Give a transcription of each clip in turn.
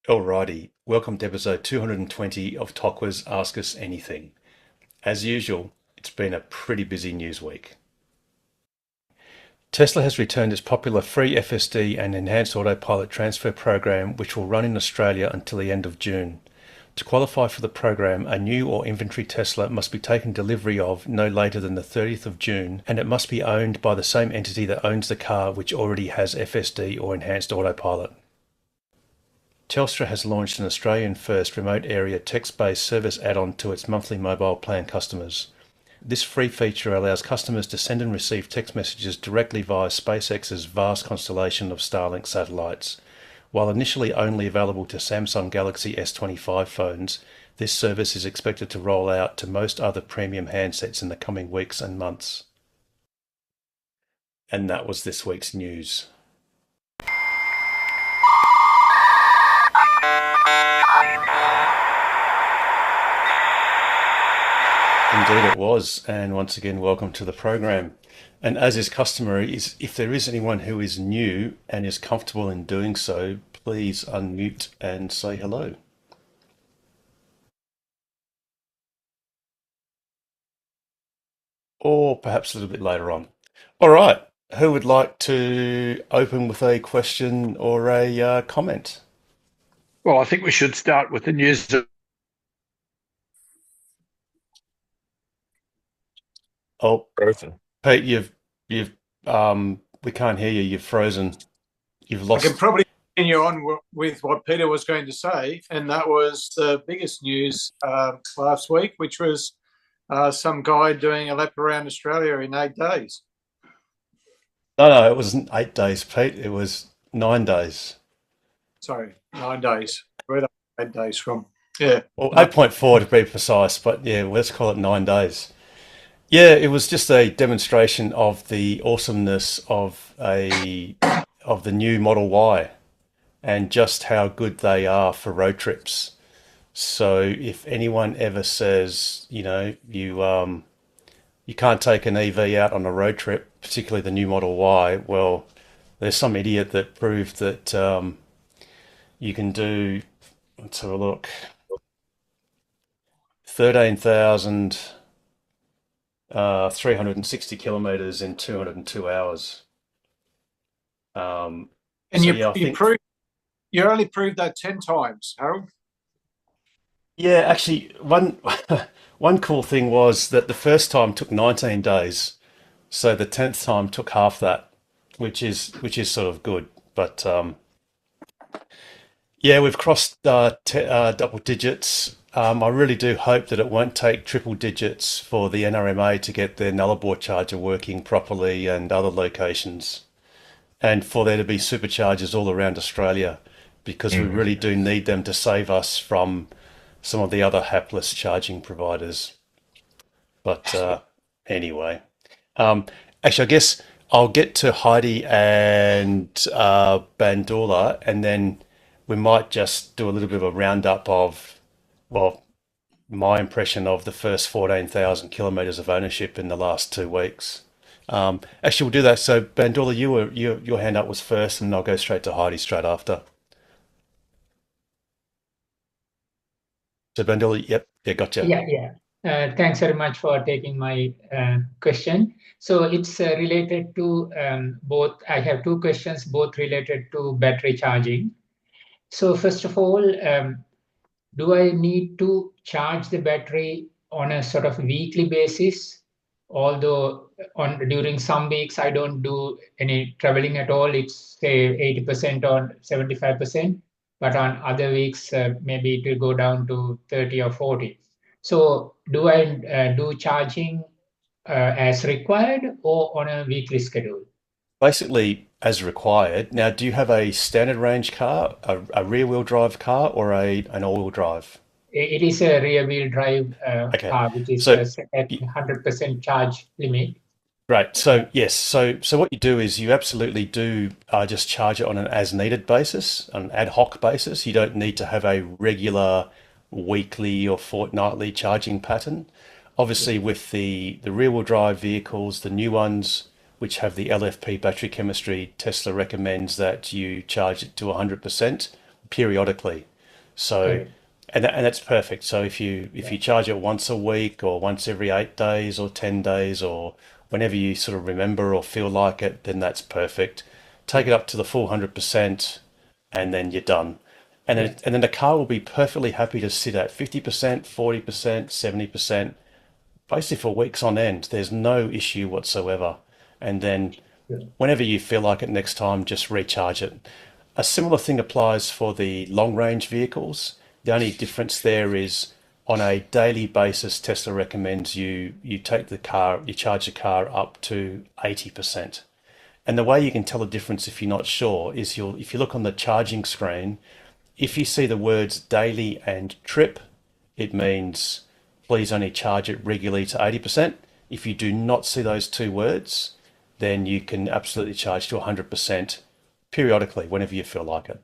Alrighty, welcome to episode 220 of Tokwa's Ask Us Anything. As usual, it's been a pretty busy news week. Tesla has returned its popular free FSD and enhanced autopilot transfer program, which will run in Australia until the end of June. To qualify for the program, a new or inventory Tesla must be taken delivery of no later than the 30th of June, and it must be owned by the same entity that owns the car which already has FSD or enhanced autopilot. Telstra has launched an Australian-first remote area text-based service add-on to its monthly mobile plan customers. This free feature allows customers to send and receive text messages directly via SpaceX's vast constellation of Starlink satellites. While initially only available to Samsung Galaxy S25 phones, this service is expected to roll out to most other premium handsets in the coming weeks and months. And that was this week's news. Indeed it was, and once again welcome to the program. And as is customary, if there is anyone who is new and is comfortable in doing so, please unmute and say hello. Or perhaps a little bit later on. All right, who would like to open with a question or a comment? Well, I think we should start with the news. Oh, Frozen. Pete, we can't hear you. You've frozen. You've I can lost. probably continue on with what Peter was going to say, and that was the biggest news last week, which was some guy doing a lap around Australia in 8 days. No, it wasn't 8 days, Pete. It was 9 days. Sorry, 9 days. Where did 8 days from? Yeah. Well, 8.4 to be precise, but yeah, let's call it 9 days. Yeah, it was just a demonstration of the awesomeness of the new Model Y and just how good they are for road trips. So if anyone ever says, you can't take an EV out on a road trip, particularly the new Model Y, well, there's some idiot that proved that you can do, let's have a look, 13,360 kilometers in 202 hours. And So yeah, I think you only proved that 10 times, Harold. yeah, actually one one cool thing was that the first time took 19 days, so the 10th time took half that, which is sort of good. But yeah, we've crossed double digits. I really do hope that it won't take triple digits for the NRMA to get their Nullarbor charger working properly and other locations, and for there to be superchargers all around Australia, because we really do need them to save us from some of the other hapless charging providers. But anyway, um, actually, I guess I'll get to Heidi and Bandula, and then we might just do a little bit of a roundup of, well, my impression of the first 14,000 kilometres of ownership in the last 2 weeks. Actually, we'll do that. So, Bandula, your hand up was first, and I'll go straight to Heidi straight after. So, Bandula, yep, yeah, gotcha. Yeah. Thanks very much for taking my question. So it's related to both. I have two questions, both related to battery charging. So first of all, do I need to charge the battery on a sort of weekly basis? Although on during some weeks I don't do any traveling at all, it's say 80% or 75%, but on other weeks maybe it will go down to 30 or 40. So do I do charging as required or on a weekly schedule? Basically, as required. Now, do you have a standard range car, a rear wheel drive car, or an all wheel drive? It is a rear wheel drive Okay, car, which is so set at 100% charge limit. great. So yes, so what you do is you absolutely do just charge it on an as needed basis, an ad hoc basis. You don't need to have a regular weekly or fortnightly charging pattern. Obviously, with the rear wheel drive vehicles, the new ones which have the LFP battery chemistry, Tesla recommends that you charge it to 100% periodically. So, Correct. and that's perfect. So if you charge it once a week or once every 8 days or 10 days or whenever you sort of remember or feel like it, then that's perfect. Take it up to the full 100%, and then you're done. Yeah. And then the car will be perfectly happy to sit at 50%, 40%, 70%, basically for weeks on end. There's no issue whatsoever. And then Yeah. whenever you feel like it next time, just recharge it. A similar thing applies for the long range vehicles. The only difference there is on a daily basis, Tesla recommends you take the car, you charge the car up to 80%. And the way you can tell the difference if you're not sure is if you look on the charging screen, if you see the words daily and trip, it means please only charge it regularly to 80%. If you do not see those two words, then you can absolutely charge to 100% periodically whenever you feel like it.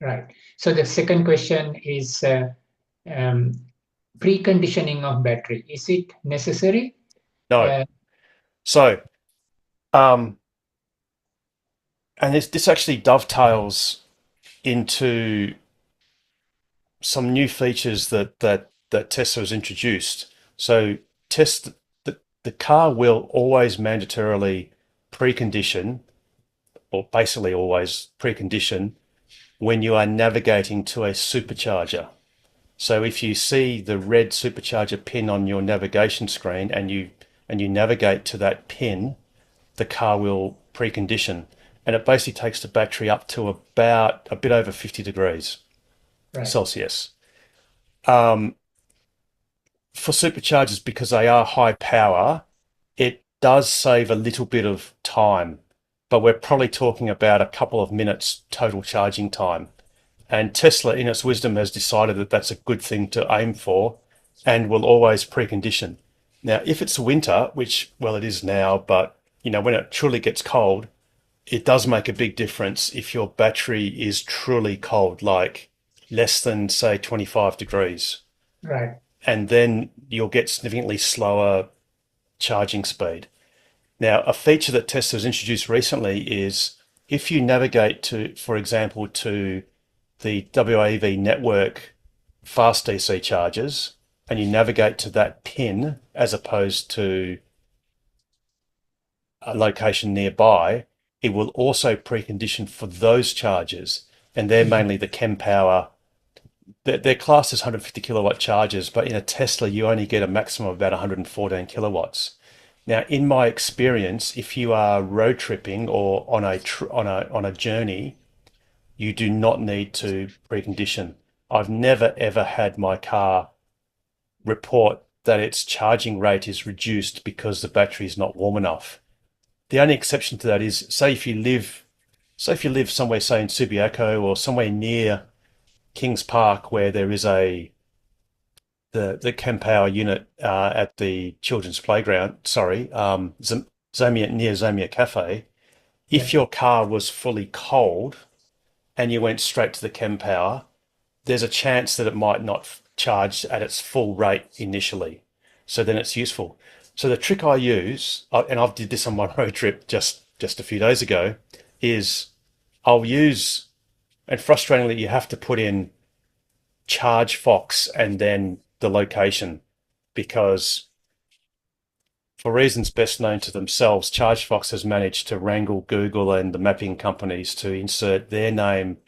Right. So the second question is um, preconditioning of battery. Is it necessary? No. So, um, and this actually dovetails into some new features that Tesla has introduced. So the car will always mandatorily precondition, or basically always precondition, when you are navigating to a supercharger. So if you see the red supercharger pin on your navigation screen and you navigate to that pin, the car will precondition. And it basically takes the battery up to about a bit over 50 degrees Right. Celsius. For superchargers, because they are high power, it does save a little bit of time, but we're probably talking about a couple of minutes total charging time. And Tesla, in its wisdom, has decided that that's a good thing to aim for and will always precondition. Now, if it's winter, which, well, it is now, but when it truly gets cold, it does make a big difference if your battery is truly cold, like less than, say, 25 degrees. Right. And then you'll get significantly slower charging speed. Now, a feature that Tesla's introduced recently is if you navigate to, for example, to the WAEV network fast DC chargers, and you navigate to that pin as opposed to a location nearby, it will also precondition for those chargers. And they're mainly the Kempower. They're classed as 150 kilowatt chargers, but in a Tesla, you only get a maximum of about 114 kilowatts. Now, in my experience, if you are road tripping or on a journey, you do not need to precondition. I've never ever had my car report that its charging rate is reduced because the battery is not warm enough. The only exception to that is, say if you live somewhere, say in Subiaco or somewhere near Kings Park, where there is the Kempower unit at the children's playground. Sorry, near Zamia Cafe. If your car was fully cold and you went straight to the Kempower, there's a chance that it might not charge at its full rate initially. So then it's useful. So the trick I use, and I did this on my road trip just a few days ago, is I'll use, and frustratingly, you have to put in ChargeFox and then the location, because for reasons best known to themselves, ChargeFox has managed to wrangle Google and the mapping companies to insert their name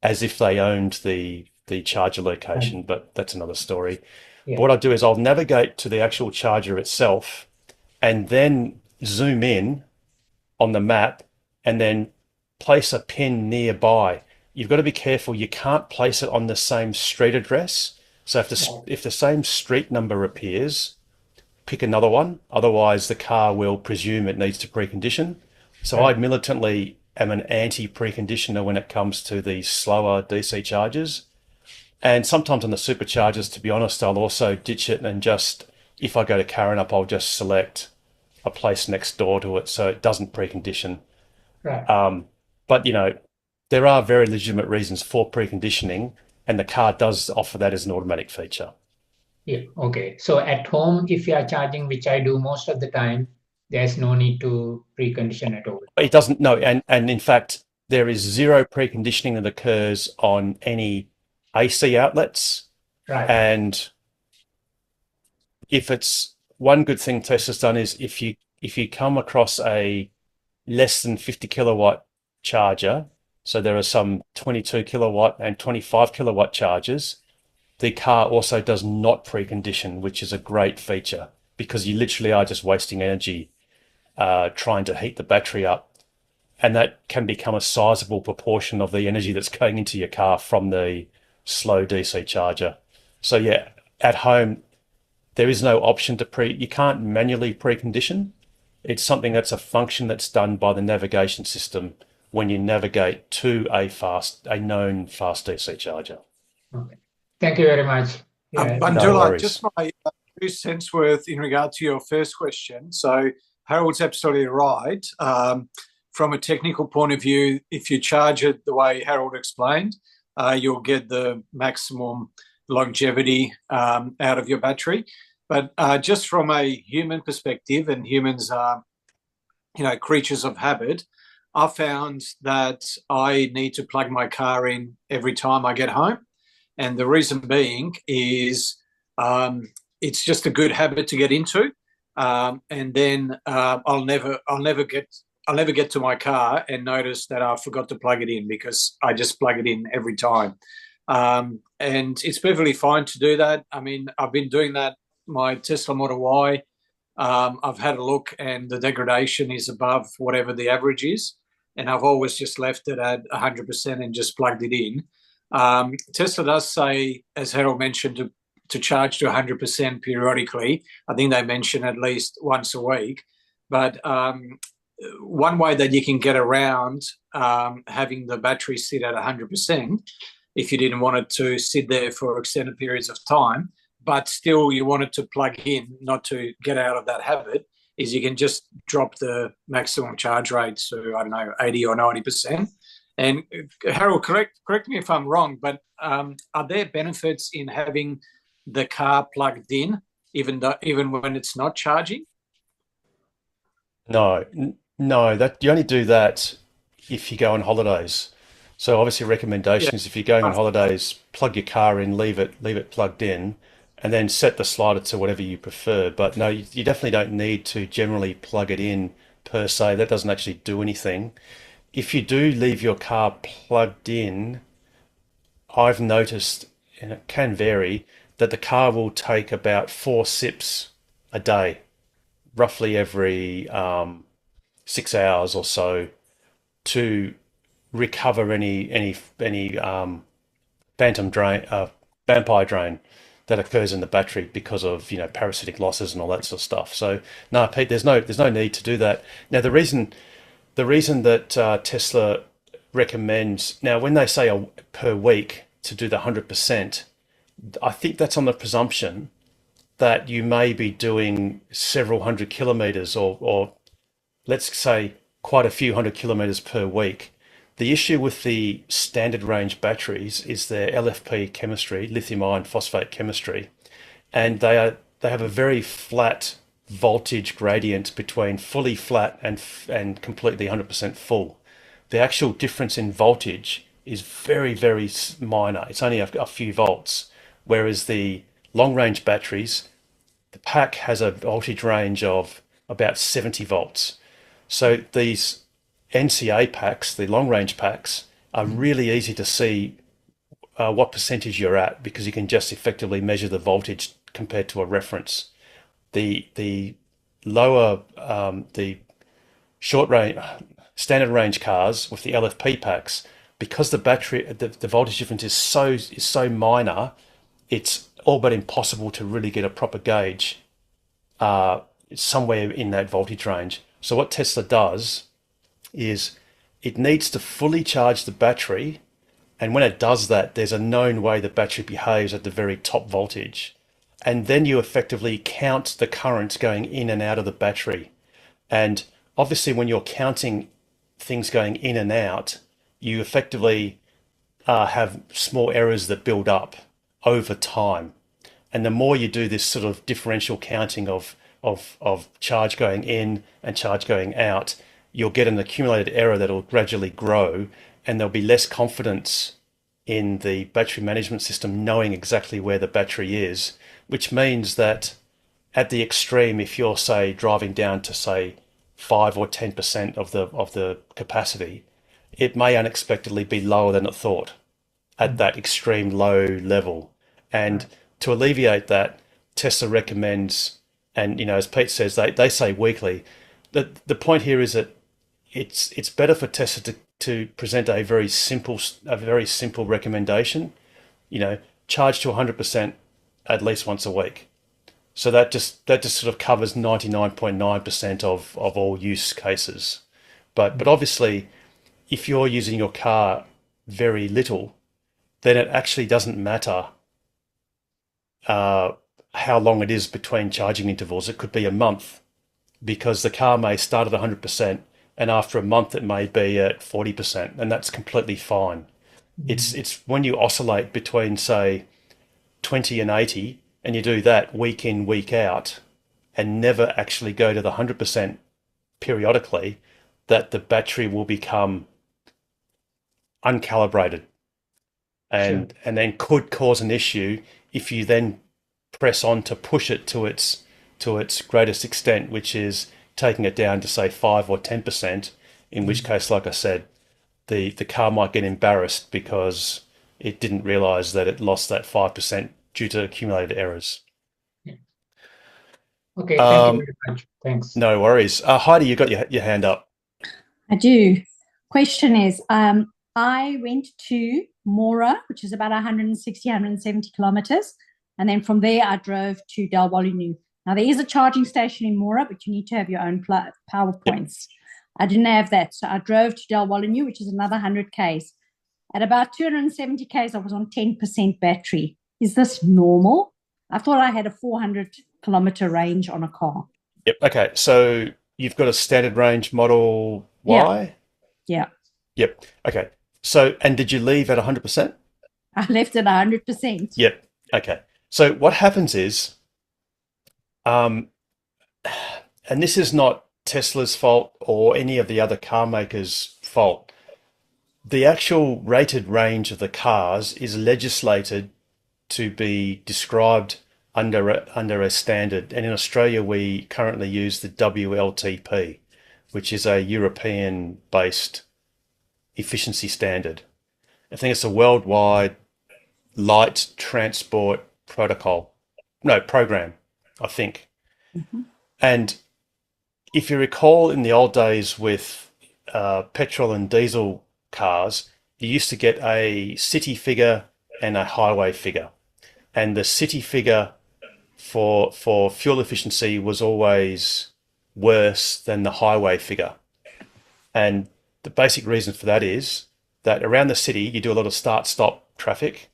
as if they owned the charger location, but that's another story. Yeah. What I do is I'll navigate to the actual charger itself and then zoom in on the map and then place a pin nearby. You've got to be careful. You can't place it on the same street address. So if the same street number appears, pick another one. Otherwise, the car will presume it needs to precondition. So I militantly am an anti-preconditioner when it comes to the slower DC chargers. And sometimes on the superchargers, to be honest, I'll also ditch it and just, if I go to Karrinyup, I'll just select a place next door to it so it doesn't precondition. Right. But, there are very legitimate reasons for preconditioning, and the car does offer that as an automatic feature. Yeah. Okay. So at home, if you are charging, which I do most of the time, there's no need to precondition at all. It doesn't, no. And in fact, there is zero preconditioning that occurs on any AC outlets. Right. And if it's one good thing Tesla's done is if you come across a less than 50 kilowatt charger, so there are some 22 kilowatt and 25 kilowatt chargers, the car also does not precondition, which is a great feature because you literally are just wasting energy trying to heat the battery up. And that can become a sizable proportion of the energy that's going into your car from the slow DC charger. So yeah, at home, there is no option to you can't manually precondition. It's something that's a function that's done by the navigation system when you navigate to a known fast DC charger. Okay. Thank you very much. Yeah, No Bandula, worries. just my 2 cents worth in regard to your first question. So Harold's absolutely right. From a technical point of view, if you charge it the way Harold explained, you'll get the maximum longevity out of your battery. But just from a human perspective, and humans are, creatures of habit, I found that I need to plug my car in every time I get home. And the reason being is it's just a good habit to get into. And then I'll never get to my car and notice that I forgot to plug it in because I just plug it in every time. And it's perfectly fine to do that. I mean, I've been doing that. My Tesla Model Y, I've had a look and the degradation is above whatever the average is. And I've always just left it at 100% and just plugged it in. Tesla does say, as Harold mentioned, to charge to 100% periodically. I think they mention at least once a week. But one way that you can get around having the battery sit at 100%, if you didn't want it to sit there for extended periods of time, but still you want it to plug in, not to get out of that habit, is you can just drop the maximum charge rate to, 80 or 90%. And Harold, correct me if I'm wrong, but are there benefits in having the car plugged in, even when it's not charging? No, that you only do that if you go on holidays. So obviously recommendations, if you're going on holidays, plug your car in, leave it plugged in, and then set the slider to whatever you prefer. But no, you definitely don't need to generally plug it in per se. That doesn't actually do anything. If you do leave your car plugged in, I've noticed, and it can vary, that the car will take about 4 sips a day, roughly every 6 hours or so, to recover any vampire drain that occurs in the battery because of parasitic losses and all that sort of stuff. So no, Pete, there's no need to do that. Now the reason that Tesla recommends, now when they say per week to do the 100%, I think that's on the presumption that you may be doing several hundred kilometers or let's say quite a few hundred kilometers per week. The issue with the standard range batteries is their LFP chemistry, lithium iron phosphate chemistry, and they have a very flat voltage gradient between fully flat and completely 100% full. The actual difference in voltage is very, very minor. It's only a few volts, whereas the long range batteries, the pack has a voltage range of about 70 volts. So these NCA packs, the long range packs, are really easy to see what percentage you're at because you can just effectively measure the voltage compared to a reference. The lower, the short range, standard range cars with the LFP packs, because the battery, the voltage difference is so minor, it's all but impossible to really get a proper gauge somewhere in that voltage range. So what Tesla does is it needs to fully charge the battery, and when it does that, there's a known way the battery behaves at the very top voltage, and then you effectively count the current going in and out of the battery. And obviously when you're counting things going in and out, you effectively have small errors that build up over time. And the more you do this sort of differential counting of charge going in and charge going out, you'll get an accumulated error that'll gradually grow, and there'll be less confidence in the battery management system knowing exactly where the battery is, which means that at the extreme, if you're, say, driving down to, say, 5 or 10% of the capacity, it may unexpectedly be lower than it thought at that extreme low level. And to alleviate that, Tesla recommends, and as Pete says, they say weekly. The point here is that it's better for Tesla to present a very simple recommendation. Charge to 100% at least once a week. So that just sort of covers 99.9% of all use cases. But obviously, if you're using your car very little, then it actually doesn't matter how long it is between charging intervals. It could be a month, because the car may start at 100% and after a month it may be at 40%, and that's completely fine. It's when you oscillate between, say, 20 and 80, and you do that week in, week out, and never actually go to the 100% periodically, that the battery will become uncalibrated and then could cause an issue if you then press on to push it to its greatest extent, which is taking it down to, say, 5 or 10%, in which case, like I said, the car might get embarrassed because it didn't realize that it lost that 5% due to accumulated errors. Yeah. Okay, thank you very much. Thanks. No worries. Heidi, you got your hand up. I do. Question is, I went to Mora, which is about 160, 170 kilometers. And then from there, I drove to Dalwallinu. Now, there is a charging station in Mora, but you need to have your own power points. I didn't have that. So I drove to Dalwallinu, which is another 100 Ks. At about 270 Ks, I was on 10% battery. Is this normal? I thought I had a 400 kilometer range on a car. Yep. Okay. So you've got a standard range Model Y? Yeah. Yep. Okay. So, and did you leave at 100%? I left at 100%. Yep. Okay. So what happens is, and this is not Tesla's fault or any of the other car makers' fault, the actual rated range of the cars is legislated to be described under a standard. And in Australia, we currently use the WLTP, which is a European-based efficiency standard. I think it's a worldwide light transport program, I think. Mm-hmm. And if you recall, in the old days with petrol and diesel cars, you used to get a city figure and a highway figure. And the city figure for fuel efficiency was always worse than the highway figure. And the basic reason for that is that around the city, you do a lot of start-stop traffic.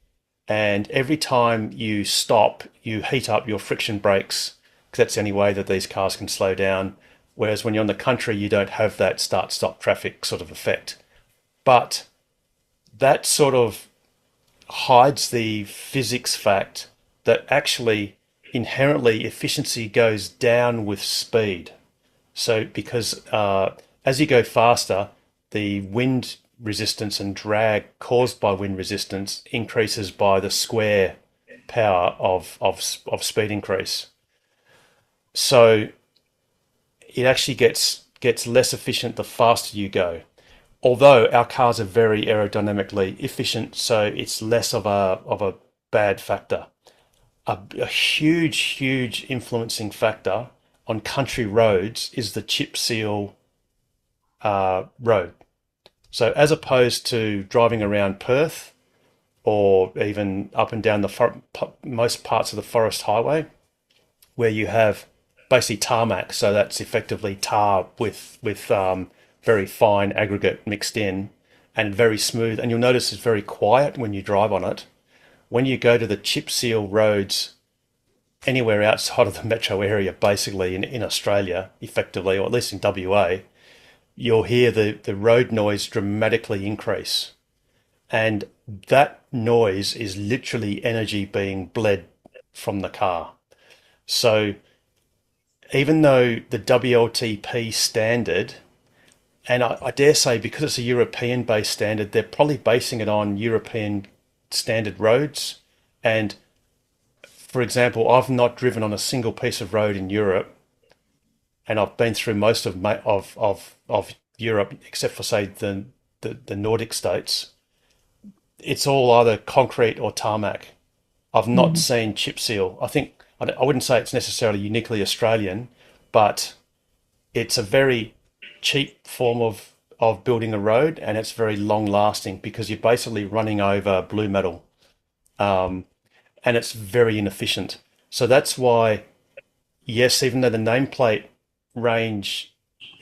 And every time you stop, you heat up your friction brakes, because that's the only way that these cars can slow down. Whereas when you're in the country, you don't have that start-stop traffic sort of effect. But that sort of hides the physics fact that actually inherently efficiency goes down with speed. So because as you go faster, the wind resistance and drag caused by wind resistance increases by the square power of speed increase. So it actually gets less efficient the faster you go. Although our cars are very aerodynamically efficient, so it's less of a bad factor. A huge influencing factor on country roads is the chip seal road. So as opposed to driving around Perth or even up and down most parts of the Forest Highway, where you have basically tarmac, so that's effectively tar with very fine aggregate mixed in and very smooth, and you'll notice it's very quiet when you drive on it. When you go to the chip seal roads anywhere outside of the metro area, basically in Australia, effectively, or at least in WA, you'll hear the road noise dramatically increase. And that noise is literally energy being bled from the car. So even though the WLTP standard, and I dare say because it's a European-based standard, they're probably basing it on European standard roads. And for example, I've not driven on a single piece of road in Europe, and I've been through most of Europe, except for say the Nordic states. It's all either concrete or tarmac. I've not seen chip seal. I wouldn't say it's necessarily uniquely Australian, but it's a very cheap form of building a road, and it's very long lasting because you're basically running over blue metal, and it's very inefficient. So that's why, yes, even though the nameplate range,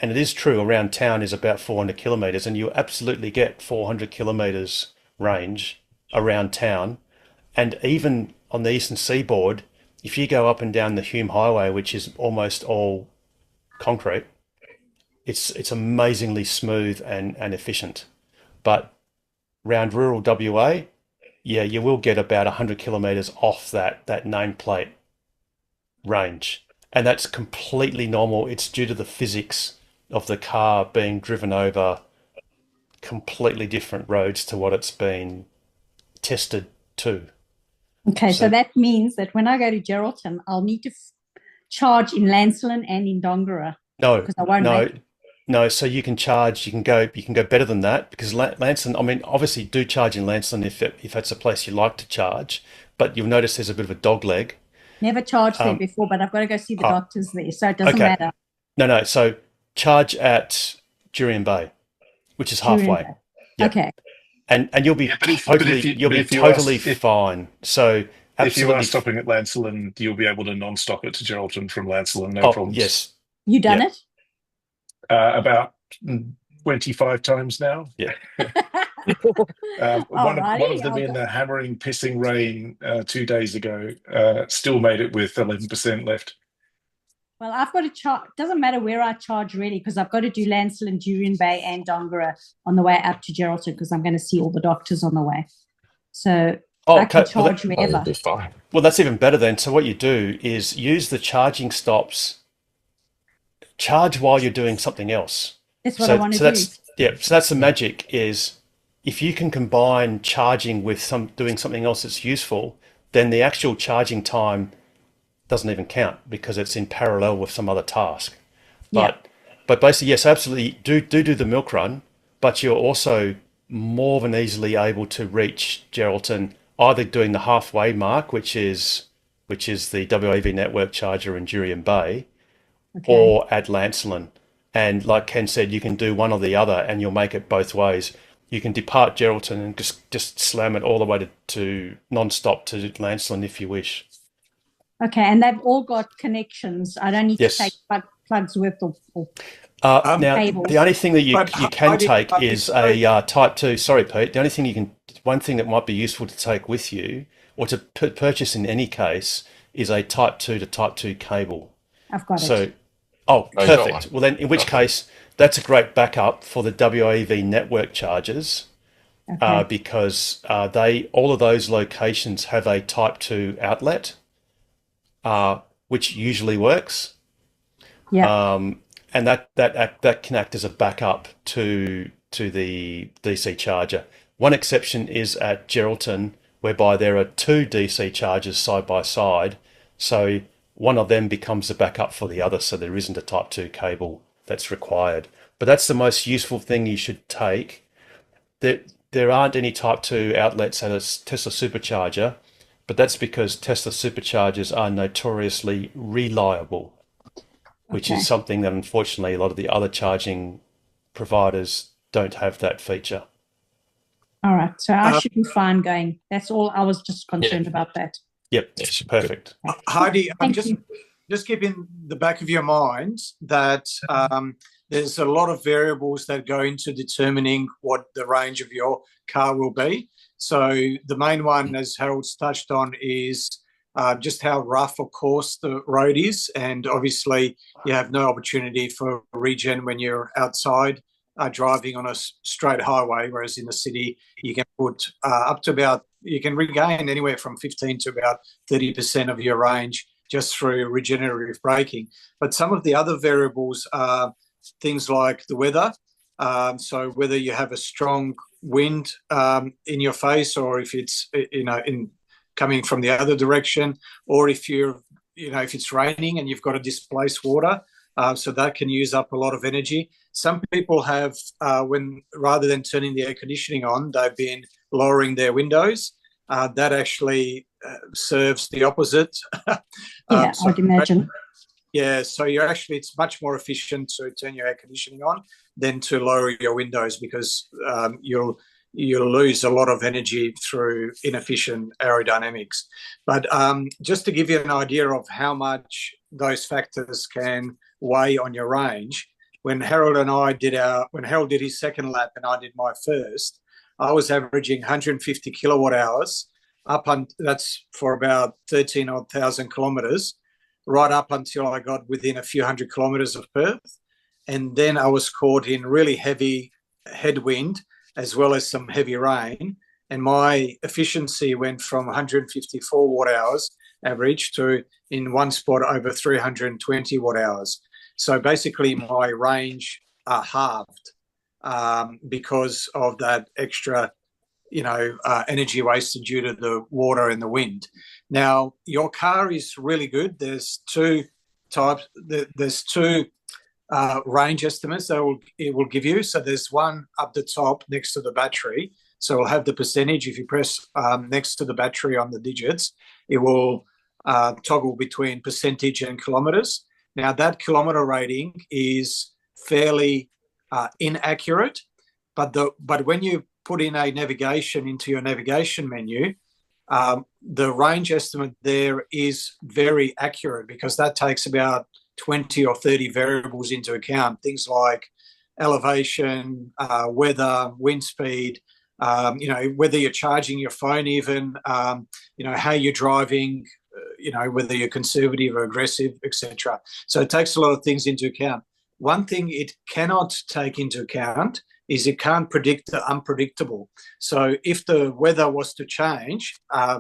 and it is true, around town is about 400 kilometres, and you absolutely get 400 kilometres range around town. And even on the eastern seaboard, if you go up and down the Hume Highway, which is almost all concrete, it's amazingly smooth and efficient. But around rural WA, yeah, you will get about 100 kilometres off that nameplate range. And that's completely normal. It's due to the physics of the car being driven over completely different roads to what it's been tested to. Okay, so that means that when I go to Geraldton, I'll need to charge in Lancelin and in Dongara. No, because I won't make it. no. So you can charge. You can go better than that because Lancelin. I mean, obviously, do charge in Lancelin if that's a place you like to charge. But you'll notice there's a bit of a dog leg. Never charged there before, but I've got to go see the doctors there, so it doesn't matter. No. So charge at Jurien Bay, which is halfway. Yep. Okay. And you'll be totally fine. So absolutely. If you are stopping at Lancelin, you'll be able to non-stop it to Geraldton from Lancelin, no problems. Yes. You done it? About 25 times now. Yeah. One of them in the hammering, pissing rain 2 days ago still made it with 11% left. Well, I've got to charge. Doesn't matter where I charge really, because I've got to do Lancelin, Jurien Bay, and Dongara on the way up to Geraldton because I'm going to see all the doctors on the way. So I can charge wherever. Well, that's even better then. So what you do is use the charging stops. Charge while you're doing something else. That's what I want to do. So that's the magic. Is if you can combine charging with doing something else that's useful, then the actual charging time doesn't even count because it's in parallel with some other task. But basically, yes, absolutely, do the milk run, but you're also more than easily able to reach Geraldton either doing the halfway mark, which is the WAV network charger in Jurien Bay, or at Lancelin. And like Ken said, you can do one or the other, and you'll make it both ways. You can depart Geraldton and just slam it all the way to non-stop to Lancelin if you wish. Okay, and they've all got connections. I don't need to take plugs with or now, cables. the only thing that you can take is a Type 2. Sorry, Pete. The only thing one thing that might be useful to take with you or to purchase in any case is a Type 2 to Type 2 cable. I've got it. Perfect. Well, then in which case, that's a great backup for the WAV network chargers because all of those locations have a Type 2 outlet. Which usually works, and that can act as a backup to the DC charger. One exception is at Geraldton, whereby there are two DC chargers side by side, so one of them becomes the backup for the other, so there isn't a Type 2 cable that's required. But that's the most useful thing you should take. There aren't any Type 2 outlets at a Tesla supercharger, but that's because Tesla superchargers are notoriously reliable, which is something that unfortunately a lot of the other charging providers don't have that feature. All right, so I should be fine going. That's all. I was just concerned about that. Yep, perfect. Heidi, I'm just keep in the back of your mind that there's a lot of variables that go into determining what the range of your car will be. So the main one, as Harold's touched on, is just how rough or coarse the road is. And obviously you have no opportunity for regen when you're outside driving on a straight highway, whereas in the city you can put you can regain anywhere from 15 to about 30% of your range just through regenerative braking. But some of the other variables are things like the weather. So whether you have a strong wind in your face, or if it's in coming from the other direction, or if if it's raining and you've got to displace water, so that can use up a lot of energy. Some people have, when rather than turning the air conditioning on, they've been lowering their windows. That actually serves the opposite. Yeah, I would imagine. Yeah, so it's much more efficient to turn your air conditioning on than to lower your windows, because you'll lose a lot of energy through inefficient aerodynamics. But just to give you an idea of how much those factors can weigh on your range, when Harold did his second lap and I did my first, I was averaging 150 kilowatt hours that's for about 13,000 kilometres, right up until I got within a few hundred kilometres of Perth. And then I was caught in really heavy headwind as well as some heavy rain. And my efficiency went from 154 watt hours average to, in one spot, over 320 watt hours. So basically my range halved because of that extra energy wasted due to the water and the wind. Now, your car is really good. There's two types. There's two range estimates that it will give you. So there's one up the top next to the battery. So it'll have the percentage. If you press next to the battery on the digits, it will toggle between percentage and kilometres. Now, that kilometre rating is fairly inaccurate, but when you put in a navigation into your navigation menu, the range estimate there is very accurate, because that takes about 20 or 30 variables into account, things like elevation, weather, wind speed, whether you're charging your phone even, how you're driving, whether you're conservative or aggressive, etc. So it takes a lot of things into account. One thing it cannot take into account is it can't predict the unpredictable. So if the weather was to change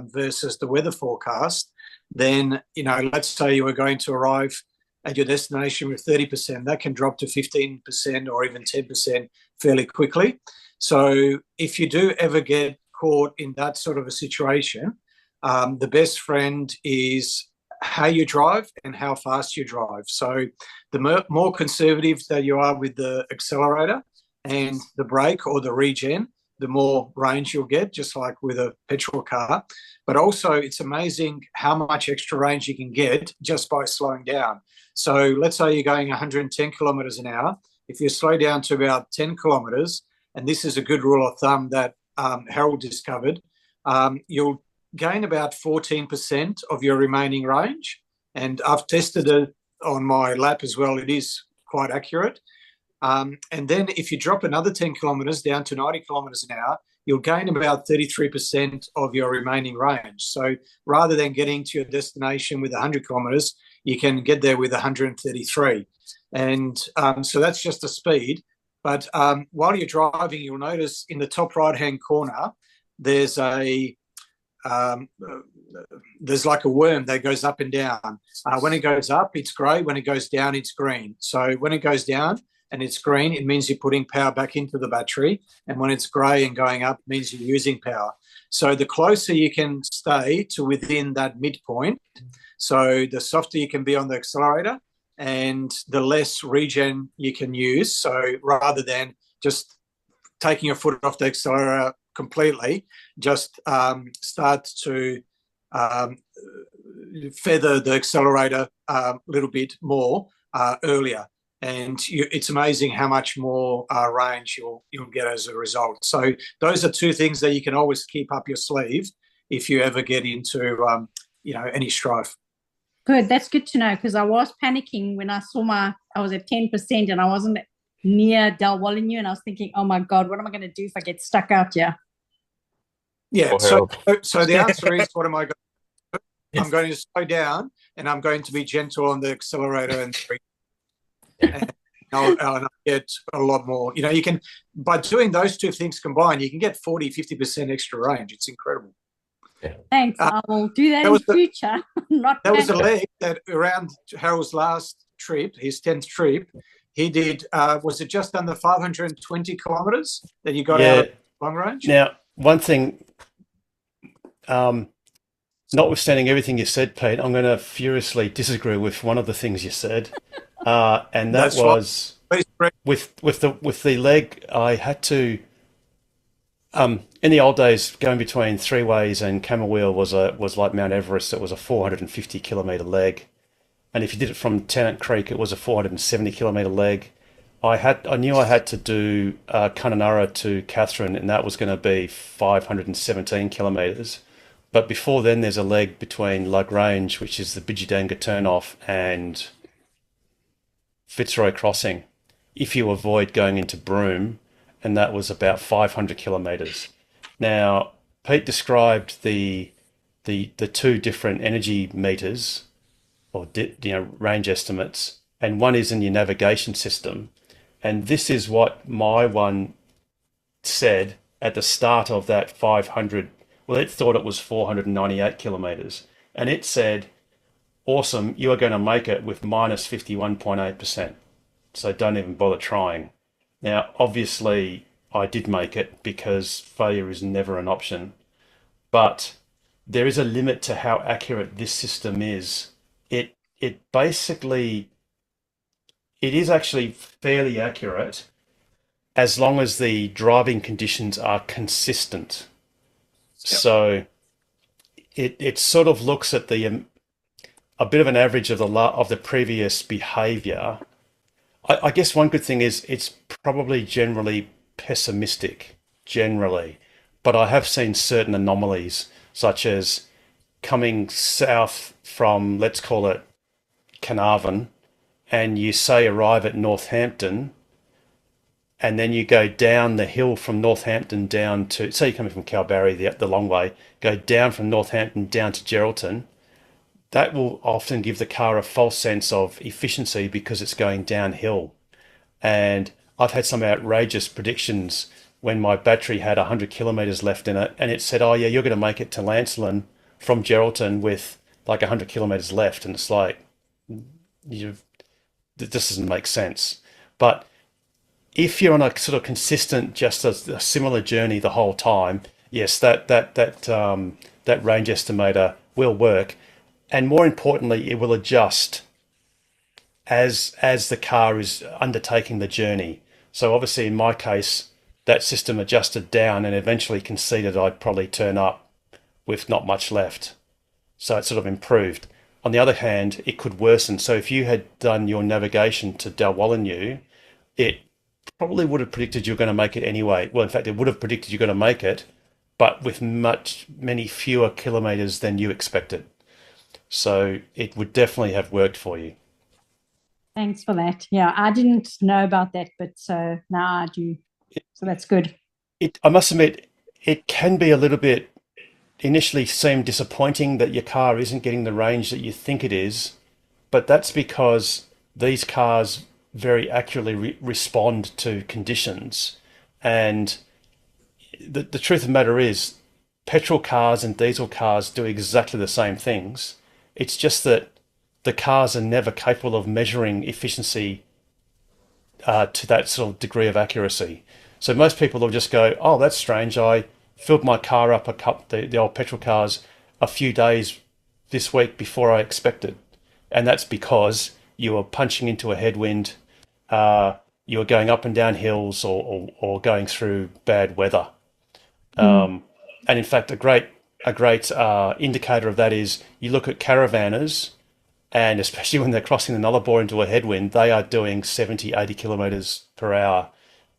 versus the weather forecast, then, let's say you were going to arrive at your destination with 30%, that can drop to 15% or even 10% fairly quickly. So if you do ever get caught in that sort of a situation, the best friend is how you drive and how fast you drive. So the more conservative that you are with the accelerator and the brake or the regen, the more range you'll get, just like with a petrol car. But also, it's amazing how much extra range you can get just by slowing down. So let's say you're going 110 kilometres an hour. If you slow down to about 10 kilometres, and this is a good rule of thumb that Harold discovered, you'll gain about 14% of your remaining range. And I've tested it on my lap as well. It is quite accurate. And then if you drop another 10 kilometres down to 90 kilometres an hour, you'll gain about 33% of your remaining range. So rather than getting to your destination with 100 kilometres, you can get there with 133. And so that's just the speed. But while you're driving, you'll notice in the top right-hand corner, there's like a worm that goes up and down. When it goes up, it's grey. When it goes down, it's green. So when it goes down and it's green, it means you're putting power back into the battery. And when it's grey and going up, it means you're using power. So the closer you can stay to within that midpoint, so the softer you can be on the accelerator and the less regen you can use. So rather than just taking your foot off the accelerator completely, just start to feather the accelerator a little bit more earlier. And it's amazing how much more range you'll get as a result. So those are two things that you can always keep up your sleeve if you ever get into any strife. Good, that's good to know, because I was panicking when I saw I was at 10% and I wasn't near Dalwallinu, and I was thinking, oh my God, what am I going to do if I get stuck out here? Yeah, so the answer is, what am I going to do? I'm going to slow down and I'm going to be gentle on the accelerator and I'll get a lot more. You can, by doing those two things combined, you can get 40-50% extra range. It's incredible. Thanks. I will do that in future. That was the leg that around Harold's last trip, his 10th trip, he did, was it just under 520 kilometres that you got out of? long range? Now, one thing, notwithstanding everything you said, Pete, I'm going to furiously disagree with one of the things you said, and that That's fine. was Please correct. with the leg. I had to in the old days, going between Three Ways and Camberwell was like Mount Everest. It was a 450 kilometre leg, and if you did it from Tennant Creek, it was a 470 kilometre leg. I knew I had to do Kununurra to Katherine, and that was going to be 517 kilometres. But before then, there's a leg between Lagrange, which is the Bidjidanga turnoff, and Fitzroy Crossing, if you avoid going into Broome, and that was about 500 kilometres. Now, Pete described the two different energy meters or range estimates, and one is in your navigation system, and this is what my one said at the start of that 500. Well, it thought it was 498 kilometres, and it said, "Awesome, you are going to make it with minus 51.8%. So don't even bother trying." Now, obviously, I did make it because failure is never an option, but there is a limit to how accurate this system is. It basically it is actually fairly accurate as long as the driving conditions are consistent. Yep. So it sort of looks at a bit of an average of the previous behavior. I guess one good thing is it's probably generally pessimistic, generally, but I have seen certain anomalies, such as coming south from, let's call it Carnarvon, and you say arrive at Northampton, and then you go down the hill from Northampton down to, say you're coming from Kalbarri the long way, go down from Northampton down to Geraldton. That will often give the car a false sense of efficiency because it's going downhill. And I've had some outrageous predictions when my battery had 100 kilometres left in it, and it said, "Oh yeah, you're going to make it to Lancelin from Geraldton with like 100 kilometres left." And it's like, this doesn't make sense. But if you're on a sort of consistent, just a similar journey the whole time, yes, that range estimator will work. And more importantly, it will adjust as the car is undertaking the journey. So obviously, in my case, that system adjusted down and eventually conceded I'd probably turn up with not much left. So it sort of improved. On the other hand, it could worsen. So if you had done your navigation to Dalwallinu, it probably would have predicted you're going to make it anyway. Well, in fact, it would have predicted you're going to make it, but with many fewer kilometres than you expected. So it would definitely have worked for you. Thanks for that. Yeah, I didn't know about that, but so now I do. So that's good. I must admit, it can be a little bit initially seem disappointing that your car isn't getting the range that you think it is, but that's because these cars very accurately respond to conditions. And the truth of the matter is, petrol cars and diesel cars do exactly the same things. It's just that the cars are never capable of measuring efficiency to that sort of degree of accuracy. So most people will just go, "Oh, that's strange. I filled my car up the old petrol cars a few days this week before I expected." And that's because you were punching into a headwind, you were going up and down hills or going through bad weather. And in fact, a great indicator of that is you look at caravanners, and especially when they're crossing the Nullarbor into a headwind, they are doing 70, 80 kilometres per hour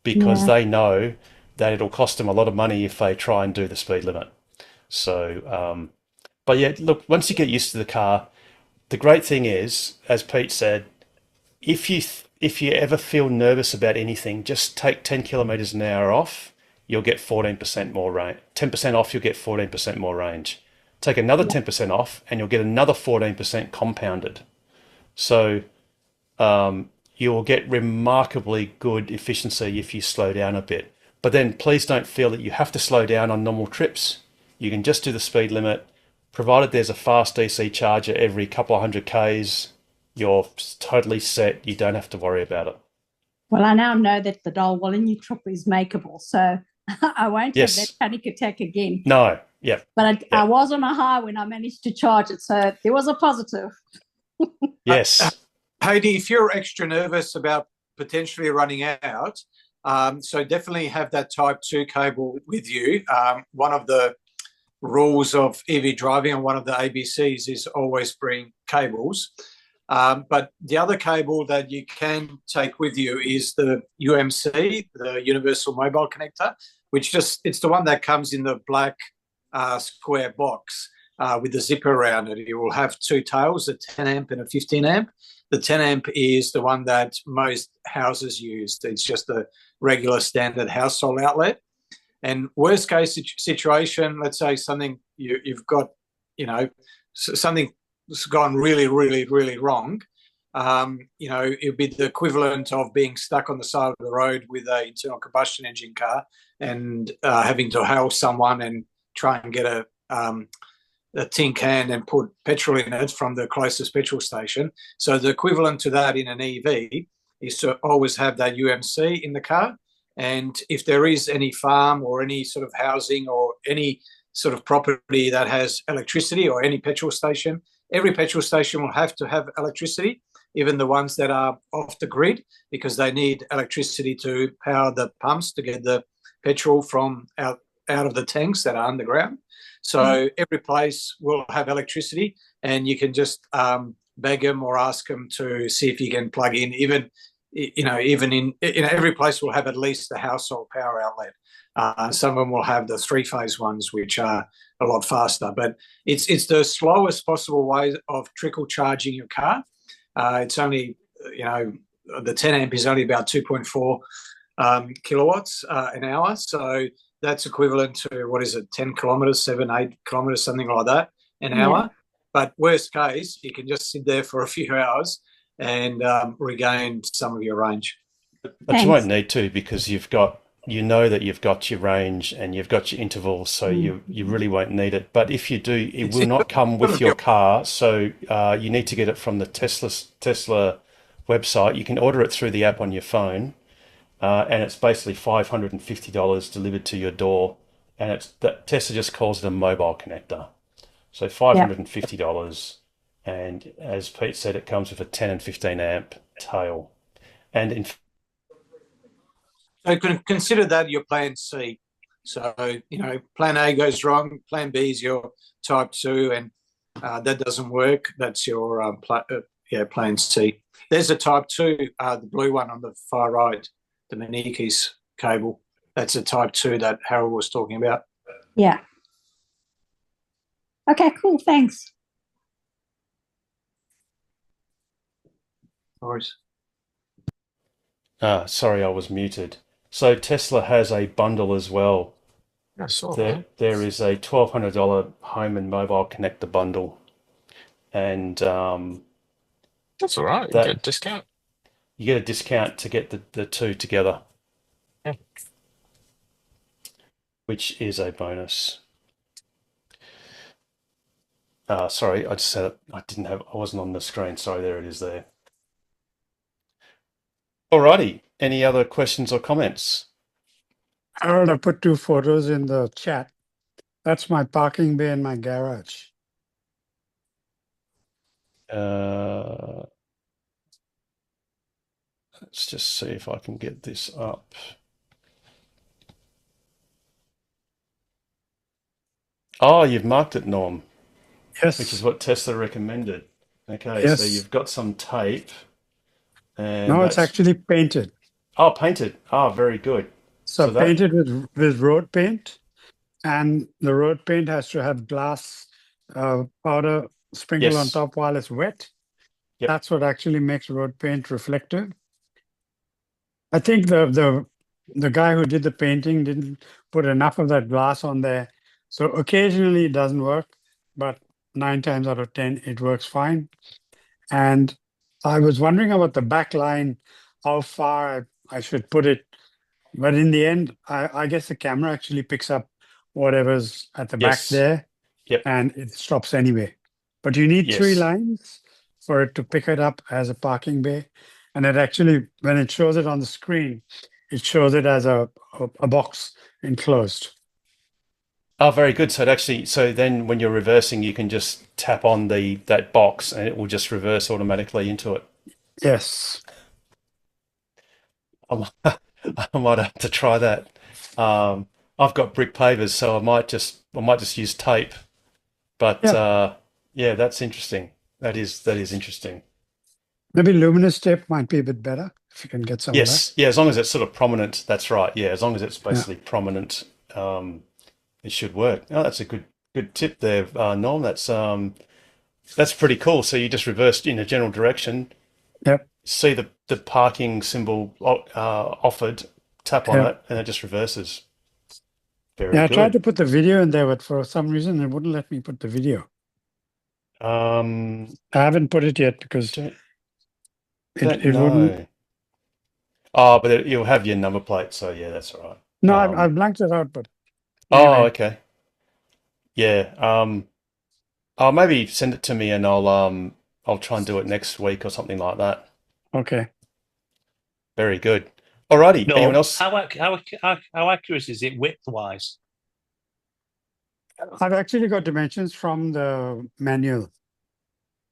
because they know that it'll cost them a lot of money if they try and do the speed limit. So, but yeah, look, once you get used to the car, the great thing is, as Pete said, if you ever feel nervous about anything, just take 10 kilometres an hour off, you'll get 14% more range. 10% off, you'll get 14% more range. Take another 10% off, and you'll get another 14% compounded. So you will get remarkably good efficiency if you slow down a bit. But then please don't feel that you have to slow down on normal trips. You can just do the speed limit, provided there's a fast DC charger every couple of 100 Ks, you're totally set. You don't have to worry about it. Well, I now know that the Dalwallinu trip is makeable. So I won't Yes. have that panic attack again. No. Yep. But Yeah. I was on a high when I managed to charge it, so there was a positive. Yes. Heidi, if you're extra nervous about potentially running out, so definitely have that Type 2 cable with you. One of the rules of EV driving and one of the ABCs is always bring cables. But the other cable that you can take with you is the UMC, the Universal Mobile Connector, which it's the one that comes in the black square box with the zipper around it. It will have two tails, a 10 amp and a 15 amp. The 10 amp is the one that most houses use. It's just a regular standard household outlet. And worst case situation, let's say something you've got, something's gone really, really, really wrong. It'd be the equivalent of being stuck on the side of the road with an internal combustion engine car and having to hail someone and try and get a tin can and put petrol in it from the closest petrol station. So the equivalent to that in an EV is to always have that UMC in the car. And if there is any farm or any sort of housing or any sort of property that has electricity or any petrol station, every petrol station will have to have electricity, even the ones that are off the grid, because they need electricity to power the pumps to get the petrol from out of the tanks that are underground. So every place will have electricity, and you can just beg them or ask them to see if you can plug in. Even in every place will have at least a household power outlet. Some of them will have the three-phase ones, which are a lot faster. But it's the slowest possible way of trickle charging your car. It's only, the 10 amp is only about 2.4 kilowatts an hour. So that's equivalent to, 10 kilometres, 7, 8 kilometres, something like that an hour. But worst case, you can just sit there for a few hours and regain some of your range. But you won't need to, because you've got your range and you've got your intervals, so you really won't need it. But if you do, it will not come with your car, so you need to get it from the Tesla website. You can order it through the app on your phone, and it's basically $550 delivered to your door, and Tesla just calls it a mobile connector. So $550. And as Pete said, it comes with a 10 and 15 amp tail. And so consider that your plan C. So, plan A goes wrong, plan B is your Type 2, and that doesn't work. That's your plan C. There's a Type 2, the blue one on the far right, the Menikis cable. That's a Type 2 that Harold was talking about. Yeah. Okay, cool. Thanks. Sorry, I was muted. So Tesla has a bundle as well. I saw that. There is a $1,200 home and mobile connector bundle, and That's all right. You get a discount. You get a discount to get the two together, which is a bonus. Sorry, I just said it. I wasn't on the screen. Sorry, there it is there. Alrighty. Any other questions or comments? Harold, I put 2 photos in the chat. That's my parking bay in my garage. Let's just see if I can get this up. Oh, you've marked it, Norm. Yes. Which is what Tesla recommended. Okay, yes. So you've got some tape. And no, it's actually painted. Oh, painted. Oh, very good. So painted with road paint, and the road paint has to have glass powder sprinkled on top while it's wet. Yep. That's what actually makes road paint reflective. I think the guy who did the painting didn't put enough of that glass on there. So occasionally it doesn't work, but 9 times out of 10 it works fine. And I was wondering about the back line, how far I should put it. But in the end, I guess the camera actually picks up whatever's at the back there. Yep. And it stops anyway. But you need 3 lines for it to pick it up as a parking bay. And it actually, when it shows it on the screen, it shows it as a box enclosed. Oh, very good. So then when you're reversing, you can just tap on that box and it will just reverse automatically into it. Yes. I might have to try that. I've got brick pavers, so I might just use tape. But yeah, that's interesting. That is interesting. Maybe luminous tape might be a bit better if you can get some of that. Yes, yeah, as long as it's sort of prominent, that's right. Yeah, as long as it's basically prominent, it should work. Oh, that's a good tip there, Norm. That's pretty cool. So you just reversed in a general direction. Yep. See the parking symbol offered, tap on it, and it just reverses. Very good. I tried to put the video in there, but for some reason it wouldn't let me put the video. I haven't put it yet because it wouldn't. Oh, but you'll have your number plate, so yeah, that's all right. No, I've blanked it out, but. Anyway. Oh, okay. Yeah. I'll maybe send it to me, and I'll try and do it next week or something like that. Okay. Very good. Alrighty. No, anyone else? How accurate is it width-wise? I've actually got dimensions from the manual.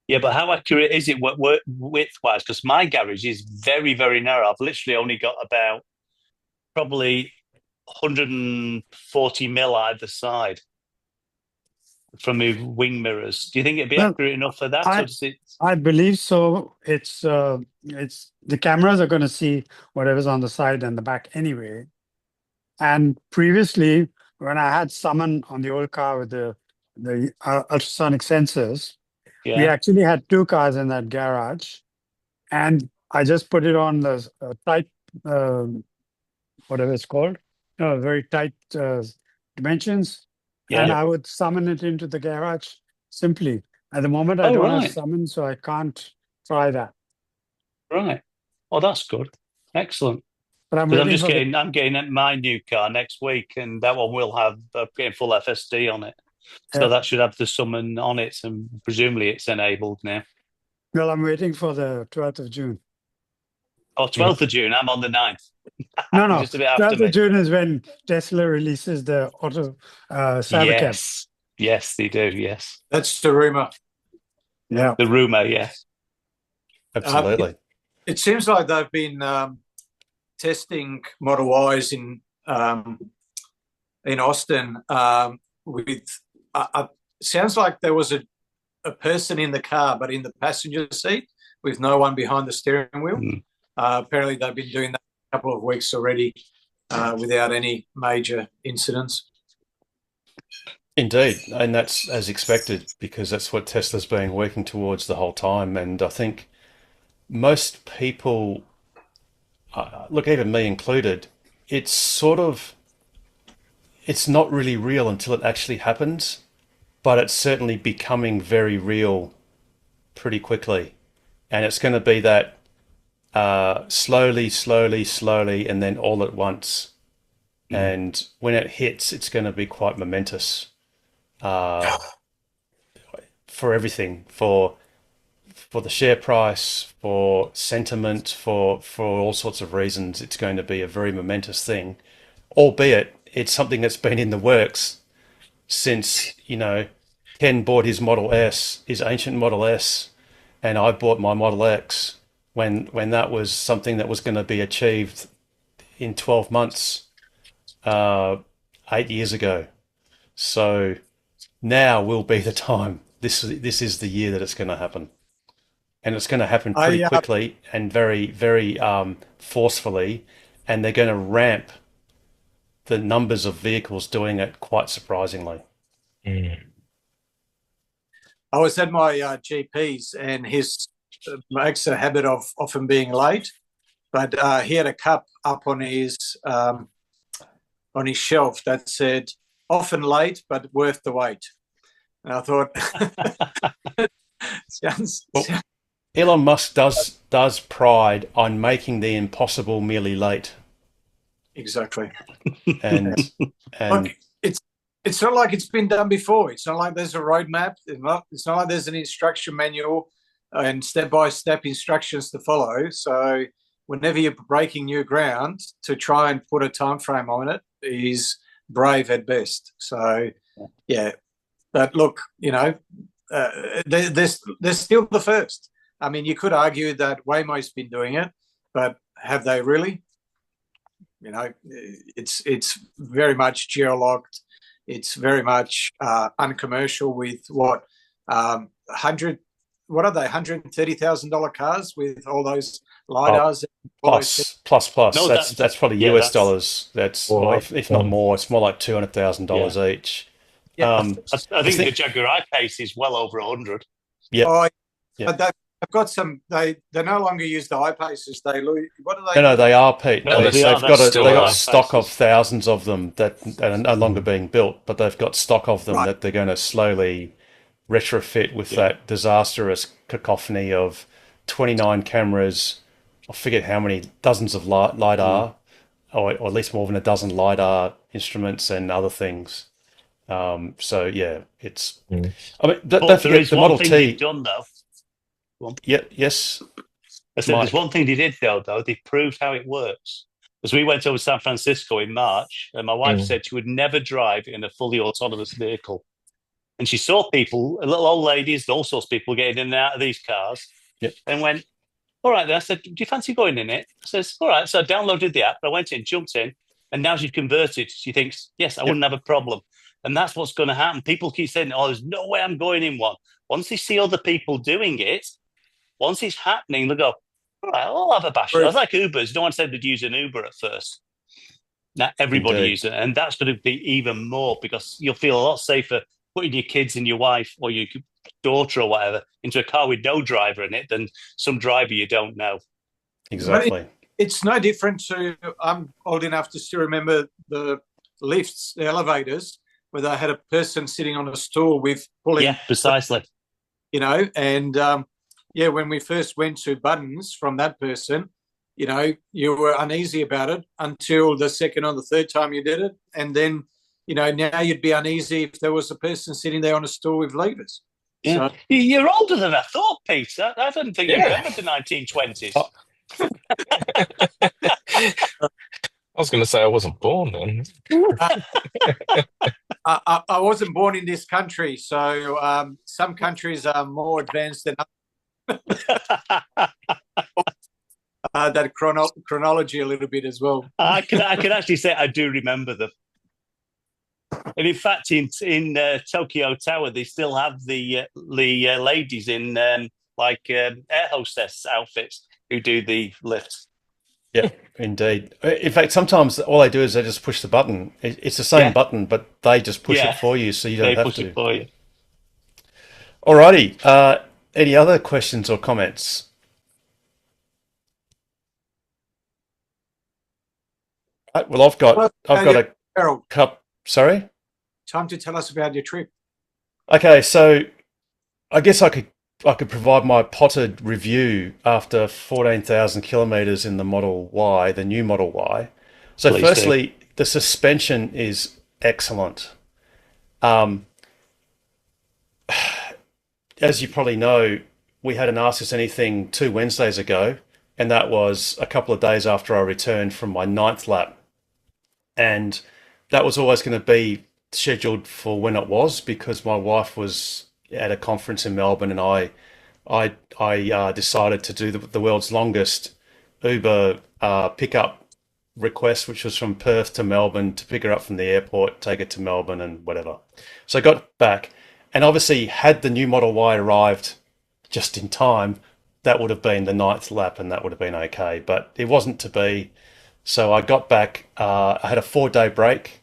Yeah, but how accurate is it width-wise? Because my garage is very, very narrow. I've literally only got about probably 140 mil either side from my wing mirrors. Do you think it'd be accurate enough for that? I believe so. It's the cameras are going to see whatever's on the side and the back anyway. And previously, when I had Summon on the old car with the ultrasonic sensors, we actually had two cars in that garage, and I just put it on the tight, whatever it's called, very tight dimensions, and I would summon it into the garage simply. At the moment, I don't have Summon, so I can't try that. Right. Oh, that's good. Excellent. But I'm getting my new car next week, and that one will have getting full FSD on it. So that should have the Summon on it, and presumably it's enabled now. Well, I'm waiting for the 12th of June. Oh, 12th of June. I'm on the 9th. No. Just a bit after 12th of June is when Tesla releases the auto Cybercab. Yes, they do. Yes. That's the rumor. Yeah. The rumor, yes. Absolutely. It seems like they've been testing Model Ys in Austin with sounds like there was a person in the car but in the passenger seat with no one behind the steering wheel. Apparently they've been doing that a couple of weeks already without any major incidents. Indeed, and that's as expected because that's what Tesla's been working towards the whole time. And I think most people, look, even me included, it's not really real until it actually happens, but it's certainly becoming very real pretty quickly. And it's going to be that slowly, and then all at once. And when it hits, it's going to be quite momentous for everything, for the share price, for sentiment, for all sorts of reasons. It's going to be a very momentous thing, albeit it's something that's been in the works since, Ken bought his Model S, his ancient Model S, and I bought my Model X when that was something that was going to be achieved in 12 months 8 years ago. So now will be the time. This is the year that it's going to happen. And it's going to happen pretty quickly and very, very forcefully. And they're going to ramp the numbers of vehicles doing it quite surprisingly. I was at my GP's, and his makes a habit of often being late, but he had a cup up on his shelf that said, "Often late, but worth the wait." And I thought, Elon Musk does pride on making the impossible merely late. Exactly. And look, it's not like it's been done before. It's not like there's a roadmap. It's not like there's an instruction manual and step-by-step instructions to follow. So whenever you're breaking new ground, to try and put a time frame on it is brave at best. So, yeah. But look, they're still the first. I mean, you could argue that Waymo's been doing it, but have they really? It's very much geolocked. It's very much uncommercial with what are they, $130,000 cars with all those LiDARs? Plus. No, that's probably US dollars. That's if not more. It's more like $200,000 each. Yeah. I think the Jaguar I-Pace is well over 100. Yeah. But they've got some. They no longer use the I-Paces. What do they? No, they are, Pete. No, they've got stock of thousands of them that are no longer being built, but they've got stock of them that they're going to slowly retrofit with that disastrous cacophony of 29 cameras. I forget how many dozens of LiDAR, or at least more than a dozen LiDAR instruments and other things. So yeah, it's. I mean, don't forget the Model T. Done though. Yeah. Yes. I said there's one thing they did though. They proved how it works. Because we went over to San Francisco in March, and my wife said she would never drive in a fully autonomous vehicle. And she saw people, little old ladies, all sorts of people getting in and out of these cars, and went, all right, then. I said, do you fancy going in it? I says, all right. So I downloaded the app, I went in, jumped in, and now she's converted. She thinks, yes, I wouldn't have a problem. And that's what's going to happen. People keep saying, oh, there's no way I'm going in one. Once they see other people doing it, once it's happening, they'll go, all right, I'll have a bash. I was like Ubers. No one said they'd use an Uber at first. Now everybody uses it. And that's going to be even more because you'll feel a lot safer putting your kids and your wife or your daughter or whatever into a car with no driver in it than some driver you don't know. Exactly. It's no different to, I'm old enough to still remember the lifts, the elevators, where they had a person sitting on a stool with pulling. Yeah, precisely. And when we first went to Bunnings from that person, you were uneasy about it until the second or the third time you did it. And then, now you'd be uneasy if there was a person sitting there on a stool with levers. Yeah. So, you're older than I thought, Peter. I didn't think you remembered the 1920s. I was going to say I wasn't born then. I wasn't born in this country, so some countries are more advanced than others. That chronology a little bit as well. I can actually say I do remember them. And in fact, in Tokyo Tower, they still have the ladies in air hostess outfits who do the lifts. Yeah, indeed. In fact, sometimes all they do is they just push the button. It's the same button, but they just push it for you, so you don't have to. They push it for you. Alrighty. Any other questions or comments? Well, I've got a cup. Sorry? Time to tell us about your trip. Okay, so I guess I could provide my potted review after 14,000 kilometers in the Model Y, the new Model Y. So please firstly, the suspension is excellent. As you probably know, we had an Ask Us Anything 2 Wednesdays ago, and that was a couple of days after I returned from my 9th lap. And that was always going to be scheduled for when it was, because my wife was at a conference in Melbourne, and I decided to do the world's longest Uber pickup request, which was from Perth to Melbourne, to pick her up from the airport, take her to Melbourne and whatever. So I got back, and obviously had the new Model Y arrived just in time, that would have been the 9th lap and that would have been okay, but it wasn't to be. So I got back, I had a 4-day break.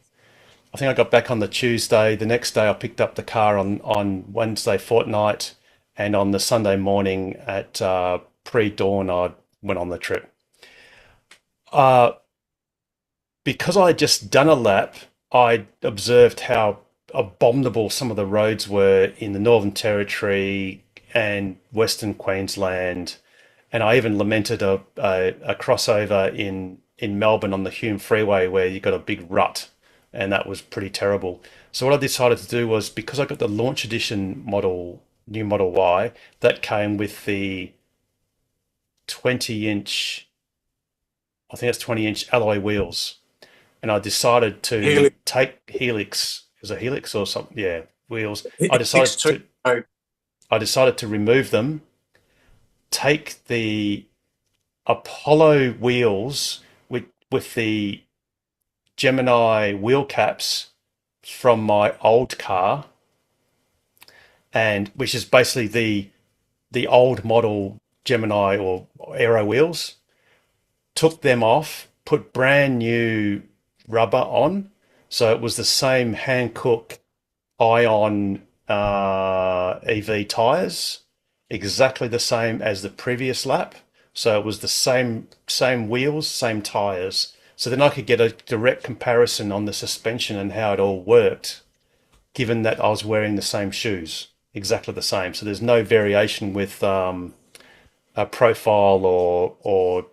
I think I got back on the Tuesday. The next day I picked up the car on Wednesday fortnight, and on the Sunday morning at pre-dawn I went on the trip. Because I had just done a lap, I observed how abominable some of the roads were in the Northern Territory and Western Queensland, and I even lamented a crossover in Melbourne on the Hume Freeway where you got a big rut, and that was pretty terrible. So what I decided to do was, because I got the launch edition new Model Y, that came with the 20-inch I think it's 20-inch alloy wheels. And I decided to take Helix. Is it Helix or something? Yeah, wheels. I decided to remove them, take the Apollo wheels with the Gemini wheel caps from my old car, and which is basically the old model Gemini or Aero wheels, took them off, put brand new rubber on. So it was the same Hankook Ion EV tires, exactly the same as the previous lap. So it was the same wheels, same tires. So then I could get a direct comparison on the suspension and how it all worked, given that I was wearing the same shoes, exactly the same. So there's no variation with a profile or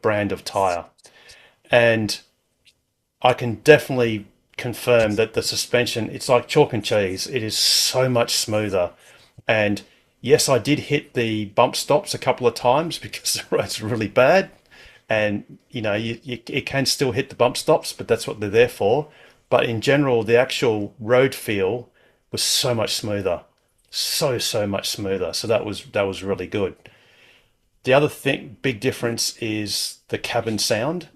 brand of tire. And I can definitely confirm that the suspension, it's like chalk and cheese. It is so much smoother. And yes, I did hit the bump stops a couple of times because the road's really bad. And, you know, it can still hit the bump stops, but that's what they're there for. But in general, the actual road feel was so much smoother. So much smoother. So that was really good. The other big difference is the cabin sound.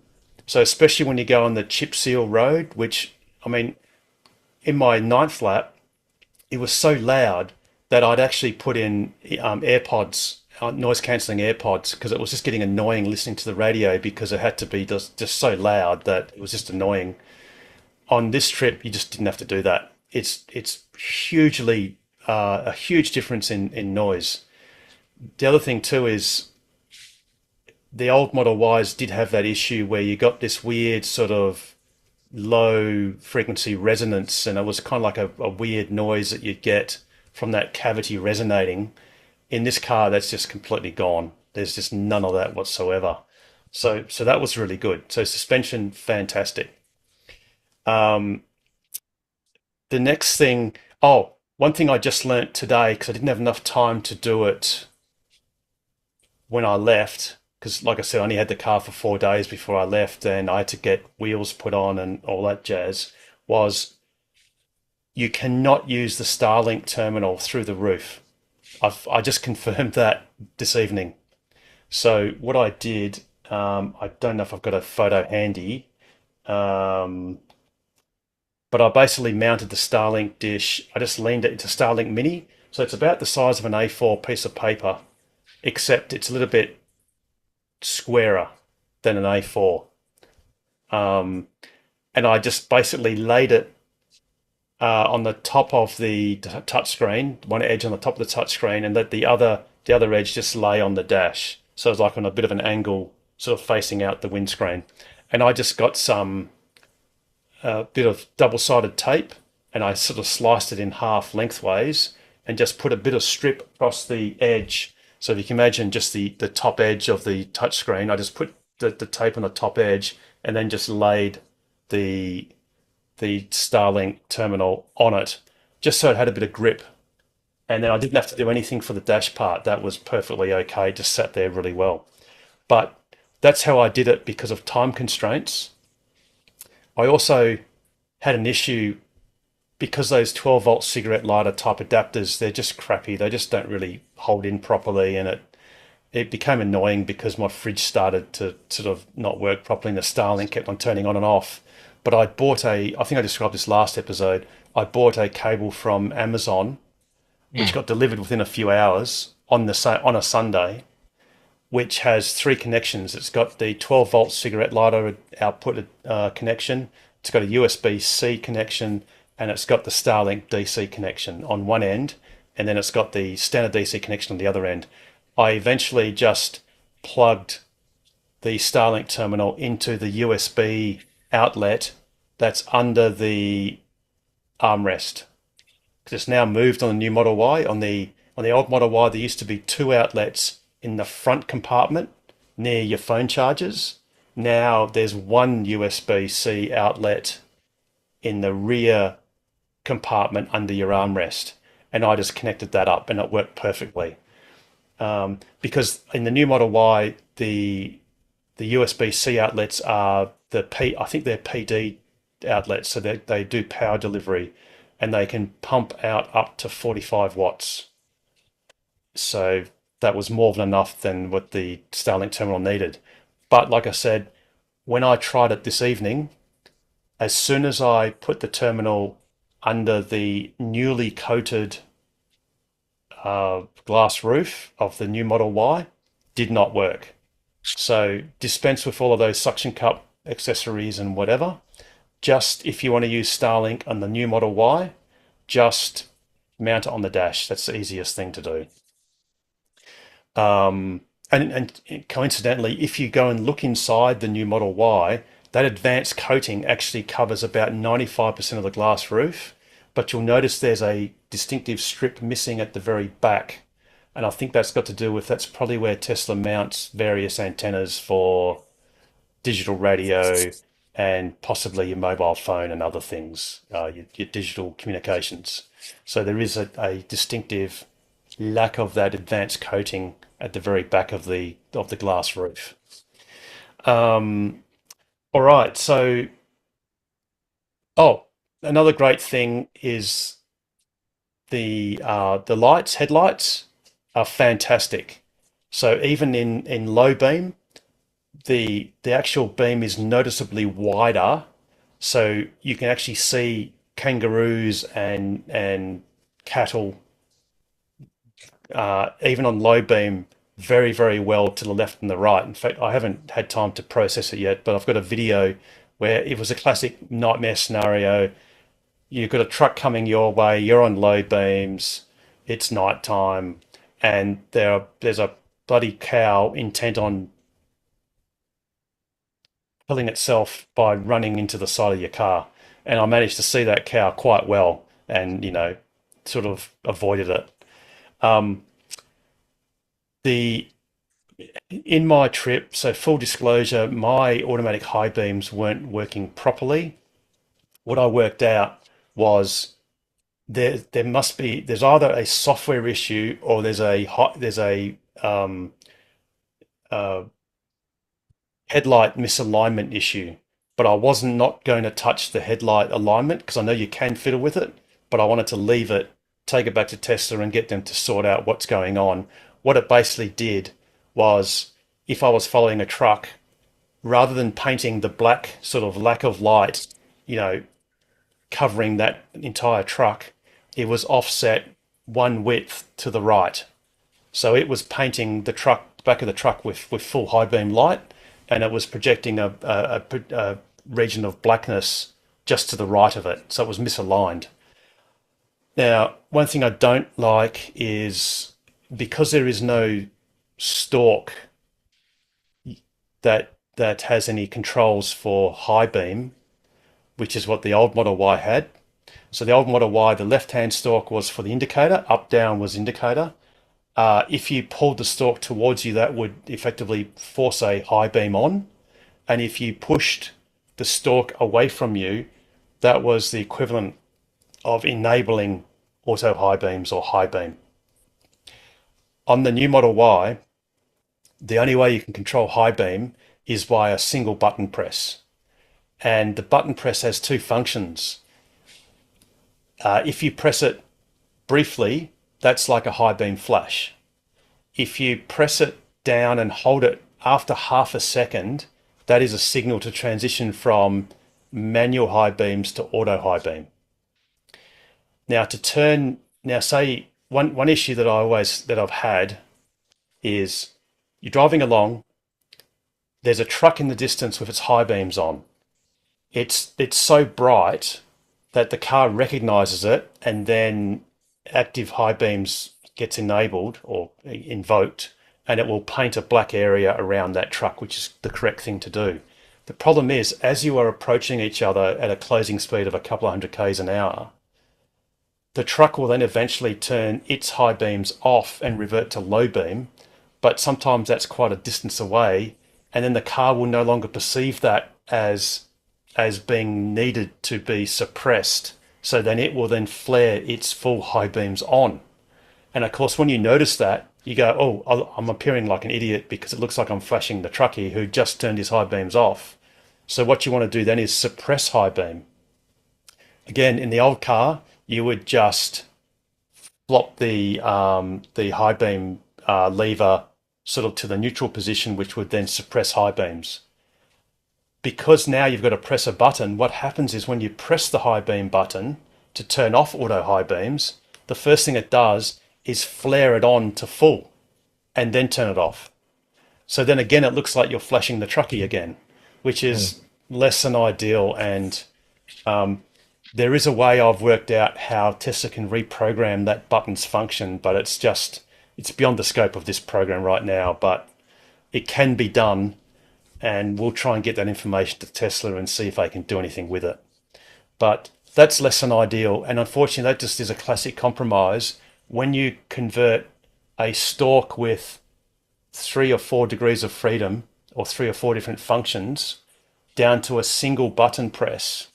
So especially when you go on the chip seal road, which, I mean, in my 9th lap, it was so loud that I'd actually put in AirPods, noise cancelling AirPods, because it was just getting annoying listening to the radio because it had to be just so loud that it was just annoying. On this trip, you just didn't have to do that. It's hugely a huge difference in noise. The other thing too is the old Model Ys did have that issue where you got this weird sort of low frequency resonance, and it was kind of like a weird noise that you'd get from that cavity resonating. In this car, that's just completely gone. There's just none of that whatsoever. So that was really good. So suspension, fantastic. The next thing, one thing I just learnt today, because I didn't have enough time to do it when I left, because like I said, I only had the car for 4 days before I left, and I had to get wheels put on and all that jazz, was you cannot use the Starlink terminal through the roof. I just confirmed that this evening. So what I did, I don't know if I've got a photo handy, but I basically mounted the Starlink dish. I just leaned it into Starlink Mini. So it's about the size of an A4 piece of paper, except it's a little bit squarer than an A4. And I just basically laid it on the top of the touchscreen, one edge on the top of the touchscreen, and let the other edge just lay on the dash. So it's like on a bit of an angle, sort of facing out the windscreen. And I just got some bit of double-sided tape, and I sort of sliced it in half lengthways and just put a bit of strip across the edge. So if you can imagine just the top edge of the touchscreen, I just put the tape on the top edge and then just laid the Starlink terminal on it, just so it had a bit of grip. And then I didn't have to do anything for the dash part. That was perfectly okay, it just sat there really well. But that's how I did it because of time constraints. I also had an issue because those 12-volt cigarette lighter type adapters, they're just crappy. They just don't really hold in properly, and it became annoying because my fridge started to sort of not work properly and the Starlink kept on turning on and off. But I bought I think I described this last episode, I bought a cable from Amazon, which got delivered within a few hours on a Sunday, which has 3 connections. It's got the 12-volt cigarette lighter output connection, it's got a USB-C connection, and it's got the Starlink DC connection on one end, and then it's got the standard DC connection on the other end. I eventually just plugged the Starlink terminal into the USB outlet that's under the armrest. It's now moved on the new Model Y. On the old Model Y, there used to be 2 outlets in the front compartment near your phone chargers. Now there's 1 USB-C outlet in the rear compartment under your armrest, and I just connected that up and it worked perfectly. Because in the new Model Y, the the USB-C outlets are I think they're PD outlets, so they do power delivery, and they can pump out up to 45 watts. So that was more than enough than what the Starlink terminal needed. But like I said, when I tried it this evening, as soon as I put the terminal under the newly coated glass roof of the new Model Y, did not work. So dispense with all of those suction cup accessories and whatever. Just if you want to use Starlink on the new Model Y, just mount it on the dash. That's the easiest thing to do. And coincidentally, if you go and look inside the new Model Y, that advanced coating actually covers about 95% of the glass roof, but you'll notice there's a distinctive strip missing at the very back. And I think that's got to do with, that's probably where Tesla mounts various antennas for digital radio and possibly your mobile phone and other things, your digital communications. So there is a distinctive lack of that advanced coating at the very back of the glass roof. All right, so another great thing is the headlights are fantastic. So even in low beam, the actual beam is noticeably wider, so you can actually see kangaroos and cattle even on low beam very, very well to the left and the right. In fact, I haven't had time to process it yet, but I've got a video where it was a classic nightmare scenario. You've got a truck coming your way, you're on low beams, it's nighttime, and there's a bloody cow intent on killing itself by running into the side of your car. And I managed to see that cow quite well and, sort of avoided it. In my trip, so full disclosure, my automatic high beams weren't working properly. What I worked out was there's either a software issue or there's a headlight misalignment issue. But I was not going to touch the headlight alignment because I know you can fiddle with it, but I wanted to leave it, take it back to Tesla and get them to sort out what's going on. What it basically did was, if I was following a truck, rather than painting the black sort of lack of light, covering that entire truck, it was offset one width to the right. So it was painting the back of the truck with full high beam light, and it was projecting a region of blackness just to the right of it. So it was misaligned. Now, one thing I don't like is, because there is no stalk that has any controls for high beam, which is what the old Model Y had. So the old Model Y, the left-hand stalk was for the indicator, up-down was indicator. If you pulled the stalk towards you, that would effectively force a high beam on. And if you pushed the stalk away from you, that was the equivalent of enabling auto high beams or high beam. On the new Model Y, the only way you can control high beam is by a single button press. And the button press has two functions. If you press it briefly, that's like a high beam flash. If you press it down and hold it after half a second, that is a signal to transition from manual high beams to auto high beam. Now say one issue that I've had is, you're driving along, there's a truck in the distance with its high beams on. It's so bright that the car recognizes it, and then active high beams gets enabled or invoked, and it will paint a black area around that truck, which is the correct thing to do. The problem is, as you are approaching each other at a closing speed of a couple of hundred k's an hour, the truck will then eventually turn its high beams off and revert to low beam, but sometimes that's quite a distance away, and then the car will no longer perceive that as being needed to be suppressed, so then it will then flare its full high beams on. And of course, when you notice that, you go, oh, I'm appearing like an idiot because it looks like I'm flashing the truckie who just turned his high beams off. So what you want to do then is suppress high beam. Again, in the old car, you would just flop the high beam lever sort of to the neutral position, which would then suppress high beams. Because now you've got to press a button, what happens is when you press the high beam button to turn off auto high beams, the first thing it does is flare it on to full and then turn it off. So then again, it looks like you're flashing the truckie again, which is less than ideal. And there is a way I've worked out how Tesla can reprogram that button's function, but it's beyond the scope of this program right now, but it can be done. And we'll try and get that information to Tesla and see if they can do anything with it. But that's less than ideal. And unfortunately, that just is a classic compromise. When you convert a stalk with 3 or 4 degrees of freedom or 3 or 4 different functions down to a single button press,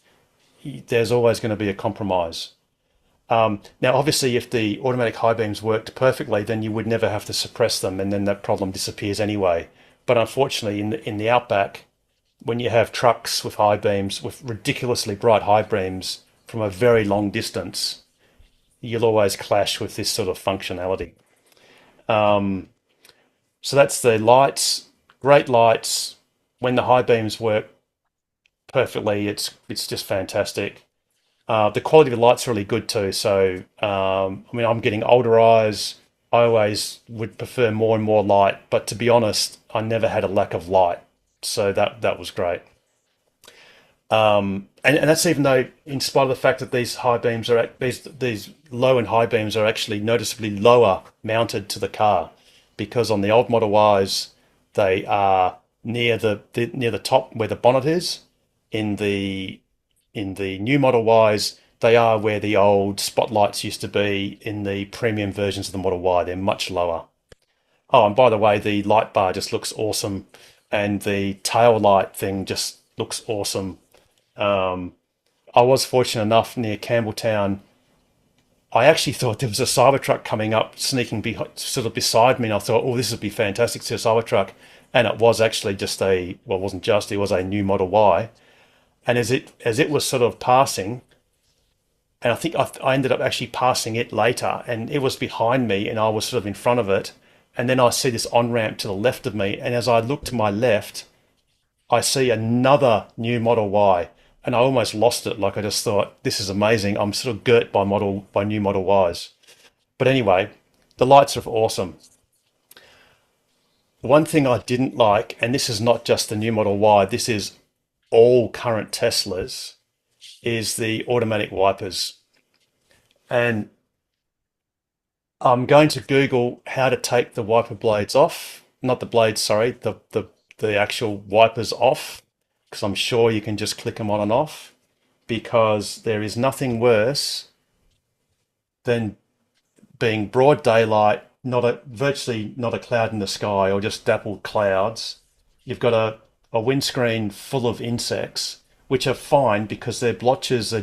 there's always going to be a compromise. Now, obviously, if the automatic high beams worked perfectly, then you would never have to suppress them, and then that problem disappears anyway. But unfortunately, in the outback, when you have trucks with high beams, with ridiculously bright high beams from a very long distance, you'll always clash with this sort of functionality. So that's the lights, great lights. When the high beams work perfectly, it's just fantastic. The quality of the light's really good too. So, I'm getting older eyes. I always would prefer more and more light, but to be honest, I never had a lack of light. So that was great. And that's even though, in spite of the fact that these high beams are these low and high beams are actually noticeably lower mounted to the car, because on the old Model Ys they are near the top where the bonnet is. In the new Model Ys, they are where the old spotlights used to be in the premium versions of the Model Y. They're much lower. Oh, and by the way, the light bar just looks awesome, and the tail light thing just looks awesome. I was fortunate enough near Campbelltown. I actually thought there was a Cybertruck coming up, sneaking sort of beside me, and I thought, oh, this would be fantastic to see a Cybertruck. And it was actually it was a new Model Y. And as it was sort of passing, and I think I ended up actually passing it later, and it was behind me, and I was sort of in front of it. And then I see this on-ramp to the left of me, and as I look to my left, I see another new Model Y, and I almost lost it. Like, I just thought, this is amazing. I'm sort of girt by new Model Ys. But anyway, the lights are awesome. The one thing I didn't like, and this is not just the new Model Y, this is all current Teslas, is the automatic wipers. And I'm going to Google how to take the wiper blades off. Not the blades, sorry, the actual wipers off, because I'm sure you can just click them on and off, because there is nothing worse than being broad daylight, virtually not a cloud in the sky, or just dappled clouds. You've got a windscreen full of insects, which are fine because their blotches are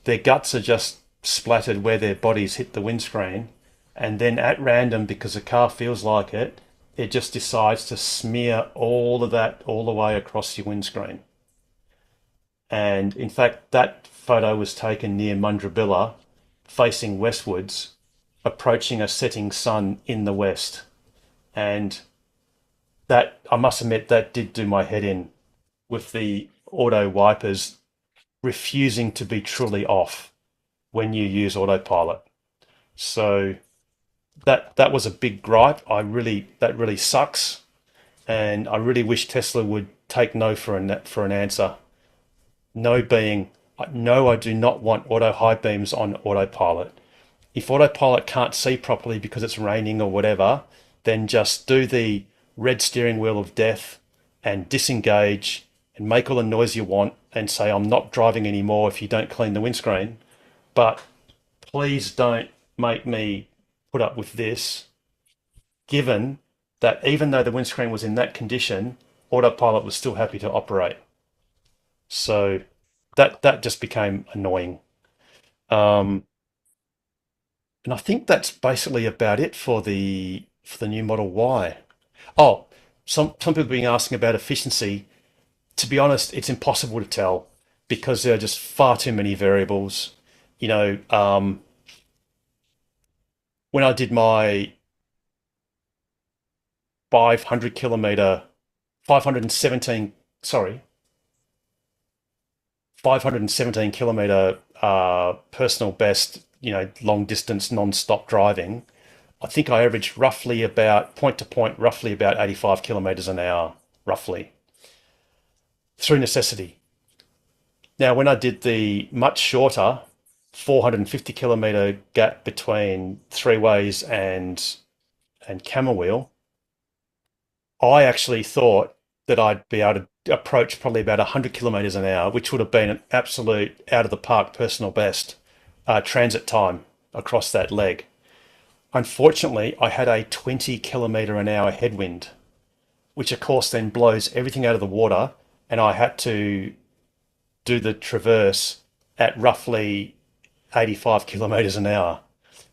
their guts are just splattered where their bodies hit the windscreen. And then at random, because the car feels like it just decides to smear all of that all the way across your windscreen. And in fact, that photo was taken near Mundrabilla, facing westwards, approaching a setting sun in the west. And that, I must admit, that did do my head in, with the auto wipers refusing to be truly off when you use autopilot. So that was a big gripe. That really sucks, and I really wish Tesla would take no for an answer. No being no, I do not want auto high beams on autopilot. If autopilot can't see properly because it's raining or whatever, then just do the red steering wheel of death and disengage and make all the noise you want and say, I'm not driving anymore if you don't clean the windscreen. But please don't make me put up with this, given that even though the windscreen was in that condition, autopilot was still happy to operate. So that just became annoying. And I think that's basically about it for the new Model Y. Oh, some people have been asking about efficiency. To be honest, it's impossible to tell because there are just far too many variables. You know, when I did my 500 kilometer, 517, sorry, 517 kilometer personal best, you know, long distance non-stop driving, I think I averaged roughly about point to point, roughly about 85 kilometers an hour, roughly, through necessity. Now, when I did the much shorter 450 kilometer gap between Three Ways and Camel Wheel, I actually thought that I'd be able to approach probably about 100 kilometers an hour, which would have been an absolute out of the park personal best transit time across that leg. Unfortunately, I had a 20 kilometer an hour headwind, which of course then blows everything out of the water, and I had to do the traverse at roughly 85 kilometers an hour,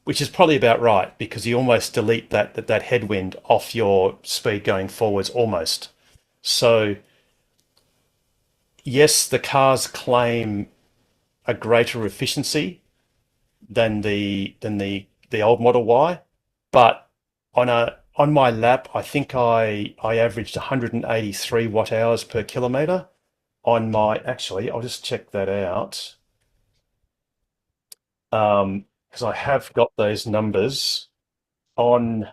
which is probably about right because you almost delete that headwind off your speed going forwards almost. So yes, the cars claim a greater efficiency than the old Model Y, but on my lap, I think I averaged 183 watt hours per kilometer on my. Actually, I'll just check that out because I have got those numbers on.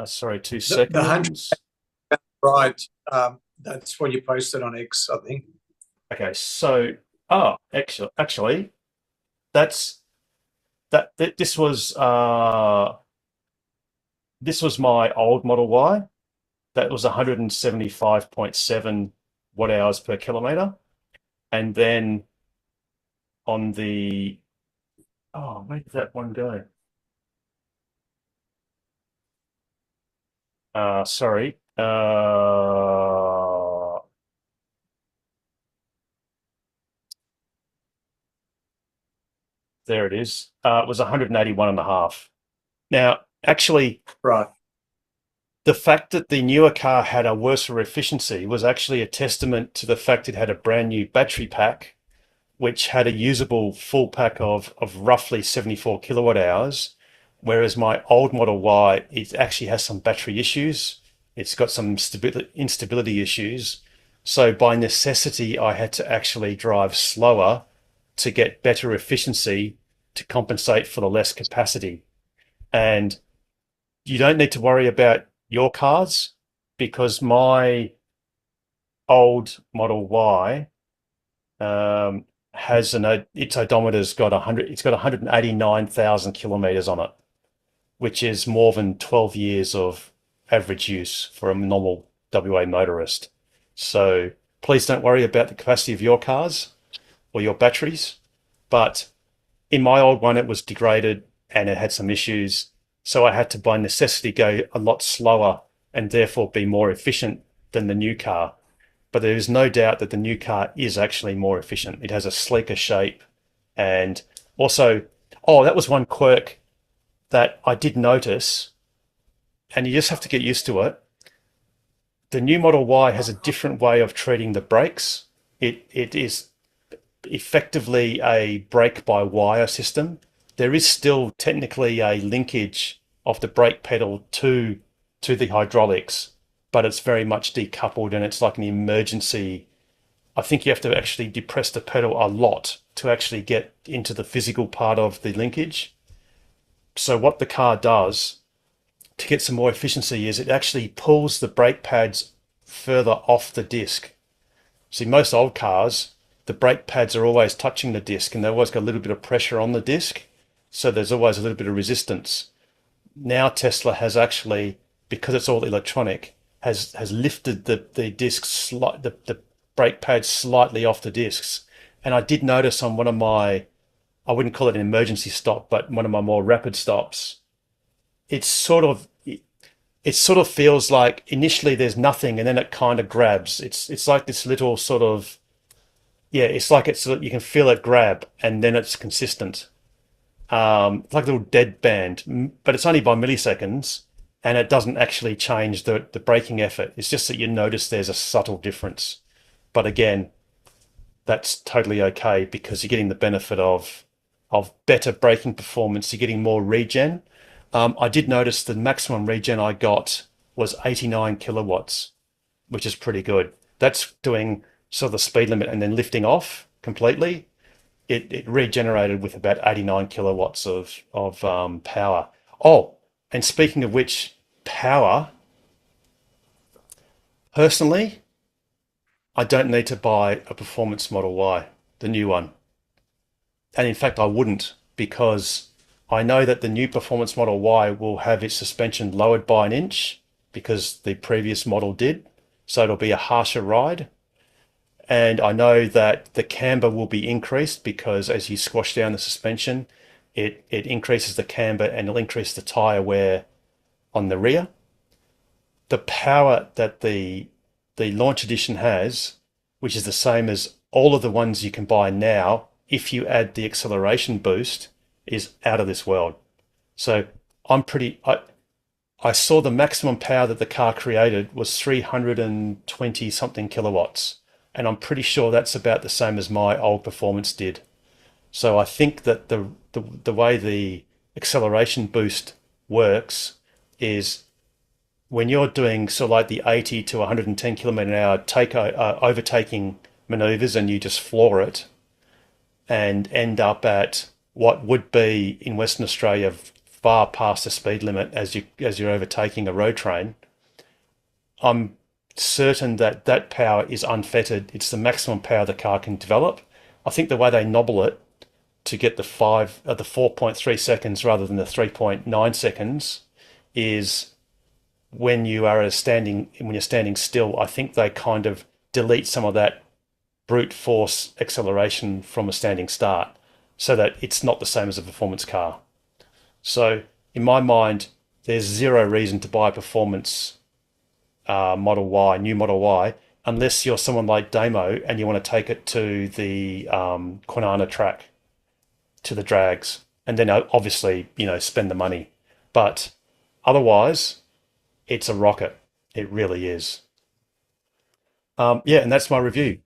Sorry, 2 seconds. The 100, right. That's what you posted on X, I think. Okay, so actually, this was my old Model Y. That was 175.7 watt hours per kilometer, and then on the where did that one go? Sorry. There it is. It was 181 and a half. Now, actually, right, the fact that the newer car had a worse efficiency was actually a testament to the fact it had a brand new battery pack, which had a usable full pack of roughly 74 kilowatt hours, whereas my old Model Y, it actually has some battery issues. It's got some instability issues. So by necessity, I had to actually drive slower to get better efficiency to compensate for the less capacity. And you don't need to worry about your cars because my old Model Y has its odometer's got 100. It's got 189,000 kilometers on it, which is more than 12 years of average use for a normal WA motorist. So please don't worry about the capacity of your cars or your batteries. But in my old one, it was degraded and it had some issues. So I had to, by necessity, go a lot slower and therefore be more efficient than the new car. But there is no doubt that the new car is actually more efficient. It has a sleeker shape. And also, that was one quirk that I did notice, and you just have to get used to it. The new Model Y has a different way of treating the brakes. It is effectively a brake-by-wire system. There is still technically a linkage of the brake pedal to the hydraulics, but it's very much decoupled and it's like an emergency. I think you have to actually depress the pedal a lot to actually get into the physical part of the linkage. So what the car does to get some more efficiency is it actually pulls the brake pads further off the disc. See, most old cars, the brake pads are always touching the disc and they've always got a little bit of pressure on the disc. So there's always a little bit of resistance. Now Tesla has actually, because it's all electronic, has lifted the discs, the brake pads slightly off the discs. And I did notice on one of my, I wouldn't call it an emergency stop, but one of my more rapid stops, it sort of feels like initially there's nothing and then it kind of grabs. It's like this little sort of, it's like you can feel it grab and then it's consistent. like a little dead band, but it's only by milliseconds, and it doesn't actually change the braking effort. It's just that you notice there's a subtle difference. But again, that's totally okay because you're getting the benefit of better braking performance. You're getting more regen. I did notice the maximum regen I got was 89 kilowatts, which is pretty good. That's doing sort of the speed limit and then lifting off completely. It regenerated with about 89 kilowatts of power. Oh, and speaking of which, power, personally, I don't need to buy a Performance Model Y, the new one. And in fact, I wouldn't, because I know that the new Performance Model Y will have its suspension lowered by 1 inch because the previous model did. So it'll be a harsher ride. And I know that the camber will be increased because as you squash down the suspension, it increases the camber and it'll increase the tyre wear on the rear. The power that the Launch Edition has, which is the same as all of the ones you can buy now, if you add the acceleration boost, is out of this world. So I saw the maximum power that the car created was 320 something kilowatts. And I'm pretty sure that's about the same as my old Performance did. So I think that the way the acceleration boost works is when you're doing sort of like the 80 to 110 kilometer an hour overtaking maneuvers and you just floor it and end up at what would be in Western Australia far past the speed limit as you're overtaking a road train, I'm certain that power is unfettered. It's the maximum power the car can develop. I think the way they nobble it to get the 4.3 seconds rather than the 3.9 seconds is when you're standing still. I think they kind of delete some of that brute force acceleration from a standing start so that it's not the same as a performance car. So in my mind, there's zero reason to buy a performance Model Y, new Model Y, unless you're someone like Damo and you want to take it to the Kwinana track, to the drags, and then obviously, spend the money. But otherwise, it's a rocket. It really is. And that's my review.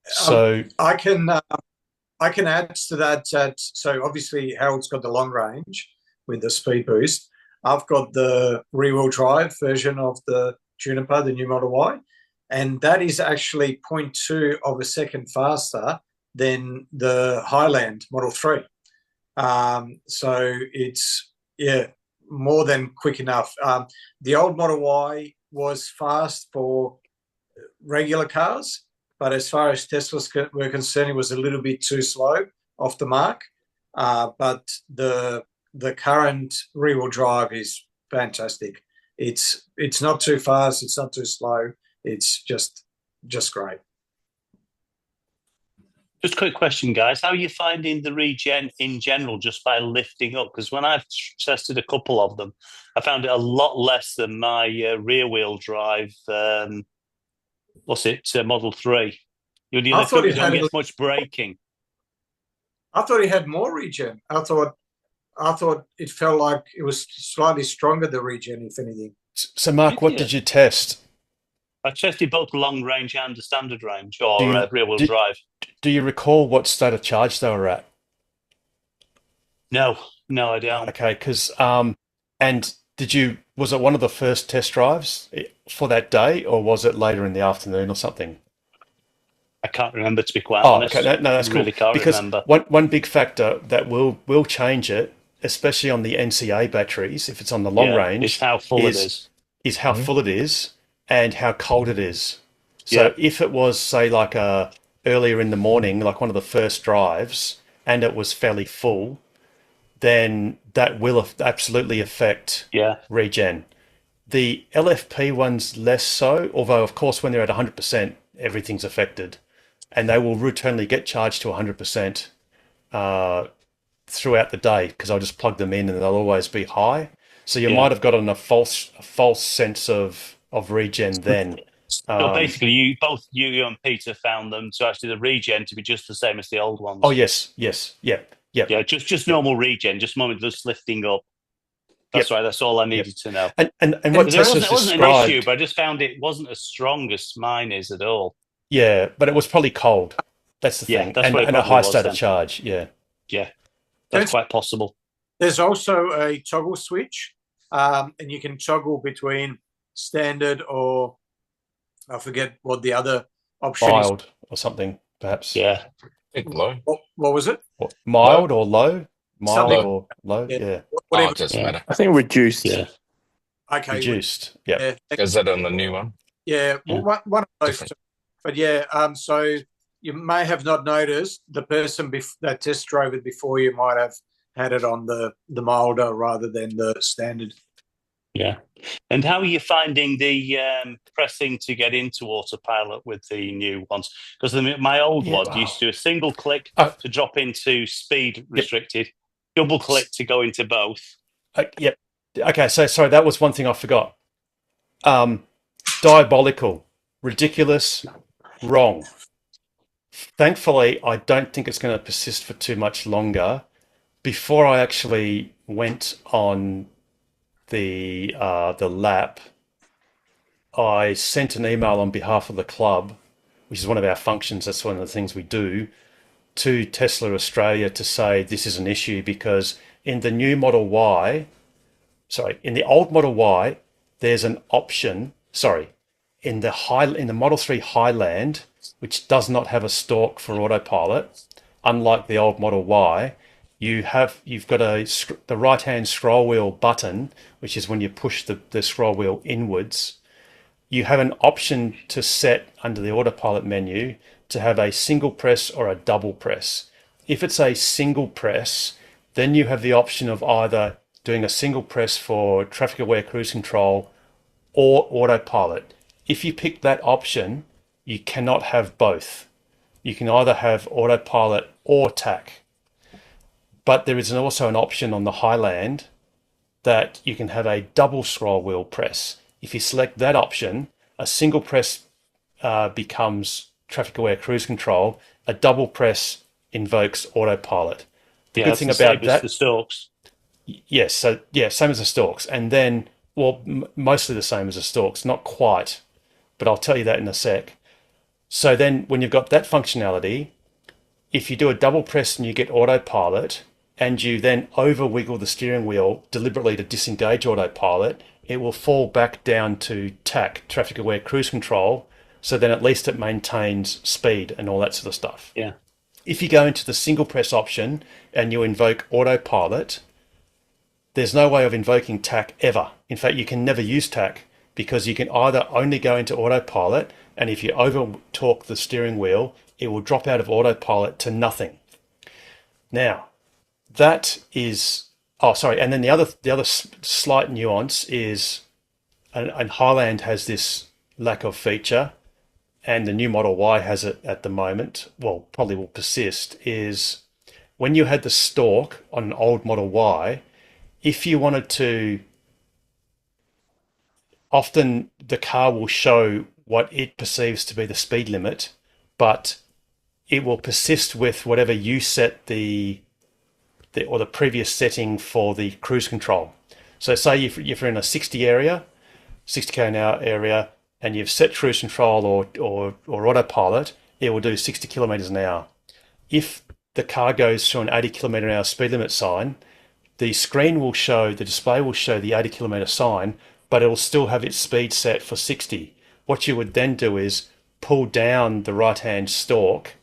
So I can add to that. So obviously Harold's got the long range with the speed boost. I've got the rear-wheel drive version of the Juniper, the new Model Y, and that is actually 0.2 of a second faster than the Highland Model 3. So it's, more than quick enough. The old Model Y was fast for regular cars, but as far as Teslas were concerned, it was a little bit too slow off the mark. But the current rear-wheel drive is fantastic. It's not too fast. It's not too slow. It's just great. Just a quick question, guys. How are you finding the regen in general just by lifting up? Because when I've tested a couple of them, I found it a lot less than my rear-wheel drive, Model 3. You don't get much braking. I thought it had more regen. I thought it felt like it was slightly stronger, the regen, if anything. So, Mark, what did you test? I tested both long range and the standard range, or rear-wheel drive. Do you recall what state of charge they were at? No, I don't. Okay, because and was it one of the first test drives for that day, or was it later in the afternoon or something? I can't remember, to be quite honest. Okay, no, that's cool. Really can't because remember. One big factor that will change it, especially on the NCA batteries, if it's on the long range, is how full it is. Is how full it is and how cold it is. So if it was, say, like earlier in the morning, like one of the first drives, and it was fairly full, then that will absolutely affect regen. The LFP ones less so, although of course when they're at 100%, everything's affected, and they will routinely get charged to 100% throughout the day because I'll just plug them in and they'll always be high. So you might have gotten a false sense of regen then. So basically, both you and Peter found them to actually the regen to be just the same as the old ones. Oh yes, yeah. Yep. Yeah, just normal regen, just lifting up. That's right. That's all I needed to know. And what Tesla's it wasn't described, an issue, but I just found it wasn't as strong as mine is at all. Yeah, but it was probably cold. That's the thing. That's what it and a probably high was state then. of charge. Yeah. Yeah, that's quite possible. There's also a toggle switch, and you can toggle between standard or I forget what the other option Mild or something, perhaps. Yeah. I think low. What was it? Mild or low? Mild Something- or low? Yeah. Whatever. Oh, it doesn't matter. I think reduced. Yeah. Okay. Reduced. Yeah. Is that on the new one? Yeah, Yeah. one of those Different. two. But yeah, so you may have not noticed the person that test drove it before you might have had it on the milder rather than the standard. Yeah. And how are you finding the pressing to get into autopilot with the new ones? Because my old one used to do a single click to drop into speed restricted, double click to go into both. Yep. Okay, so sorry, that was one thing I forgot. Diabolical, ridiculous, wrong. Thankfully, I don't think it's going to persist for too much longer. Before I actually went on the lap, I sent an email on behalf of the club, which is one of our functions. That's one of the things we do, to Tesla Australia to say this is an issue because in the new Model Y, in the old Model Y, there's an option. In the Model 3 Highland, which does not have a stalk for autopilot, unlike the old Model Y, you've got the right-hand scroll wheel button, which is when you push the scroll wheel inwards. You have an option to set under the autopilot menu to have a single press or a double press. If it's a single press, then you have the option of either doing a single press for traffic aware cruise control or autopilot. If you pick that option, you cannot have both. You can either have autopilot or TAC. But there is also an option on the Highland that you can have a double scroll wheel press. If you select that option, a single press becomes traffic aware cruise control. A double press invokes autopilot. The good thing about that, the stalks. Yes, same as the stalks, and then mostly the same as the stalks, not quite, but I'll tell you that in a sec. So then, when you've got that functionality, if you do a double press and you get autopilot, and you then over wiggle the steering wheel deliberately to disengage autopilot, it will fall back down to TAC, traffic aware cruise control. So then at least it maintains speed and all that sort of stuff. Yeah. If you go into the single press option and you invoke autopilot, there's no way of invoking TAC ever. In fact, you can never use TAC because you can either only go into autopilot, and if you over torque the steering wheel, it will drop out of autopilot to nothing. Now, that is, and then the other slight nuance is, and Highland has this lack of feature, and the new Model Y has it at the moment, well, probably will persist, is when you had the stalk on an old Model Y, if you wanted to, often the car will show what it perceives to be the speed limit, but it will persist with whatever you set the previous setting for the cruise control. So say if you're in a 60 k an hour area, and you've set cruise control or autopilot, it will do 60 kilometers an hour. If the car goes through an 80 kilometer an hour speed limit sign, the display will show the 80 kilometer sign, but it will still have its speed set for 60. What you would then do is pull down the right-hand stalk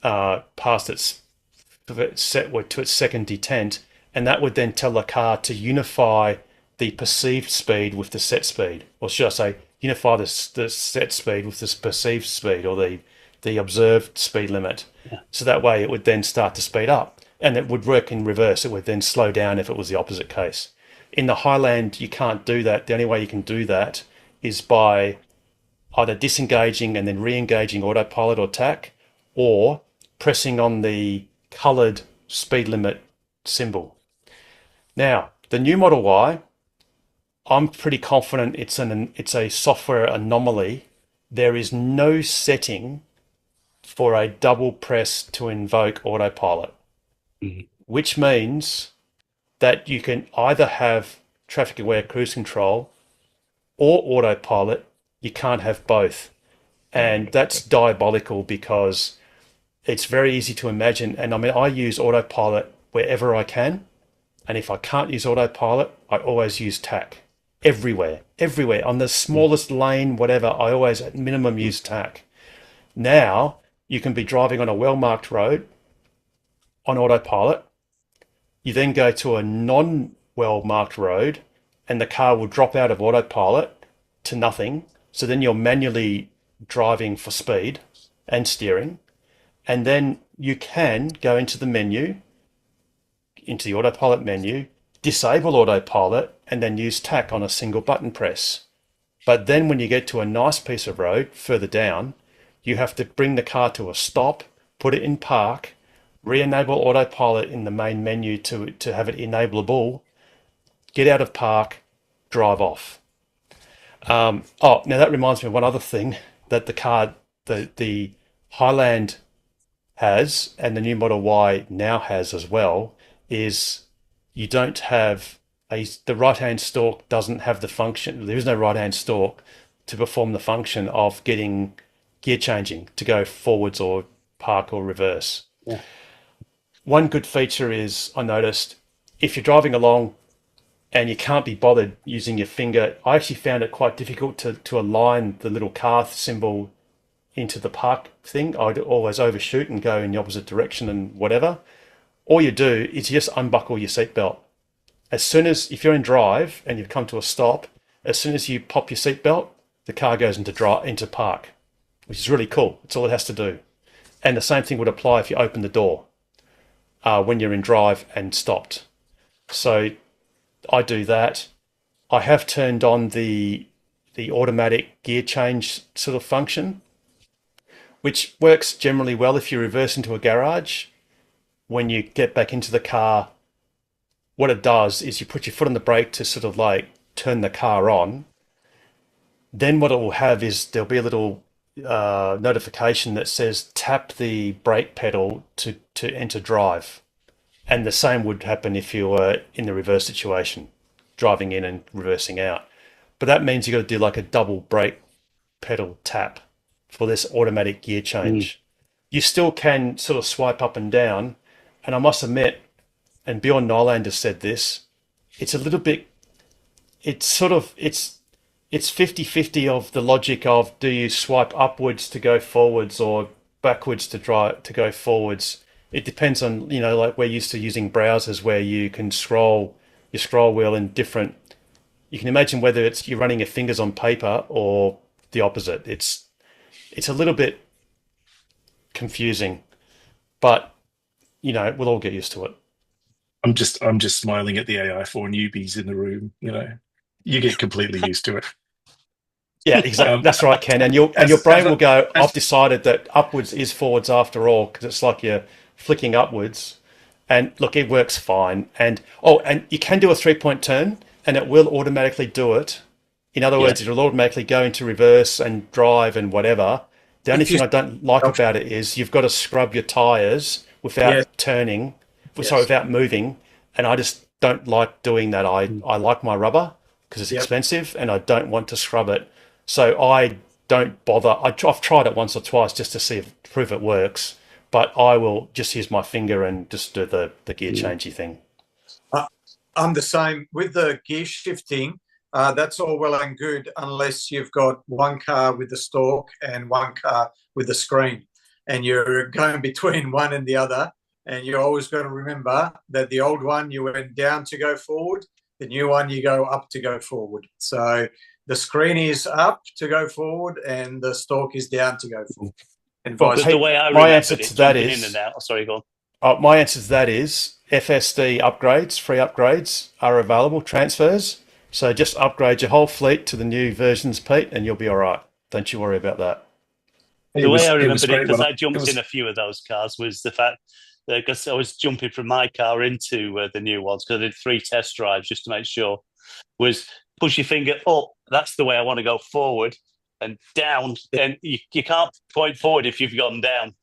past its set to its second detent, and that would then tell the car to unify the perceived speed with the set speed, or should I say, unify the set speed with the perceived speed or the observed speed limit. Yeah. So that way it would then start to speed up, and it would work in reverse. It would then slow down if it was the opposite case. In the Highland, you can't do that. The only way you can do that is by either disengaging and then re-engaging autopilot or TAC, or pressing on the coloured speed limit symbol. Now, the new Model Y, I'm pretty confident it's a software anomaly. There is no setting for a double press to invoke autopilot. which means that you can either have traffic aware cruise control or autopilot. You can't have both. And that's diabolical because it's very easy to imagine. And I mean, I use autopilot wherever I can. And if I can't use autopilot, I always use TAC. Everywhere. On the smallest lane, whatever, I always at minimum use TAC. Now, you can be driving on a well-marked road on autopilot. You then go to a non-well-marked road and the car will drop out of autopilot to nothing. So then you're manually driving for speed and steering. And then you can go into the menu, into the autopilot menu, disable autopilot, and then use TAC on a single button press. But then when you get to a nice piece of road further down, you have to bring the car to a stop, put it in park, re-enable autopilot in the main menu to have it enableable, get out of park, drive off. Now that reminds me of one other thing that the car, the Highland has, and the new Model Y now has as well, is you don't have the right-hand stalk doesn't have the function. There is no right-hand stalk to perform the function of getting gear changing to go forwards or park or reverse. Yeah. One good feature is, I noticed, if you're driving along and you can't be bothered using your finger, I actually found it quite difficult to align the little car symbol into the park thing. I'd always overshoot and go in the opposite direction and whatever. All you do is you just unbuckle your seatbelt. As soon as, if you're in drive and you've come to a stop, as soon as you pop your seatbelt, the car goes into park, which is really cool. That's all it has to do. And the same thing would apply if you open the door when you're in drive and stopped. So I do that. I have turned on the automatic gear change sort of function, which works generally well if you reverse into a garage. When you get back into the car, what it does is you put your foot on the brake to sort of like turn the car on. Then what it will have is there'll be a little notification that says tap the brake pedal to enter drive. And the same would happen if you were in the reverse situation, driving in and reversing out. But that means you've got to do like a double brake pedal tap for this automatic gear change. You still can sort of swipe up and down. And I must admit, and Bjorn Nylander said this, it's a little bit, it's 50-50 of the logic of, do you swipe upwards to go forwards or backwards to go forwards? It depends on, like we're used to using browsers where you can scroll your scroll wheel in different, you can imagine whether it's you're running your fingers on paper or the opposite. It's a little bit confusing, but we'll all get used to it. I'm just smiling at the AI4 newbies in the room. You get completely used to it. Yeah, exactly. That's right, Ken. And your brain will go, I've decided that upwards is forwards after all, because it's like you're flicking upwards. And look, it works fine. And you can do a 3-point turn, and it will automatically do it. In other words, it'll automatically go into reverse and drive and whatever. The only thing I don't like about it is you've got to scrub your tyres without turning, without moving. And I just don't like doing that. I like my rubber because it's expensive and I don't want to scrub it. So I don't bother. I've tried it once or twice just to prove it works, but I will just use my finger and just do the gear changey thing. I'm the same with the gear shifting. That's all well and good unless you've got one car with the stalk and one car with the screen, and you're going between one and the other. And you're always going to remember that the old one you went down to go forward, the new one you go up to go forward. So the screen is up to go forward and the stalk is down to go forward. And vice the way I my answer to that is in and out. Sorry, go on. My answer to that is FSD upgrades, free upgrades are available, transfers. So just upgrade your whole fleet to the new versions, Pete, and you'll be all right. Don't you worry about that. The way I remembered it, because I jumped in a few of those cars, was the fact that because I was jumping from my car into the new ones, because I did 3 test drives just to make sure, was push your finger up. That's the way I want to go forward, and down. And you can't point forward if you've gone down.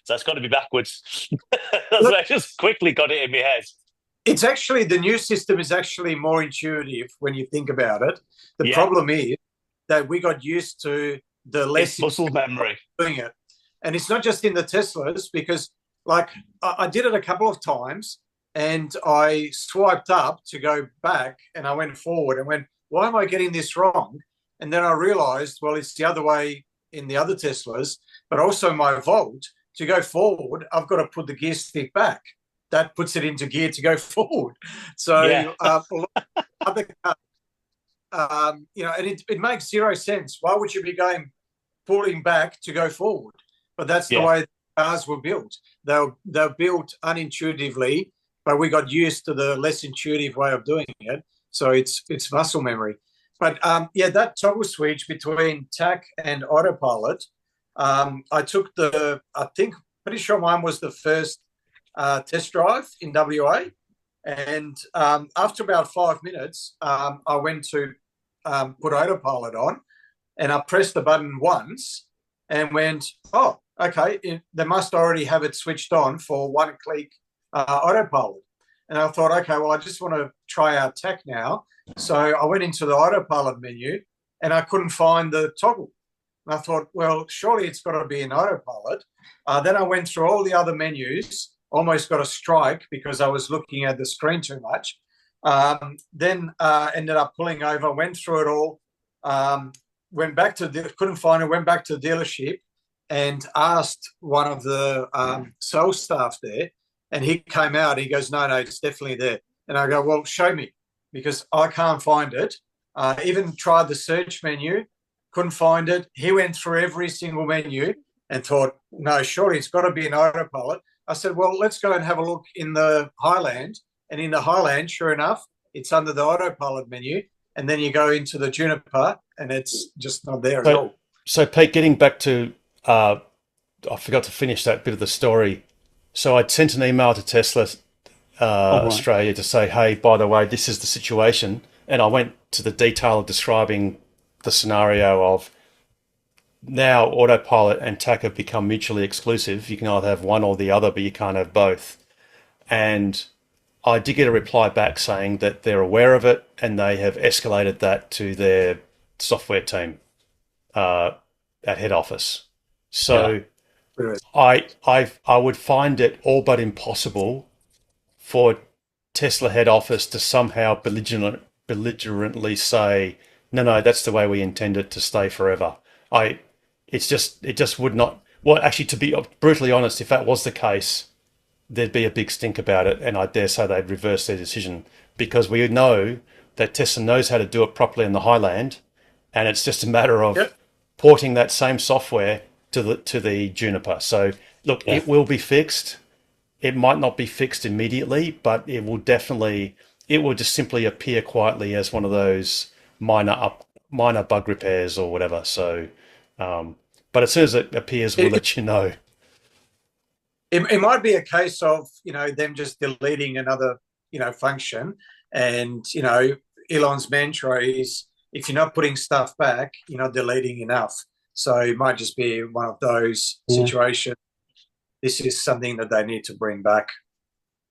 So that's got to be backwards. I just quickly got it in my head. It's actually, the new system is actually more intuitive when you think about it. The problem is that we got used to the less muscle memory doing it. And it's not just in the Teslas, because like I did it a couple of times and I swiped up to go back and I went forward and went, why am I getting this wrong? And then I realized, well, it's the other way in the other Teslas, but also my Volt, to go forward, I've got to put the gear stick back. That puts it into gear to go forward. So, other cars, you know, and it makes zero sense. Why would you be pulling back to go forward? But that's the way cars were built. They're built unintuitively, but we got used to the less intuitive way of doing it. So it's muscle memory. But that toggle switch between TAC and autopilot, I took pretty sure mine was the first test drive in WA. And after about 5 minutes, I went to put autopilot on and I pressed the button once and went, oh, okay, they must already have it switched on for one-click autopilot. And I thought, okay, well, I just want to try out TAC now. So I went into the autopilot menu and I couldn't find the toggle. And I thought, well, surely it's got to be in autopilot. Then I went through all the other menus, almost got a strike because I was looking at the screen too much. Then ended up pulling over, went through it all, went back to couldn't find it, went back to the dealership and asked one of the sales staff there. And he came out, he goes, no, it's definitely there. And I go, well, show me, because I can't find it. Even tried the search menu, couldn't find it. He went through every single menu and thought, no, surely it's got to be an autopilot. I said, well, let's go and have a look in the Highland. And in the Highland, sure enough, it's under the autopilot menu. And then you go into the Juniper and it's just not there at all. So, Pete, getting back to, I forgot to finish that bit of the story. So I'd sent an email to Tesla Australia to say, hey, by the way, this is the situation. And I went to the detail of describing the scenario of now autopilot and TAC have become mutually exclusive. You can either have one or the other, but you can't have both. And I did get a reply back saying that they're aware of it and they have escalated that to their software team at head office. So I would find it all but impossible for Tesla head office to somehow belligerently say, no, that's the way we intend it to stay forever. It just would not. Well, actually, to be brutally honest, if that was the case, there'd be a big stink about it, and I dare say they'd reverse their decision, because we know that Tesla knows how to do it properly in the Highland, and it's just a matter of porting that same software to the Juniper. So look, it will be fixed. It might not be fixed immediately, but it will just simply appear quietly as one of those minor bug repairs or whatever. So, but as soon as it appears, we'll let you know. It might be a case of, them just deleting another, function. And, Elon's mantra is, if you're not putting stuff back, you're not deleting enough. So it might just be one of those situations. This is something that they need to bring back.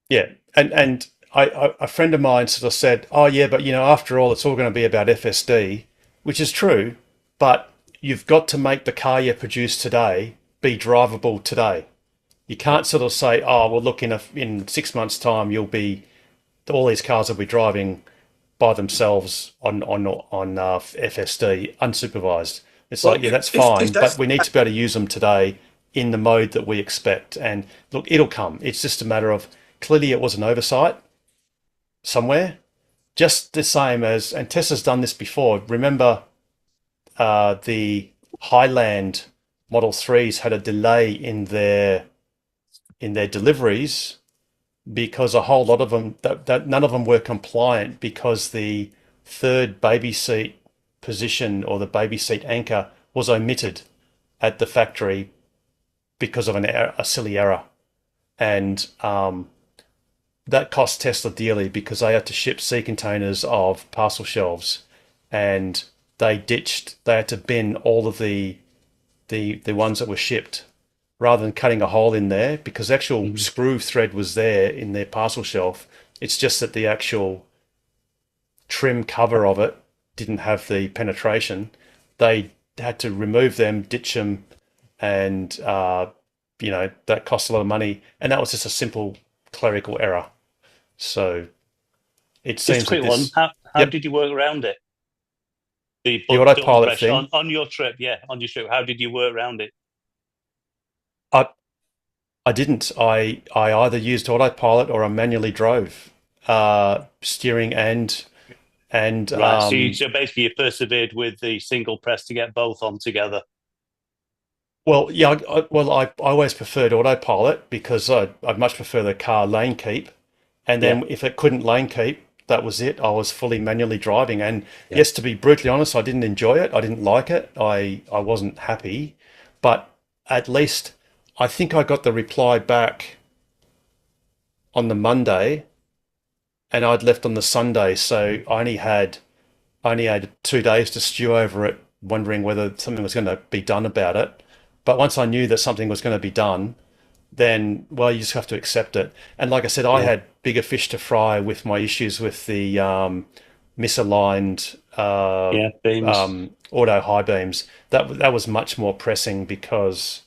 Yeah. And a friend of mine sort of said, oh, yeah, but, after all, it's all going to be about FSD, which is true. But you've got to make the car you produce today be drivable today. You can't sort of say, oh, well, look, in 6 months' time, all these cars will be driving by themselves on FSD, unsupervised. It's that's fine, but we need to be able to use them today in the mode that we expect. And look, it'll come. It's just a matter of, clearly it was an oversight somewhere, just the same as, and Tesla's done this before. Remember, the Highland Model 3s had a delay in their deliveries because a whole lot of them, that none of them were compliant, because the third baby seat position or the baby seat anchor was omitted at the factory because of a silly error. And that cost Tesla dearly, because they had to ship sea containers of parcel shelves, and they had to bin all of the ones that were shipped rather than cutting a hole in there, because the actual screw thread was there in their parcel shelf. It's just that the actual trim cover of it didn't have the penetration. They had to remove them, ditch them, and that cost a lot of money. And that was just a simple clerical error. So it seems just a quick that this, one. How did you work around it? The autopilot thing on your trip, on your trip. How did you work around it? I didn't. I either used autopilot or I manually drove, steering and Right. So basically, you persevered with the single press to get both on together. Well, yeah. I always preferred autopilot because I'd much prefer the car lane keep, and then if it couldn't lane keep, that was it. I was fully manually driving, and yes, to be brutally honest, I didn't enjoy it. I didn't like it. I wasn't happy, but at least I think I got the reply back on the Monday, and I'd left on the Sunday, so I only had 2 days to stew over it, wondering whether something was going to be done about it. But once I knew that something was going to be done, then, well, you just have to accept it. And like I said, I had bigger fish to fry with my issues with the misaligned beams. auto high beams. That was much more pressing because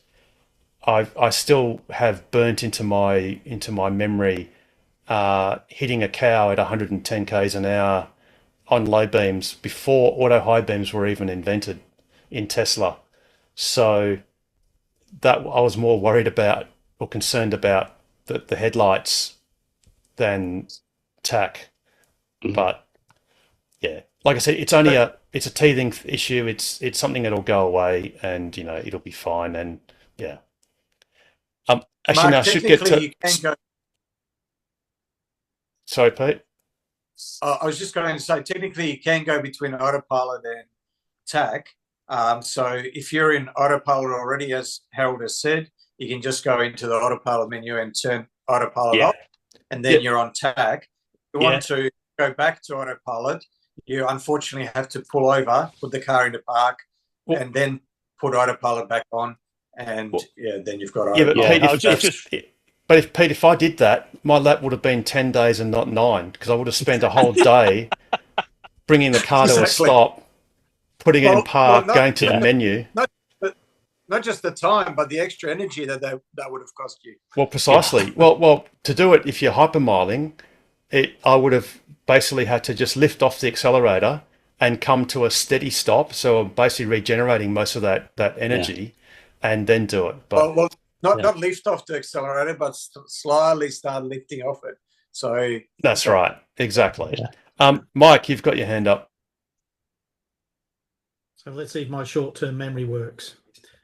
I still have burnt into my memory hitting a cow at 110 k's an hour on low beams before auto high beams were even invented in Tesla. So that I was more worried about or concerned about the headlights than tack. But yeah, like I said, it's a teething issue. It's something that'll go away, and it'll be fine. And yeah. Actually, Mark, now I should get to. you can go. Sorry, Pete. I was just going to say, technically, you can go between autopilot and tack. So if you're in autopilot already, as Harold has said, you can just go into the autopilot menu and turn autopilot off, and then you're on tack. If you want to go back to autopilot, you unfortunately have to pull over, put the car into park, and then put autopilot back on, and then you've got autopilot. But Pete, if I did that, my lap would have been 10 days and not 9, because I would have spent a whole day bringing the car to a stop, putting it in park, going to the menu. Not just the time, but the extra energy that would have cost you. Well, precisely. Well, to do it, if you're hypermiling, I would have basically had to just lift off the accelerator and come to a steady stop. So I'm basically regenerating most of that energy, and then do it. But not lift off the accelerator, but slowly start lifting off it. So that's right. Exactly. Mike, you've got your hand up. So let's see if my short-term memory works.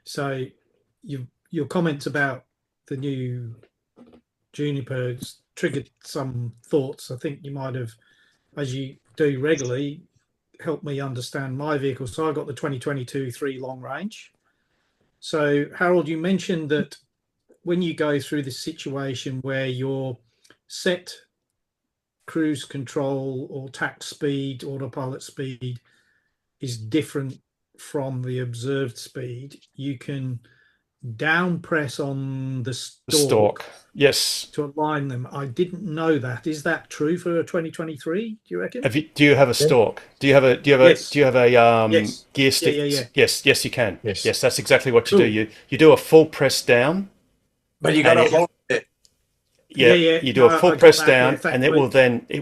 So your comments about the new Junipers triggered some thoughts. I think you might have, as you do regularly, helped me understand my vehicle. So I got the 2022 3 long range. So Harold, you mentioned that when you go through this situation where your set cruise control or tack speed, autopilot speed is different from the observed speed, you can down press on the stalk. Yes, to align them. I didn't know that. Is that true for 2023? Do you reckon? Do you have a stalk? Do you have a gear stick? Yes. Yes, you can. Yes, that's exactly what you do. You do a full press down, but you got to hold it. You do a full press down, and it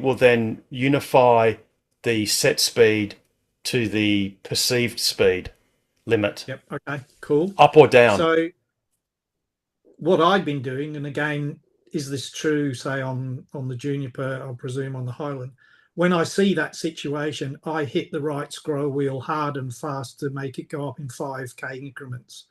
will then unify the set speed to the perceived speed limit. Yep. Okay. Cool. Up or down. So what I've been doing, and again, is this true, say on the Juniper, I presume on the Highland, when I see that situation, I hit the right scroll wheel hard and fast to make it go up in 5k increments.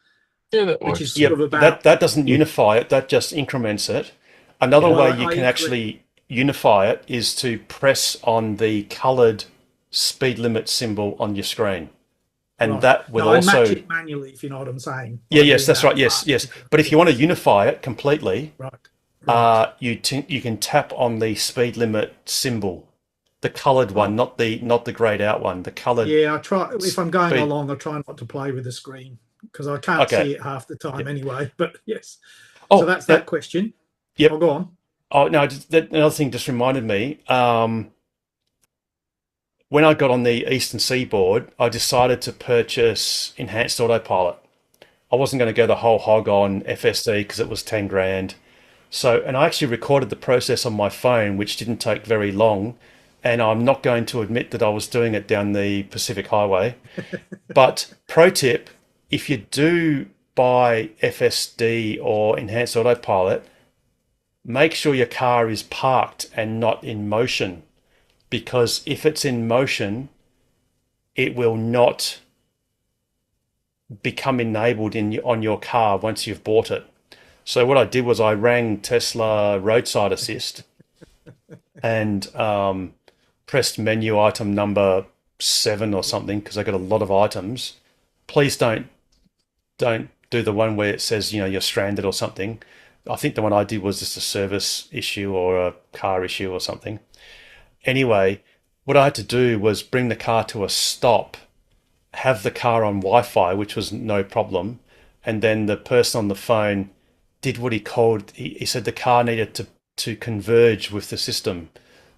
Yeah, that which is sort of about that doesn't unify it, that just increments it. Another way you can actually unify it is to press on the coloured speed limit symbol on your screen. And that will I also match it manually, if you know what I'm saying. Yes, that's right. Yes. But if you want to unify it completely, right. You can tap on the speed limit symbol, the coloured one, not the grayed out one. The coloured. Yeah, I try. If I'm going along, I try not to play with the screen. because I can't Okay. see it half the time anyway. But yes. Oh, so that's that question. Yep. Oh, go on. Oh no, another thing just reminded me. When I got on the Eastern Seaboard, I decided to purchase Enhanced Autopilot. I wasn't going to go the whole hog on FSD because it was 10 grand. So, and I actually recorded the process on my phone, which didn't take very long. And I'm not going to admit that I was doing it down the Pacific Highway. But pro tip, if you do buy FSD or Enhanced Autopilot, make sure your car is parked and not in motion. Because if it's in motion, it will not become enabled on your car once you've bought it. So what I did was I rang Tesla Roadside Assist and pressed menu item number 7 or something because I got a lot of items. Please don't do the one where it says, you know, you're stranded or something. I think the one I did was just a service issue or a car issue or something. Anyway, what I had to do was bring the car to a stop, have the car on Wi-Fi, which was no problem, and then the person on the phone did what he called, he said the car needed to converge with the system.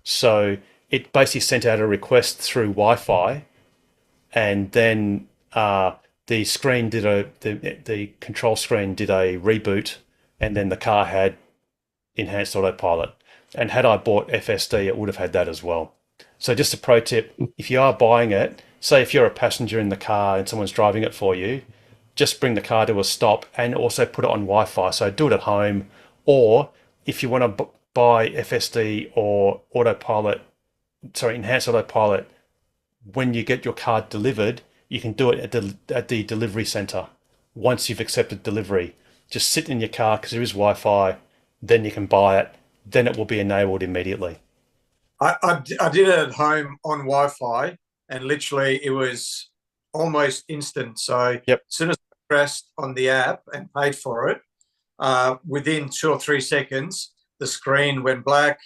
So it basically sent out a request through Wi-Fi, and then the screen did the control screen did a reboot, and then the car had Enhanced Autopilot. And had I bought FSD, it would have had that as well. So just a pro tip, if you are buying it, say if you're a passenger in the car and someone's driving it for you, just bring the car to a stop and also put it on Wi-Fi. So do it at home. Or if you want to buy FSD or Enhanced Autopilot, when you get your car delivered, you can do it at the delivery center. Once you've accepted delivery, just sit in your car because there is Wi-Fi, then you can buy it. Then it will be enabled immediately. I did it at home on Wi-Fi, and literally it was almost instant. So yep. As soon as I pressed on the app and paid for it, within 2 or 3 seconds, the screen went black,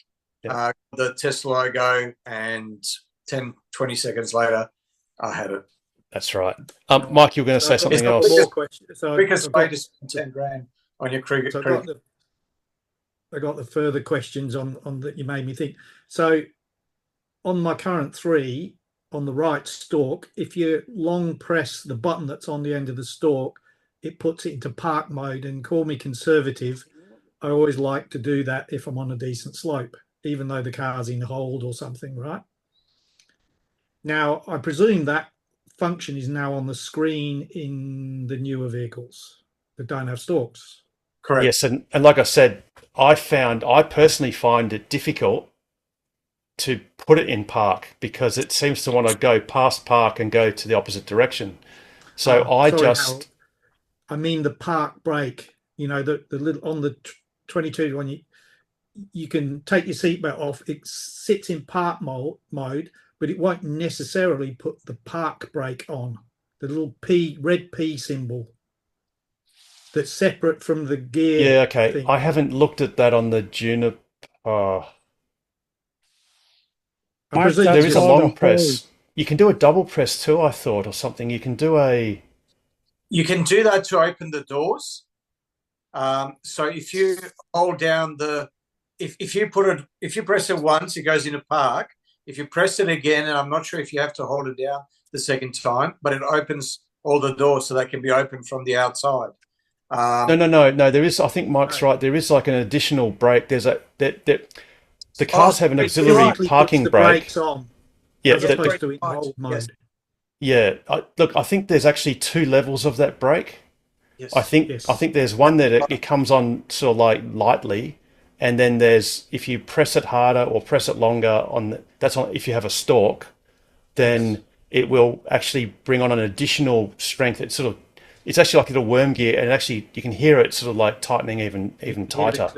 yep. The Tesla logo, and 10, 20 seconds later, I had it. That's right. Mike, you were going to say something else. Quickest way to spend 10 grand on your cricket. I got the further questions on that you made me think. So on my current 3, on the right stalk, if you long press the button that's on the end of the stalk, it puts it into park mode. And call me conservative, I always like to do that if I'm on a decent slope, even though the car's in hold or something, right? Now, I presume that function is now on the screen in the newer vehicles that don't have stalks. Correct. Yes, and like I said, I personally find it difficult to put it in park because it seems to want to go past park and go to the opposite direction. So I mean the park brake, you know, the little on the 22 one, you can take your seatbelt off. It sits in park mode, but it won't necessarily put the park brake on. The little red P symbol that's separate from the gear. Yeah, okay. thing. I haven't looked at that on the Juniper. There is a long press. You can do a double press too, I thought, or something. You can do that to open the doors. So if you hold down if you press it once, it goes into park. If you press it again, and I'm not sure if you have to hold it down the second time, but it opens all the doors so they can be opened from the outside. No. There is. I think Mike's right. There is like an additional brake. There's the cars have an auxiliary parking brake. On, yeah, as opposed to in hold mode. Yes. Yeah. I think there's actually 2 levels of that brake. Yes. I think there's one that it comes on sort of like lightly, and then there's if you press it harder or press it longer if you have a stalk, then it will actually bring on an additional strength. It's actually like a little worm gear, and actually you can hear it sort of like tightening even tighter.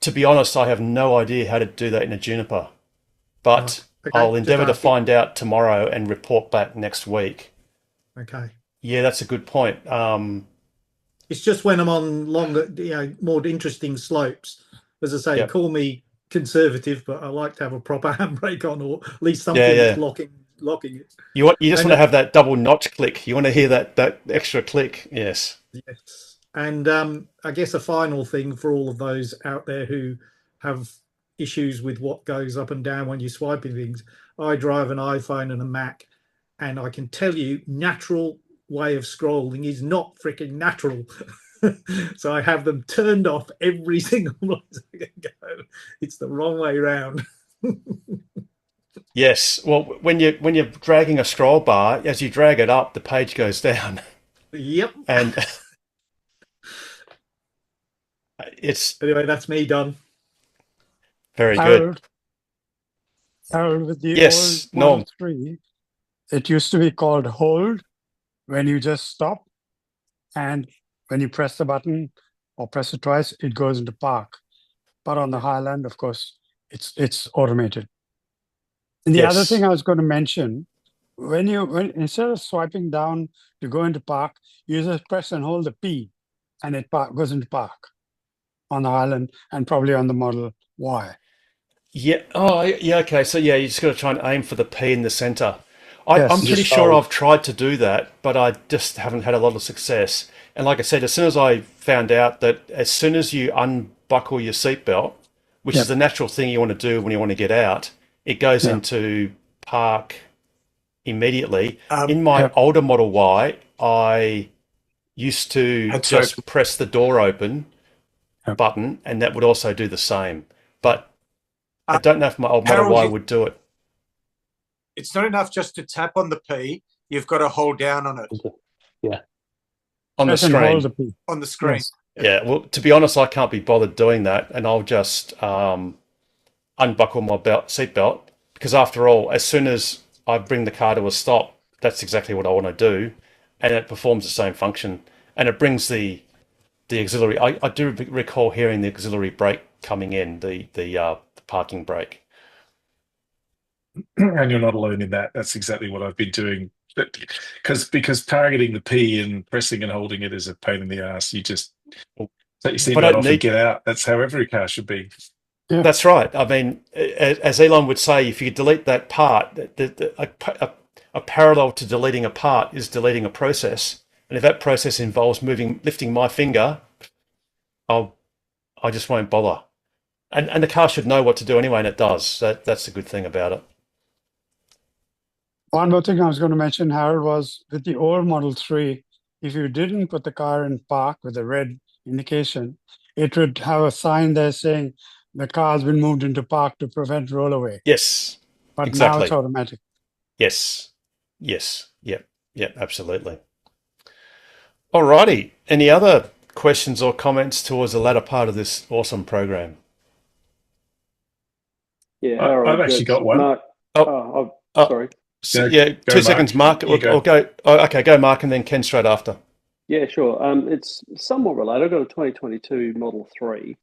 To be honest, I have no idea how to do that in a Juniper, but I'll endeavour to find out tomorrow and report back next week. Okay. Yeah, that's a good point. It's just when I'm on longer, more interesting slopes. As I say, Call me conservative, but I like to have a proper handbrake on, or at least something that's locking locking it. You just And want to have that double notch click. You want to hear that extra click. Yes. yes, and I guess a final thing for all of those out there who have issues with what goes up and down when you're swiping things. I drive an iPhone and a Mac, and I can tell you, natural way of scrolling is not freaking natural. So I have them turned off every single place I can go. It's the wrong way around. Yes. Well, when you're dragging a scroll bar, as you drag it up, the page goes down, Yep. and it's Anyway, that's me done. very good. Harold, Harold, with the Yes, old Model Norm. 3, it used to be called hold when you just stop, and when you press the button or press it twice, it goes into park. But on the Highland, of course, it's automated. And the other Yes. thing I was going to mention, when instead of swiping down to go into park, you just press and hold the P, and it goes into park on the Highland and probably on the Model Y. Yeah. Oh, yeah. Okay. So yeah, you just got to try and aim for the P in the center. I'm Yes. pretty Just sure hold. I've tried to do that, but I just haven't had a lot of success. And like I said, as soon as I found out that as soon as you unbuckle your seatbelt, which Yep. is the natural thing you want to do when you want to get out, it goes Yeah. into park immediately. Um, In my Yep. older Model Y, I used to That's just press the door open Yep. button, and that would also do the same. But I uh, don't know if my old Model Harold, Y would do it. it's not enough just to tap on the P. You've got to hold down on it Yeah. On the Press and hold screen. the P. on the screen. Yes. Yeah, well, to be honest, I can't be bothered doing that, and I'll just unbuckle my seatbelt, because after all, as soon as I bring the car to a stop, that's exactly what I want to do, and it performs the same function, and it brings the auxiliary. I do recall hearing the auxiliary brake coming in, the parking brake. And you're not alone in that. That's exactly what I've been doing. Because targeting the P and pressing and holding it is a pain in the ass. You just take your But I seatbelt off and need. get out. That's how every car should be. Yeah. That's right. I mean, as Elon would say, if you delete that part, a parallel to deleting a part is deleting a process. And if that process involves lifting my finger, I just won't bother. And the car should know what to do anyway, and it does. That's the good thing about it. One more thing I was going to mention, Harold, was with the old Model 3, if you didn't put the car in park with a red indication, it would have a sign there saying the car has been moved into park to prevent rollover. Yes, But now exactly. it's automatic. Yes. Yep, absolutely. Alrighty. Any other questions or comments towards the latter part of this awesome program? Yeah, Harold. I've actually got one. Mark, Oh, sorry. So, Yeah, yeah, go, 2 Mark. seconds, Mark. You go. Or go. Oh, okay, go, Mark, and then Ken straight after. Yeah, sure. It's somewhat related. I've got a 2022 Model 3.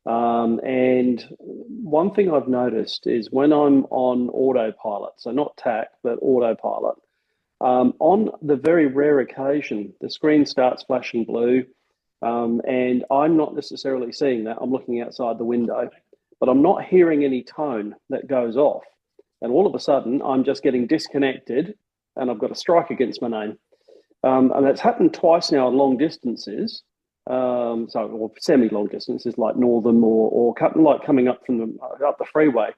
And one thing I've noticed is when I'm on autopilot, so not TAC, but autopilot, on the very rare occasion, the screen starts flashing blue, and I'm not necessarily seeing that. I'm looking outside the window, but I'm not hearing any tone that goes off. And all of a sudden, I'm just getting disconnected, and I've got a strike against my name. And that's happened twice now on long distances, or semi-long distances like Northern or like coming up from up the freeway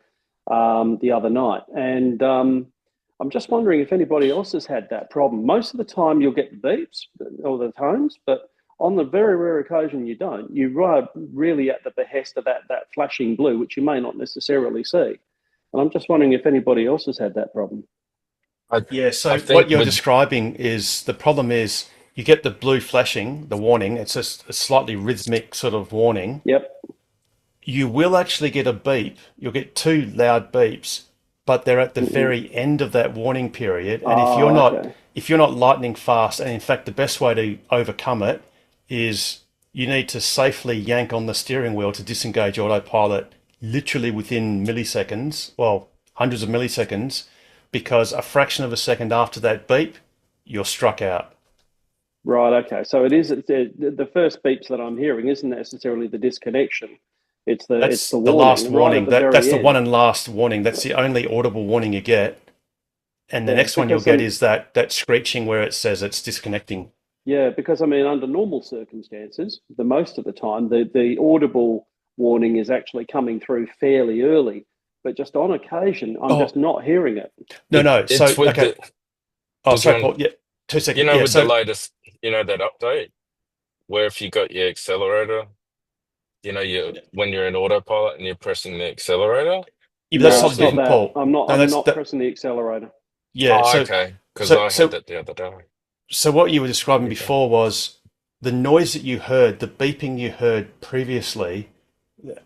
the other night. And I'm just wondering if anybody else has had that problem. Most of the time you'll get the beeps or the tones, but on the very rare occasion you don't. You are really at the behest of that flashing blue, which you may not necessarily see. And I'm just wondering if anybody else has had that problem. Yeah, so I think what you're with- describing is the problem is you get the blue flashing, the warning. It's just a slightly rhythmic sort of warning. Yep. You will actually get a beep. You'll get 2 loud beeps, but they're at the very end of that warning period. And if you're not lightning fast, and in fact the best way to overcome it is you need to safely yank on the steering wheel to disengage autopilot literally within milliseconds, well, hundreds of milliseconds, because a fraction of a second after that beep, you're struck out. Right, okay. So it is the first beeps that I'm hearing isn't necessarily the disconnection. It's the That's warning. the last right warning. at the very That's the end. one and last warning. That's the only audible warning you get. And the Yeah, next one you'll because get is that screeching where it says it's disconnecting. yeah, because I mean, under normal circumstances, the most of the time, the audible warning is actually coming through fairly early. But just on occasion, I'm just not hearing it. No. So It's with okay. the Oh, the sorry, John, Paul. Yeah, 2 seconds. you know, Yeah, with the so latest, that update where if you got your accelerator, when you're in autopilot and you're pressing the accelerator, yeah, but No, that's it'll something it's not be. different, that. Paul. I'm not. No, I'm that's not that. pressing the accelerator. Yeah. Oh, So okay, because so I had so that the other day. so what you were describing Okay. before was the noise that you heard, the beeping you heard previously,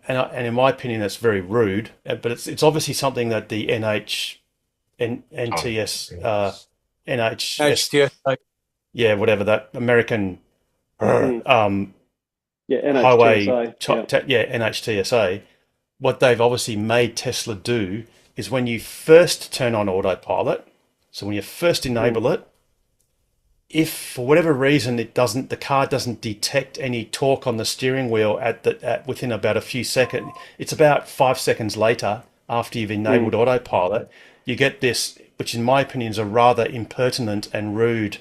and in my opinion, that's very rude. But it's obviously something that the Oh, NTS, yes. NHS, HTS. yeah, whatever that American Mm. Yeah, highway, NHTSA. Yeah. NHTSA. What they've obviously made Tesla do is when you first turn on autopilot, so when you first enable it, if for whatever reason the car doesn't detect any torque on the steering wheel at within about a few seconds, it's about 5 seconds later after you've enabled autopilot, you get this, which in my opinion is a rather impertinent and rude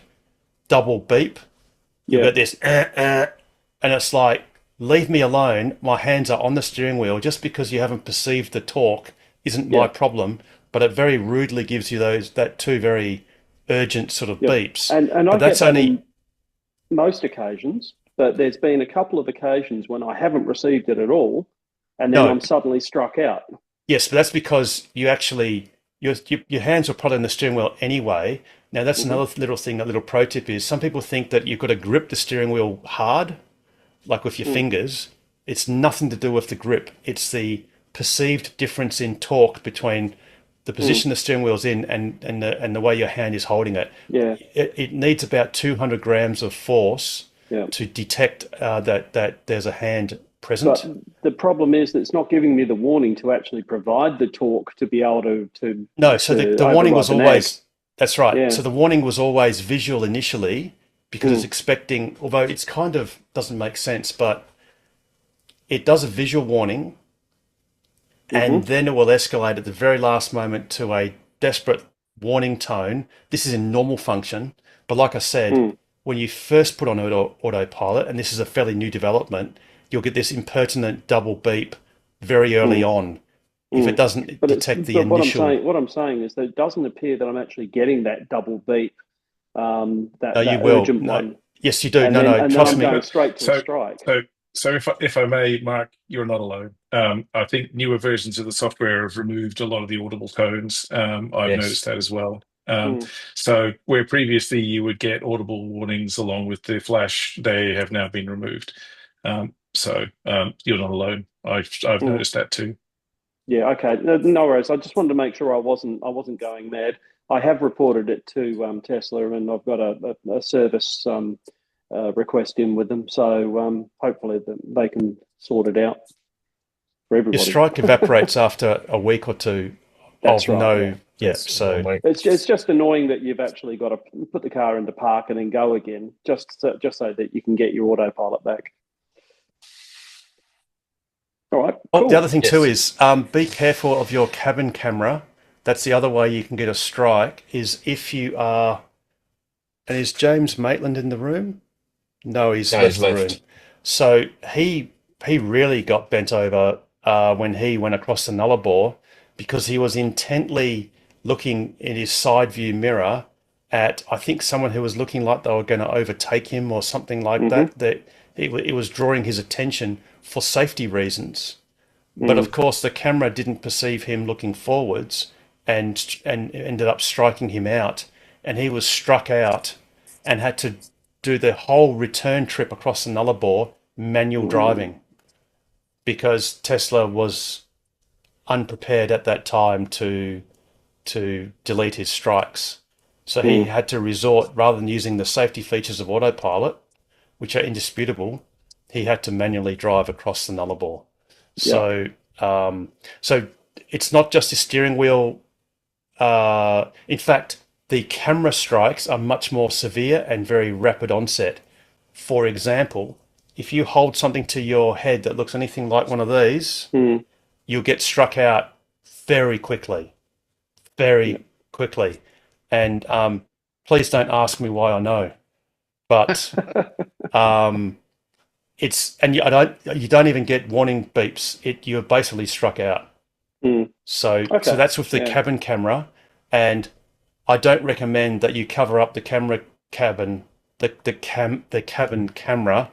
double beep. You Yeah. get this, and it's like, leave me alone. My hands are on the steering wheel. Just because you haven't perceived the torque isn't my Yeah. problem. But it very rudely gives you that two very urgent sort of Yeah. beeps. And I But get that's that only on most occasions, but there's been a couple of occasions when I haven't received it at all, and then no. I'm suddenly struck out. Yes, but that's because you actually your hands were probably on the steering wheel anyway. Now that's another little thing. A little pro tip is some people think that you've got to grip the steering wheel hard, like with your fingers. It's nothing to do with the grip. It's the perceived difference in torque between the position the steering wheel's in and the way your hand is holding it. Yeah. It needs about 200 grams of force Yeah. to detect that there's a hand present. But the problem is that it's not giving me the warning to actually provide the torque to be able to No, so the to warning was override the nag. always, that's right. Yeah. So the warning was always visual initially because it's expecting, although it's kind of doesn't make sense, but it does a visual warning and then it will escalate at the very last moment to a desperate warning tone. This is in normal function. But like I said, when you first put on autopilot, and this is a fairly new development, you'll get this impertinent double beep very early on if it doesn't detect the initial. What I'm saying is that it doesn't appear that I'm actually getting that double beep, No, that you will. urgent No. one. Yes, you do. And No, then, no, and then trust I'm me. going straight to a strike. So if I may, Mark, you're not alone. I think newer versions of the software have removed a lot of the audible tones. I've Yes. noticed that as well. So where previously you would get audible warnings along with the flash, they have now been removed. So you're not alone. I've noticed that too. Yeah, okay. No worries. I just wanted to make sure I wasn't going mad. I have reported it to Tesla, and I've got a service request in with them. So hopefully they can sort it out for everybody. Your strike evaporates after a week or two. That's of right. no, yeah. So It's just annoying that you've actually got to put the car into park and then go again, just so that you can get your autopilot back. All right. Oh, cool. the other thing too is be careful of your cabin camera. That's the other way you can get a strike is if you are. And is James Maitland in the room? No, he's left the room. So he really got bent over when he went across the Nullarbor because he was intently looking in his side view mirror at, I think, someone who was looking like they were going to overtake him or something like that. That it was drawing his attention for safety reasons. But of course, the camera didn't perceive him looking forwards and ended up striking him out. And he was struck out and had to do the whole return trip across the Nullarbor manual driving because Tesla was unprepared at that time to delete his strikes. So he had to resort, rather than using the safety features of autopilot, which are indisputable, he had to manually drive across the Nullarbor. So, so it's not just the steering wheel. In fact, the camera strikes are much more severe and very rapid onset. For example, if you hold something to your head that looks anything like one of these, you'll get struck out very quickly, very quickly. And please don't ask me why I know, but you don't even get warning beeps. You're basically struck out. So that's with the cabin camera, and I don't recommend that you cover up the cabin camera,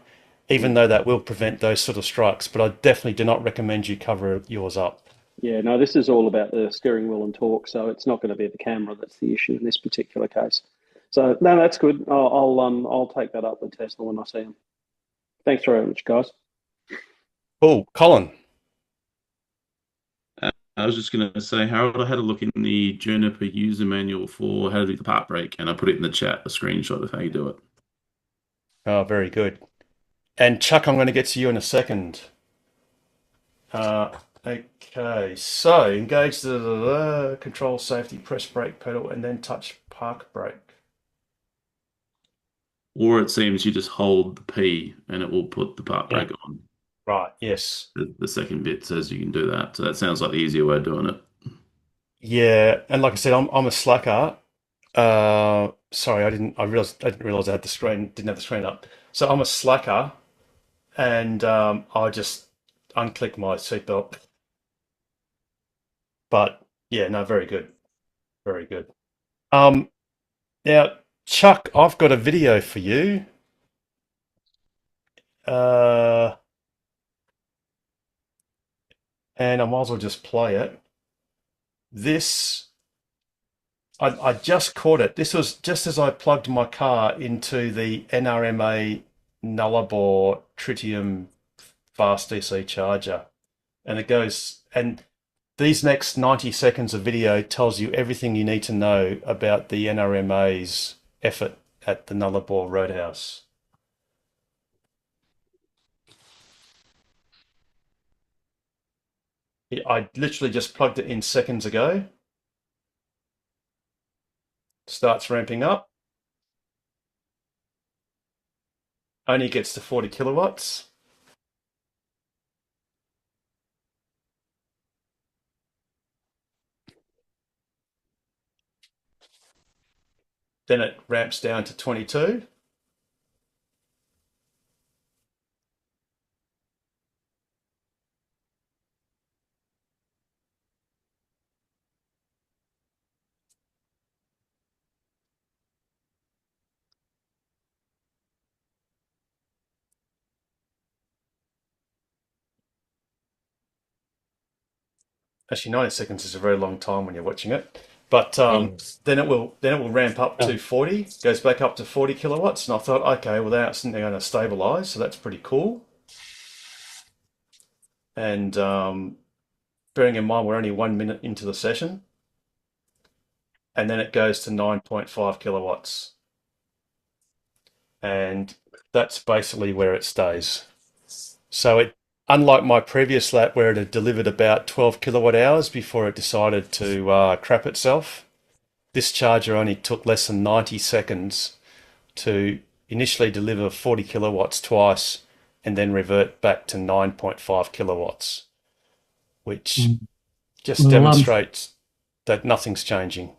even though that will prevent those sort of strikes. But I definitely do not recommend you cover yours up. Yeah, no, this is all about the steering wheel and torque, so it's not going to be the camera that's the issue in this particular case. So no, that's good. I'll take that up with Tesla when I see them. Thanks very much, guys. Oh, Colin. I was just going to say, Harold, I had a look in the Juniper user manual for how to do the part brake, and I put it in the chat, a screenshot of how you do it. Oh, very good. And Chuck, I'm going to get to you in a second. Okay, so engage the control safety, press brake pedal, and then touch park brake. Or it seems you just hold the P and it will put the park brake on. Right, yes. The second bit says you can do that. So that sounds like the easier way of doing it. Yeah, and like I said, I'm a slacker. Sorry, I didn't realize I had didn't have the screen up. So I'm a slacker, and I just unclick my seatbelt. But yeah, no, very good. Very good. Now, Chuck, I've got a video for you. And I might as well just play it. I just caught it. This was just as I plugged my car into the NRMA Nullarbor Tritium fast DC charger. And it goes, and these next 90 seconds of video tells you everything you need to know about the NRMA's effort at the Nullarbor Roadhouse. I literally just plugged it in seconds ago. Starts ramping up. Only gets to 40 kilowatts. Then it ramps down to 22. Actually, 90 seconds is a very long time when you're watching it. But then it will ramp up to 40, goes back up to 40 kilowatts. And I thought, okay, well, that's going to stabilize, so that's pretty cool. And bearing in mind, we're only 1 minute into the session. And then it goes to 9.5 kilowatts. And that's basically where it stays. So unlike my previous lap where it had delivered about 12 kilowatt hours before it decided to crap itself, this charger only took less than 90 seconds to initially deliver 40 kilowatts twice and then revert back to 9.5 kilowatts, which just demonstrates that nothing's changing.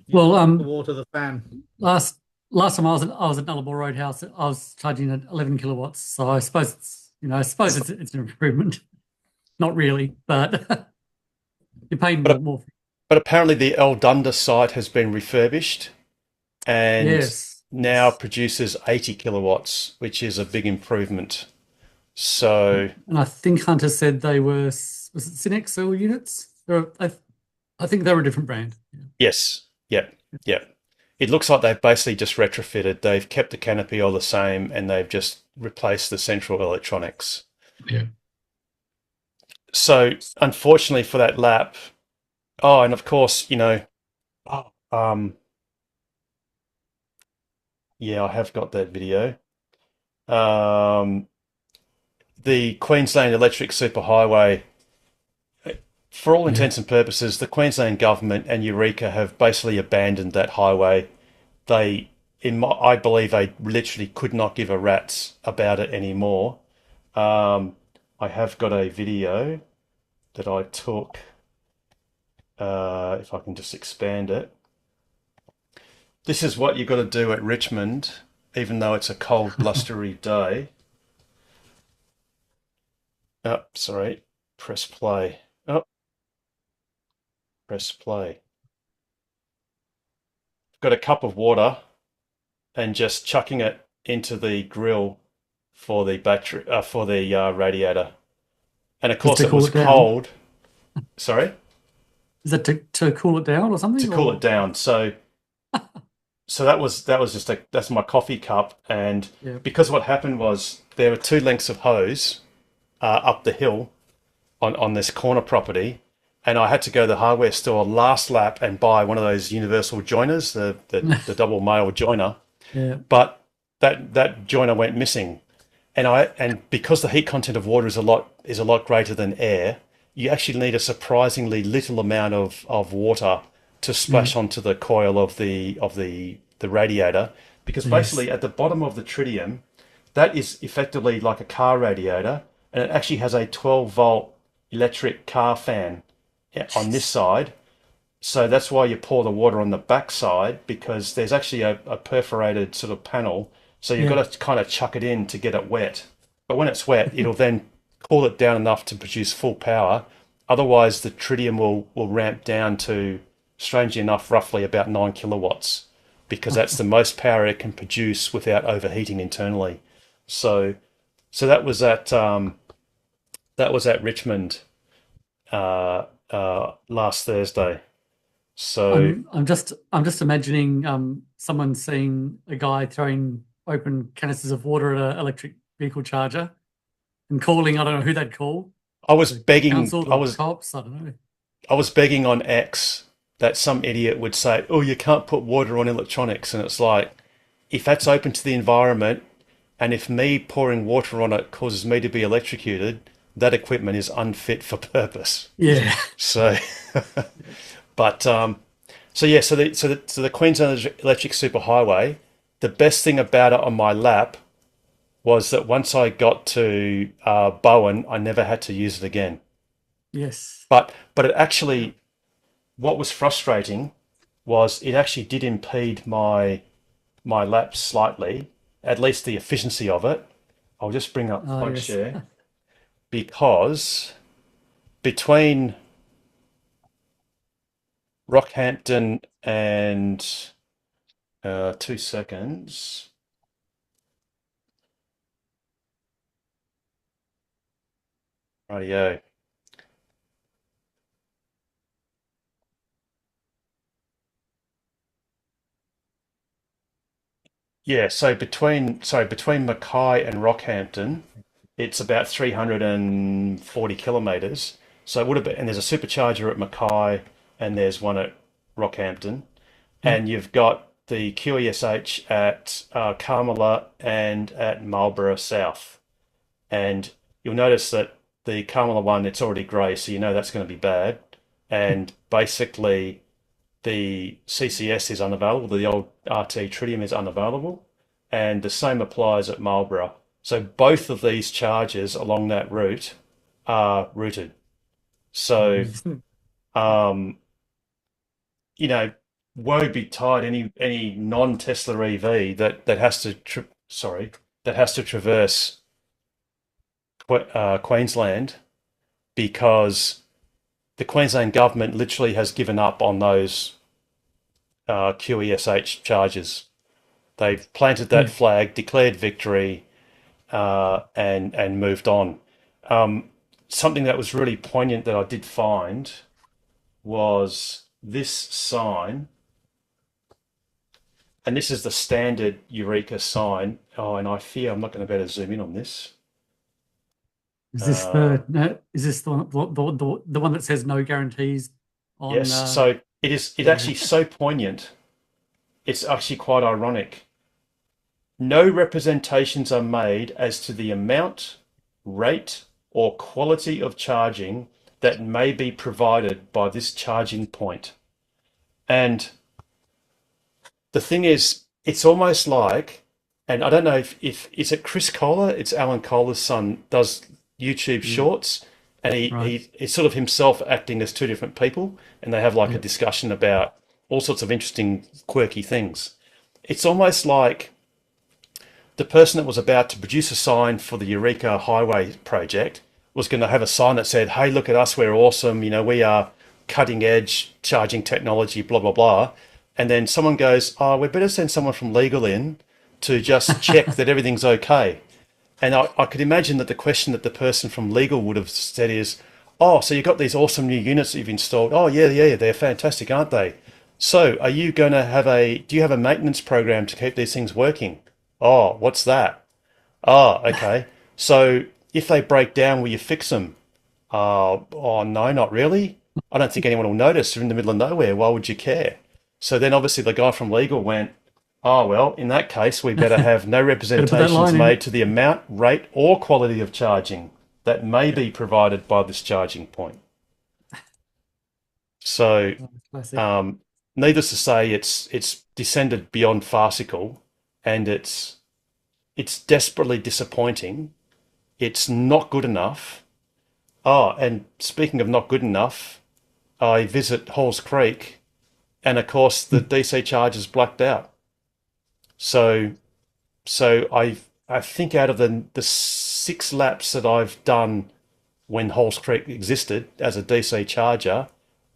Well, water the fan. Last time I was at Nullarbor Roadhouse, I was charging at 11 kilowatts. So I suppose it's an improvement. Not really, but you're paying more. But apparently the El Dunda site has been refurbished and now produces 80 kilowatts, which is a big improvement. So, and I think Hunter said they were, was it Cinexcel units? I think they were a different brand. Yes. Yep. It looks like they've basically just retrofitted. They've kept the canopy all the same and they've just replaced the central electronics. Yeah. So unfortunately for that lap, and of course, I have got that video. The Queensland Electric Superhighway, for all intents and purposes, the Queensland government and Eureka have basically abandoned that highway. I believe they literally could not give a rat's about it anymore. I have got a video that I took. If I can just expand it, This is what you've got to do at Richmond, even though it's a cold, blustery day. Oh, sorry. Press play. Oh, press play. Got a cup of water and just chucking it into the grill for the battery, for the radiator. And of course, it was cold. Sorry? Is that to cool it down or something? To cool it down. So that was just that's my coffee cup. And because what happened was there were 2 lengths of hose up the hill on this corner property, and I had to go to the hardware store last lap and buy one of those universal joiners, the double male joiner. Yeah. But that joiner went missing, and because the heat content of water is a lot greater than air, you actually need a surprisingly little amount of water to splash onto the coil of the radiator, because basically at the bottom of the tritium, that is effectively like a car radiator, and it actually has a 12-volt electric car fan on this side. So that's why you pour the water on the back side, because there's actually a perforated sort of panel. So you've got to kind of chuck it in to get it wet. But when it's wet, it'll then cool it down enough to produce full power. Otherwise, the tritium will ramp down to, strangely enough, roughly about 9 kilowatts, because that's the most power it can produce without overheating internally. So that was at Richmond last Thursday. So I'm just imagining someone seeing a guy throwing open canisters of water at an electric vehicle charger and calling. I don't know who they'd call. I was begging. Cops. I don't know. I was begging on X that some idiot would say, "Oh, you can't put water on electronics," and it's like, if that's open to the environment, and if me pouring water on it causes me to be electrocuted, that equipment is unfit for purpose. Yeah. So, but so the Queensland Electric Superhighway, the best thing about it on my lap was that once I got to Bowen, I never had to use it again. Yes. But it actually, what was frustrating was it actually did impede my lap slightly, at least the efficiency of it. I'll just bring up PlugShare, because between Rockhampton and 2 seconds. Rightio. Yeah, so between Mackay and Rockhampton, it's about 340 kilometres. So it would have been, and there's a supercharger at Mackay and there's one at Rockhampton, and you've got the QESH at Carmela and at Marlborough South. And you'll notice that the Carmela one, it's already grey, so you know that's going to be bad. And basically, the CCS is unavailable, the old RT Tritium is unavailable, and the same applies at Marlborough. So both of these chargers along that route are routed. So, woe betide any non-Tesla EV that has to traverse Queensland, because the Queensland government literally has given up on those QESH chargers. They've planted that flag, declared victory, and moved on. Something that was really poignant that I did find was this sign, and this is the standard Eureka sign. Oh, and I fear I'm not going to be able to zoom in on this. Is this the one that says no guarantees on? Yes. So it's actually so poignant. It's actually quite ironic. No representations are made as to the amount, rate, or quality of charging that may be provided by this charging point. And the thing is, it's almost like, and I don't know if is it Chris Kohler? It's Alan Kohler's son, does YouTube shorts, and he's sort of himself acting as 2 different people, and they have like a discussion about all sorts of interesting, quirky things. it's almost like the person that was about to produce a sign for the Eureka Highway project was going to have a sign that said, "Hey, look at us, we're awesome. You know, we are cutting edge charging technology, blah, blah, blah." And then someone goes, "Oh, we better send someone from legal in to just check that everything's okay." And I could imagine that the question that the person from legal would have said is, "Oh, so you've got these awesome new units that you've installed. Oh, yeah, they're fantastic, aren't they? So are you going to do you have a maintenance program to keep these things working? Oh, what's that? Oh, okay. So if they break down, will you fix them? Oh, no, not really. I don't think anyone will notice. They're in the middle of nowhere. Why would you care?" So then obviously the guy from legal went, "Oh, well, in that case, we better have no representations made to the amount, rate, or quality of charging that may be provided by this charging point." So, needless to say, it's descended beyond farcical, and it's desperately disappointing. It's not good enough. Oh, and speaking of not good enough, I visit Halls Creek, and of course the DC charger's blacked out. So I think out of the 6 laps that I've done when Halls Creek existed as a DC charger,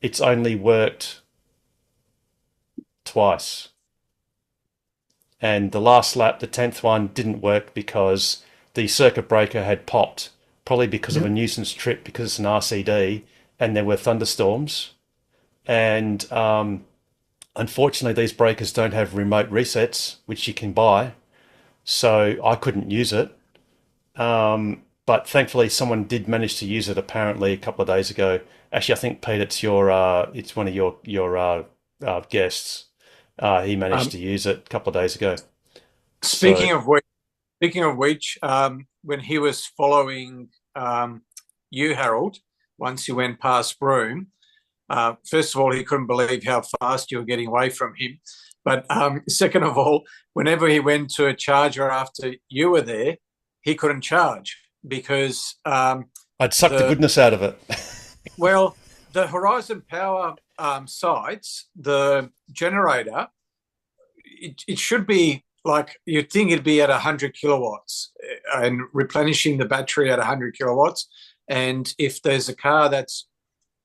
it's only worked twice. And the last lap, the 10th one, didn't work because the circuit breaker had popped, probably because of a nuisance trip, because it's an RCD, and there were thunderstorms. And unfortunately, these breakers don't have remote resets, which you can buy. So I couldn't use it. But thankfully, someone did manage to use it apparently a couple of days ago. Actually, I think, Pete, it's one of your guests. He managed to use it a couple of days ago. Speaking of which, when he was following you, Harold, once he went past Broome, first of all, he couldn't believe how fast you were getting away from him. But second of all, whenever he went to a charger after you were there, he couldn't charge because I'd sucked the goodness out of it. Well, the Horizon Power sites, the generator, it should be like, you'd think it'd be at 100 kilowatts and replenishing the battery at 100 kilowatts. And if there's a car that's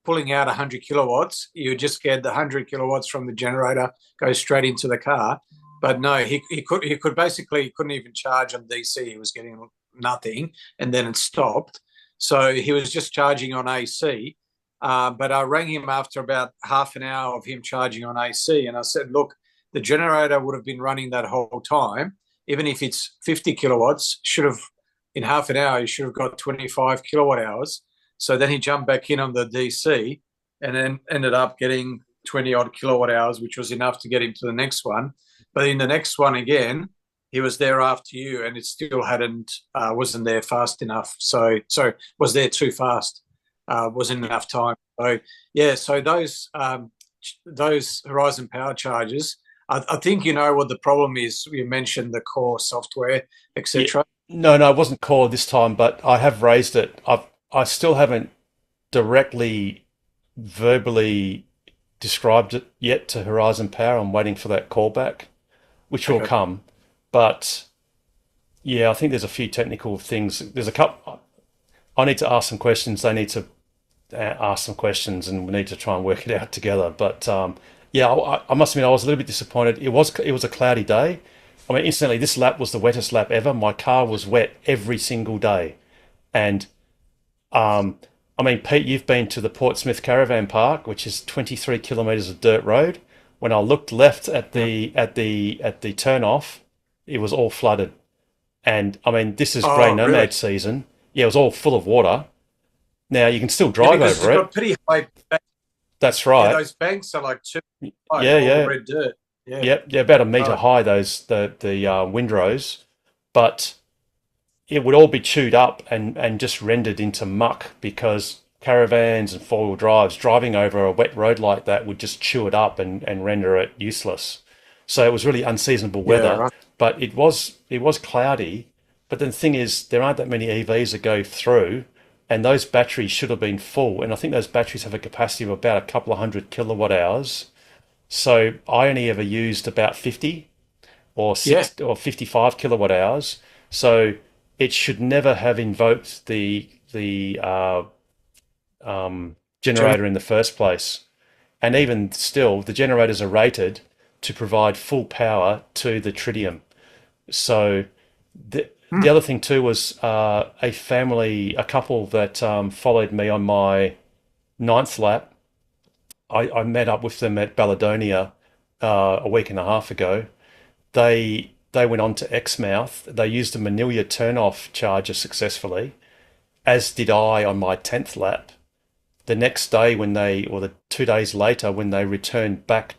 pulling out 100 kilowatts, you just get the 100 kilowatts from the generator, go straight into the car. But no, he couldn't even charge on DC. He was getting nothing, and then it stopped. So he was just charging on AC. But I rang him after about half an hour of him charging on AC, and I said, "Look, the generator would have been running that whole time. Even if it's 50 kilowatts, in half an hour, you should have got 25 kilowatt hours." So then he jumped back in on the DC and then ended up getting 20 odd kilowatt hours, which was enough to get him to the next one. But in the next one again, he was there after you, and it still wasn't there fast enough. So was there too fast. Wasn't enough time. So yeah, so those Horizon Power chargers, I think you know what the problem is. You mentioned the core software, etc. No, it wasn't core this time, but I have raised it. I still haven't directly, verbally described it yet to Horizon Power. I'm waiting for that callback, which will come. But yeah, I think there's a few technical things. There's a couple. I need to ask some questions. They need to ask some questions, and we need to try and work it out together. But yeah, I must admit I was a little bit disappointed. It was a cloudy day. I mean, incidentally, this lap was the wettest lap ever. My car was wet every single day, and I mean, Pete, you've been to the Portsmouth Caravan Park, which is 23 kilometres of dirt road. When I looked left at the turn off, it was all flooded. And I mean, this is grey nomad season. Yeah, it was all full of water. Now you can still drive over it. Got pretty high. That's right. Yeah, those banks are like 2 feet high, red dirt. Yeah, about a metre high. The windrows, but it would all be chewed up and just rendered into muck because caravans and 4-wheel drives driving over a wet road like that would just chew it up and render it useless. So it was really unseasonable weather, but it was cloudy. But then the thing is, there aren't that many EVs that go through, and those batteries should have been full. And I think those batteries have a capacity of about a couple of 100 kilowatt hours. So I only ever used about 50. or 55 kilowatt hours. So it should never have invoked the generator in the first place. And even still, the generators are rated to provide full power to the tritium. So the other thing too was a couple that followed me on my 9th lap. I met up with them at Baladonia a week and a half ago. They went on to Exmouth. They used a Manilya turn-off charger successfully, as did I on my 10th lap. The next day or the 2 days later when they returned back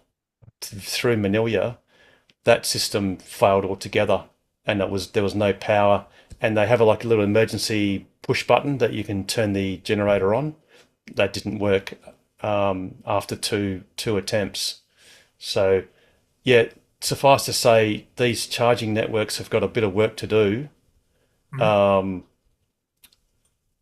through Manilya, that system failed altogether, and there was no power. And they have a little emergency push button that you can turn the generator on. That didn't work after two attempts. So, yeah, suffice to say, these charging networks have got a bit of work to do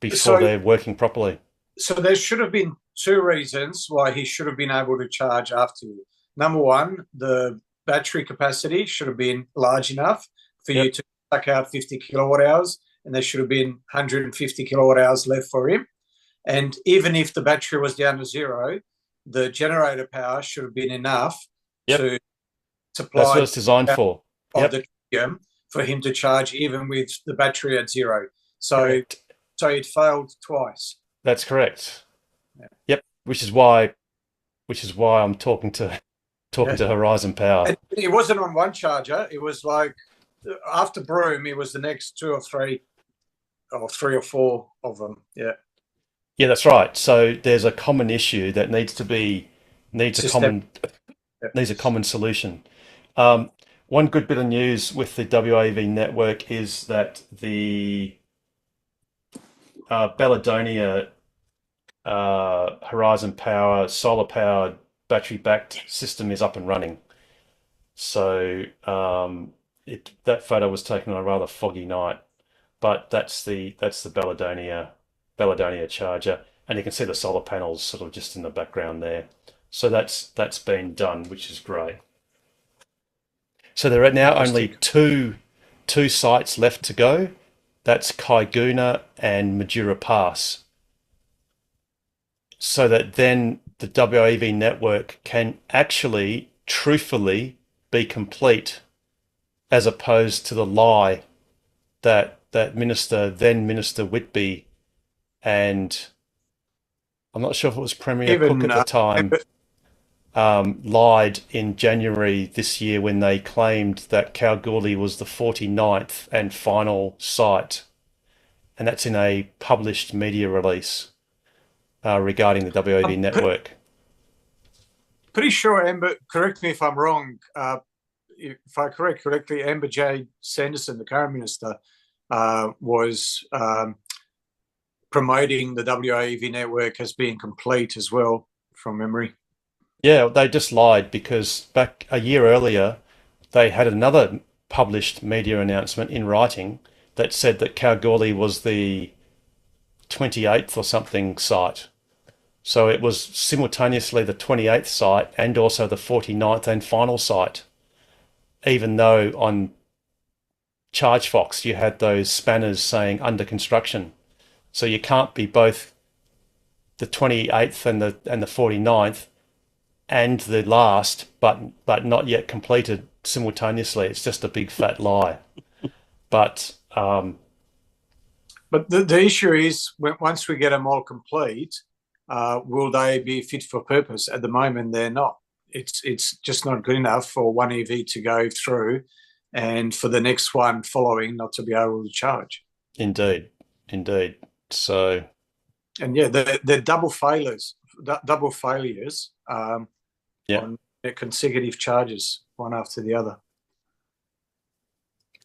before they're working properly. So there should have been 2 reasons why he should have been able to charge after you. Number one, the battery capacity should have been large enough for you to suck out 50 kilowatt hours, and there should have been 150 kilowatt hours left for him. And even if the battery was down to 0, the generator power should have been enough to supply. That's what it's designed for. The tritium for him to charge even with the battery at 0. So it failed twice. That's correct. Yep. Which is why I'm talking to Horizon Power. And it wasn't on one charger. It was like after Broome, it was the next 2 or 3, or 3 or 4 of them. Yeah. Yeah, that's right. So there's a common issue that needs a common solution. One good bit of news with the WAEV network is that the Baladonia Horizon Power solar powered battery backed system is up and running. So that photo was taken on a rather foggy night, but that's the Baladonia charger, and you can see the solar panels sort of just in the background there. So that's been done, which is great. So there are now only two sites left to go. That's Kaiguna and Majura Pass. So that then the WAEV network can actually, truthfully, be complete, as opposed to the lie that then Minister Whitby and I'm not sure if it was Premier Cook at the time, lied in January this year when they claimed that Kalgoorlie was the 49th and final site. And that's in a published media release regarding the WAEV network. Pretty sure, Amber, correct me if I'm wrong, if I correct correctly, Amber J. Sanderson, the current minister, was promoting the WAEV network as being complete as well, from memory. Yeah, they just lied because back a year earlier, they had another published media announcement in writing that said that Kalgoorlie was the 28th or something site. So it was simultaneously the 28th site and also the 49th and final site, even though on ChargeFox you had those spanners saying under construction. So you can't be both the 28th and the 49th and the last, but not yet completed simultaneously. It's just a big fat lie. But the issue is, once we get them all complete, will they be fit for purpose? At the moment, they're not. It's just not good enough for one EV to go through, and for the next one following not to be able to charge. Indeed. So, and yeah, they're double failures on their consecutive charges, one after the other.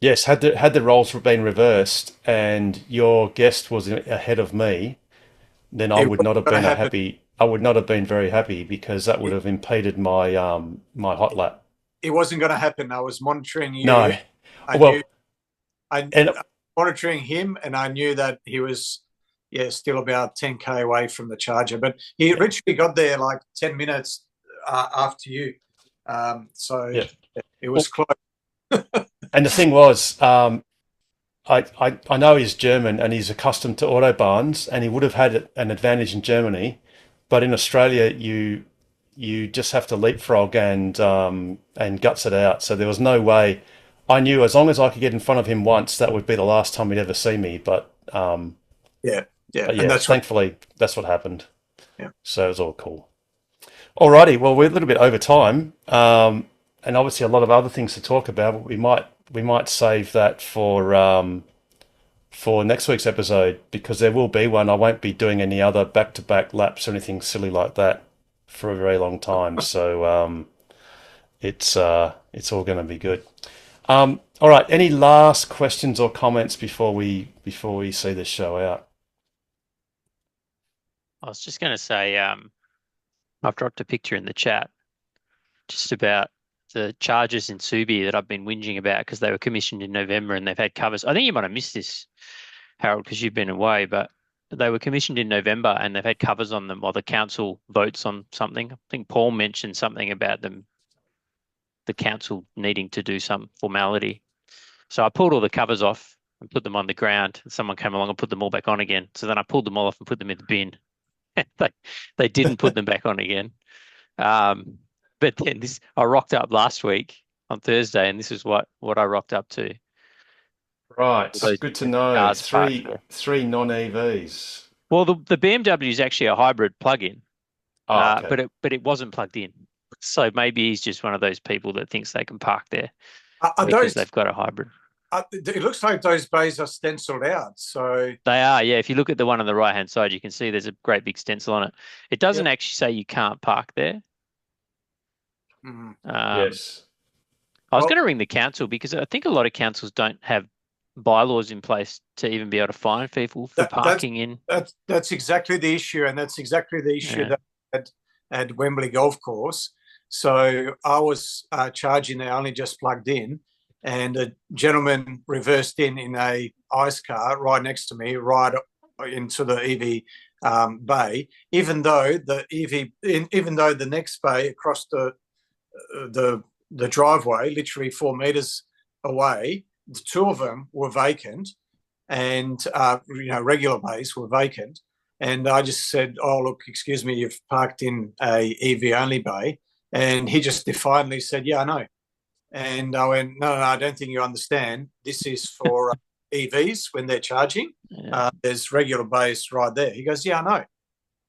Yes, had the roles been reversed and your guest was ahead of me, then I would not have been happy. I would not have been very happy because that would have impeded my my hot lap. It wasn't going to happen. I was monitoring you. No, I was monitoring him, and I knew that he was still about 10k away from the charger. But he literally got there like 10 minutes after you. So it was close. And the thing was, I know he's German and he's accustomed to autobahns, and he would have had an advantage in Germany, but in Australia you just have to leapfrog and guts it out. So there was no way. I knew as long as I could get in front of him once, that would be the last time he'd ever see me. But yeah, and that's thankfully that's what happened. Yeah. So it was all cool. Alrighty, well, we're a little bit over time, and obviously a lot of other things to talk about. But we might save that for next week's episode, because there will be one. I won't be doing any other back-to-back laps or anything silly like that for a very long time. So it's all going to be good. All right. Any last questions or comments before we see this show out? I was just going to say, I've dropped a picture in the chat just about the chargers in Subi that I've been whinging about because they were commissioned in November and they've had covers. I think you might have missed this, Harold, because you've been away, but they were commissioned in November and they've had covers on them while the council votes on something. I think Paul mentioned something about them, the council needing to do some formality. So I pulled all the covers off and put them on the ground, and someone came along and put them all back on again. So then I pulled them all off and put them in the bin. They didn't put them back on again. But then I rocked up last week on Thursday, and this is what I rocked up to. Right, so good to know. Three non-EVs. Well, the BMW is actually a hybrid plug-in, okay. but it wasn't plugged in. So maybe he's just one of those people that thinks they can park there because they've got a hybrid. It looks like those bays are stenciled out. So they are, yeah. If you look at the one on the right-hand side, you can see there's a great big stencil on it. It doesn't actually say you can't park there. Yes. I was going to ring the council because I think a lot of councils don't have bylaws in place to even be able to fine people for parking in. That's exactly the issue, and that's exactly the issue that at Wembley Golf Course. So I was charging there, only just plugged in, and a gentleman reversed in a ICE car right next to me, right into the EV bay. Even though the next bay across the driveway, literally 4 meters away, the two of them were vacant, and regular bays were vacant. And I just said, "Oh, look, excuse me, you've parked in a EV only bay," and he just defiantly said, "Yeah, I know." And I went, no, I don't think you understand. This is for EVs when they're charging. Yeah. There's regular bays right there. He goes, "Yeah, I know."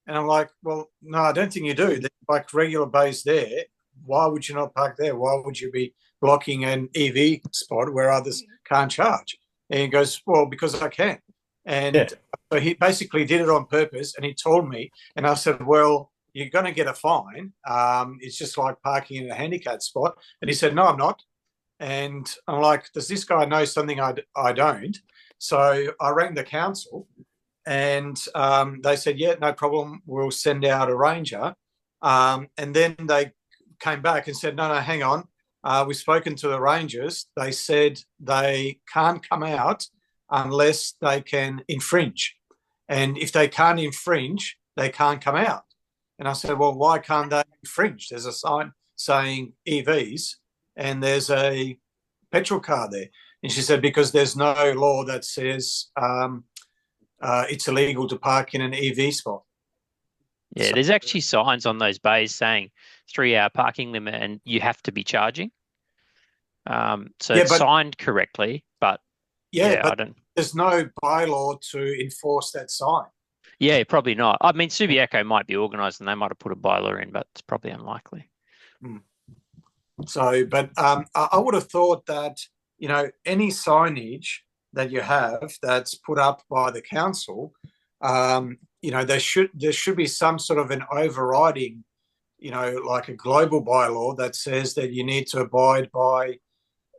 And I'm like, "Well, no, I don't think you do. There's like regular bays there. Why would you not park there? Why would you be blocking an EV spot where others can't charge?" And he goes, "Well, because I can." And so he basically did it on purpose, and he told me, and I said, "Well, you're going to get a fine. It's just like parking in a handicapped spot." And he said, "No, I'm not." And I'm like, does this guy know something I don't? So I rang the council, and they said, "Yeah, no problem. We'll send out a ranger." And then they came back and said, no, hang on. We've spoken to the rangers. They said they can't come out unless they can infringe. And if they can't infringe, they can't come out. And I said, "Well, why can't they infringe? There's a sign saying EVs and there's a petrol car there." And she said, "Because there's no law that says it's illegal to park in an EV spot." Yeah, there's actually signs on those bays saying 3-hour parking limit and you have to be charging. So it's signed correctly, but I don't. There's no bylaw to enforce that sign. Yeah, probably not. I mean, Subiaco might be organised and they might have put a bylaw in, but it's probably unlikely. So, but I would have thought that, any signage that you have that's put up by the council, there should be some sort of an overriding, like a global bylaw that says that you need to abide by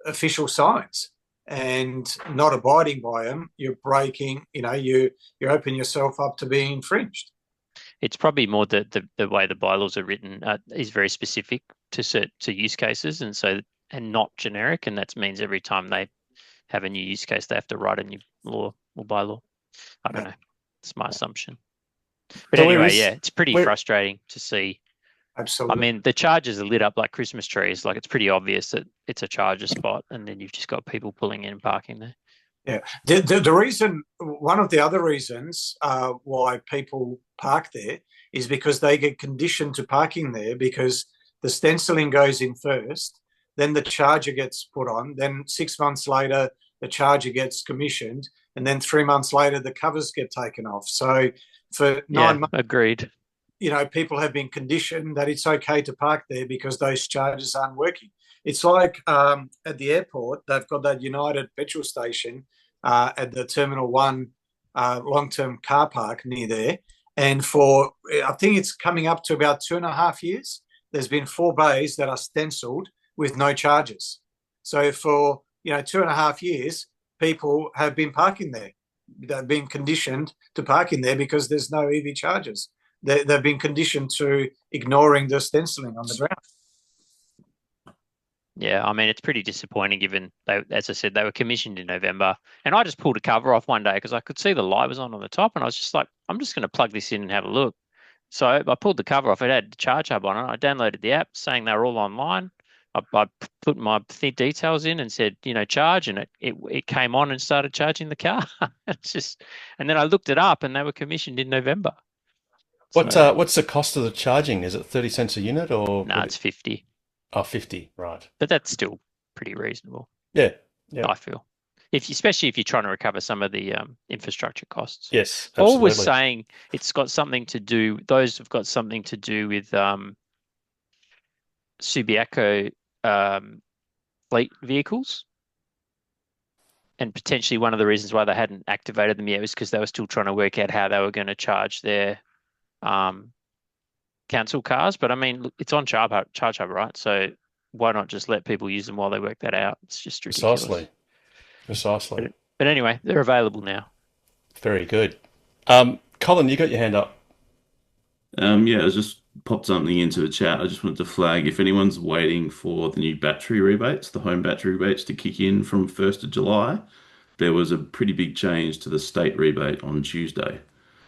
official signs. And not abiding by them, you're breaking, you open yourself up to being infringed. It's probably more the way the bylaws are written is very specific to use cases, and not generic, and that means every time they have a new use case, they have to write a new law or bylaw. I don't know. It's my assumption. But anyway, it's pretty frustrating to see Absolutely. I mean, the chargers are lit up like Christmas trees. Like, it's pretty obvious that it's a charger spot, and then you've just got people pulling in and parking there. Yeah. The reason, one of the other reasons why people park there is because they get conditioned to parking there, because the stenciling goes in first, then the charger gets put on, then 6 months later, the charger gets commissioned, and then 3 months later, the covers get taken off. So for 9 months, agreed. You know, people have been conditioned that it's okay to park there because those chargers aren't working. It's like at the airport, they've got that United petrol station at the Terminal 1 long-term car park near there. And for, I think it's coming up to about 2.5 years, there's been 4 bays that are stenciled with no charges. So for, 2.5 years, people have been parking there. They've been conditioned to park in there because there's no EV chargers. They've been conditioned to ignoring the stenciling on the ground. Yeah, I mean, it's pretty disappointing given, as I said, they were commissioned in November. And I just pulled a cover off one day because I could see the light was on the top, and I was just like, I'm just going to plug this in and have a look. So I pulled the cover off. It had the Charge Hub on it. I downloaded the app saying they were all online. I put my details in and said, charge, and it came on and started charging the car. And then I looked it up, and they were commissioned in November. What's the cost of the charging? Is it 30 cents a unit or? No, it's 50. Oh, 50, right. But that's still pretty reasonable. Yeah. I feel. Especially if you're trying to recover some of the infrastructure costs. Yes, Paul absolutely. was saying it's got something to do, those have got something to do with Subiaco fleet vehicles. And potentially one of the reasons why they hadn't activated them yet was because they were still trying to work out how they were going to charge their council cars. But I mean, look, it's on Charge Hub, right? So why not just let people use them while they work that out? It's just ridiculous. Precisely. But anyway, they're available now. Very good. Colin, you got your hand up. Yeah, I just popped something into the chat. I just wanted to flag if anyone's waiting for the new battery rebates, the home battery rebates to kick in from 1st of July, there was a pretty big change to the state rebate on Tuesday.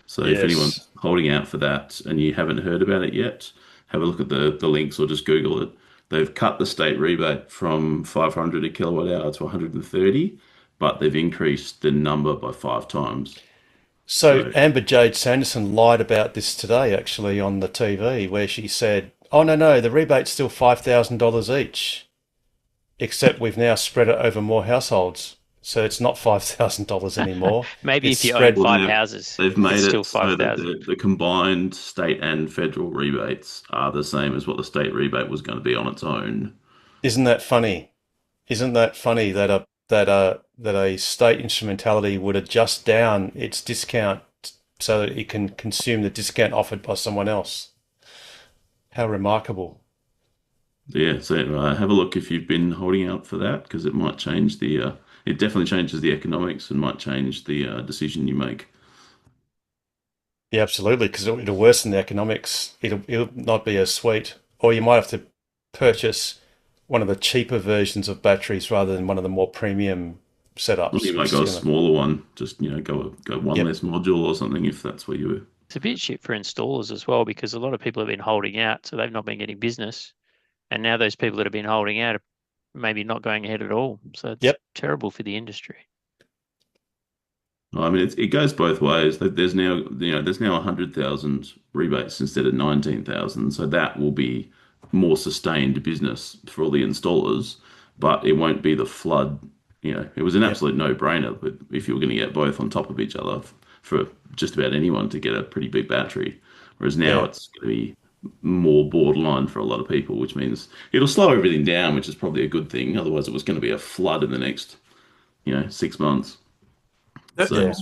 So if anyone's holding out for that and you haven't heard about it yet, have a look at the links or just Google it. They've cut the state rebate from 500 a kilowatt hour to 130, but they've increased the number by 5 times. So Amber Jade Sanderson lied about this today, actually, on the TV, where she said, oh, no, the rebate's still $5,000 each, except we've now spread it over more households. So it's not $5,000 anymore. Maybe if you own 5 houses, they've made it's it still so that 5,000. the combined state and federal rebates are the same as what the state rebate was going to be on its own. Isn't that funny? Isn't that funny that a state instrumentality would adjust down its discount so that it can consume the discount offered by someone else? How remarkable. Yeah, so have a look if you've been holding out for that, because it might change the it definitely changes the economics and might change the decision you make. Yeah, absolutely, because it'll worsen the economics. It'll not be as sweet, or you might have to purchase one of the cheaper versions of batteries rather than one of the more premium setups. You might go a smaller one, just go one less module or something if that's where you were. It's a bit shit for installers as well, because a lot of people have been holding out, so they've not been getting business. And now those people that have been holding out are maybe not going ahead at all. So it's terrible for the industry. I mean, it goes both ways. There's now 100,000 rebates instead of 19,000, so that will be more sustained business for all the installers. But it won't be the flood. It was an absolute no-brainer. But if you were going to get both on top of each other for just about anyone to get a pretty big battery, whereas now it's going to be more borderline for a lot of people, which means it'll slow everything down, which is probably a good thing. Otherwise, it was going to be a flood in the next, 6 months. So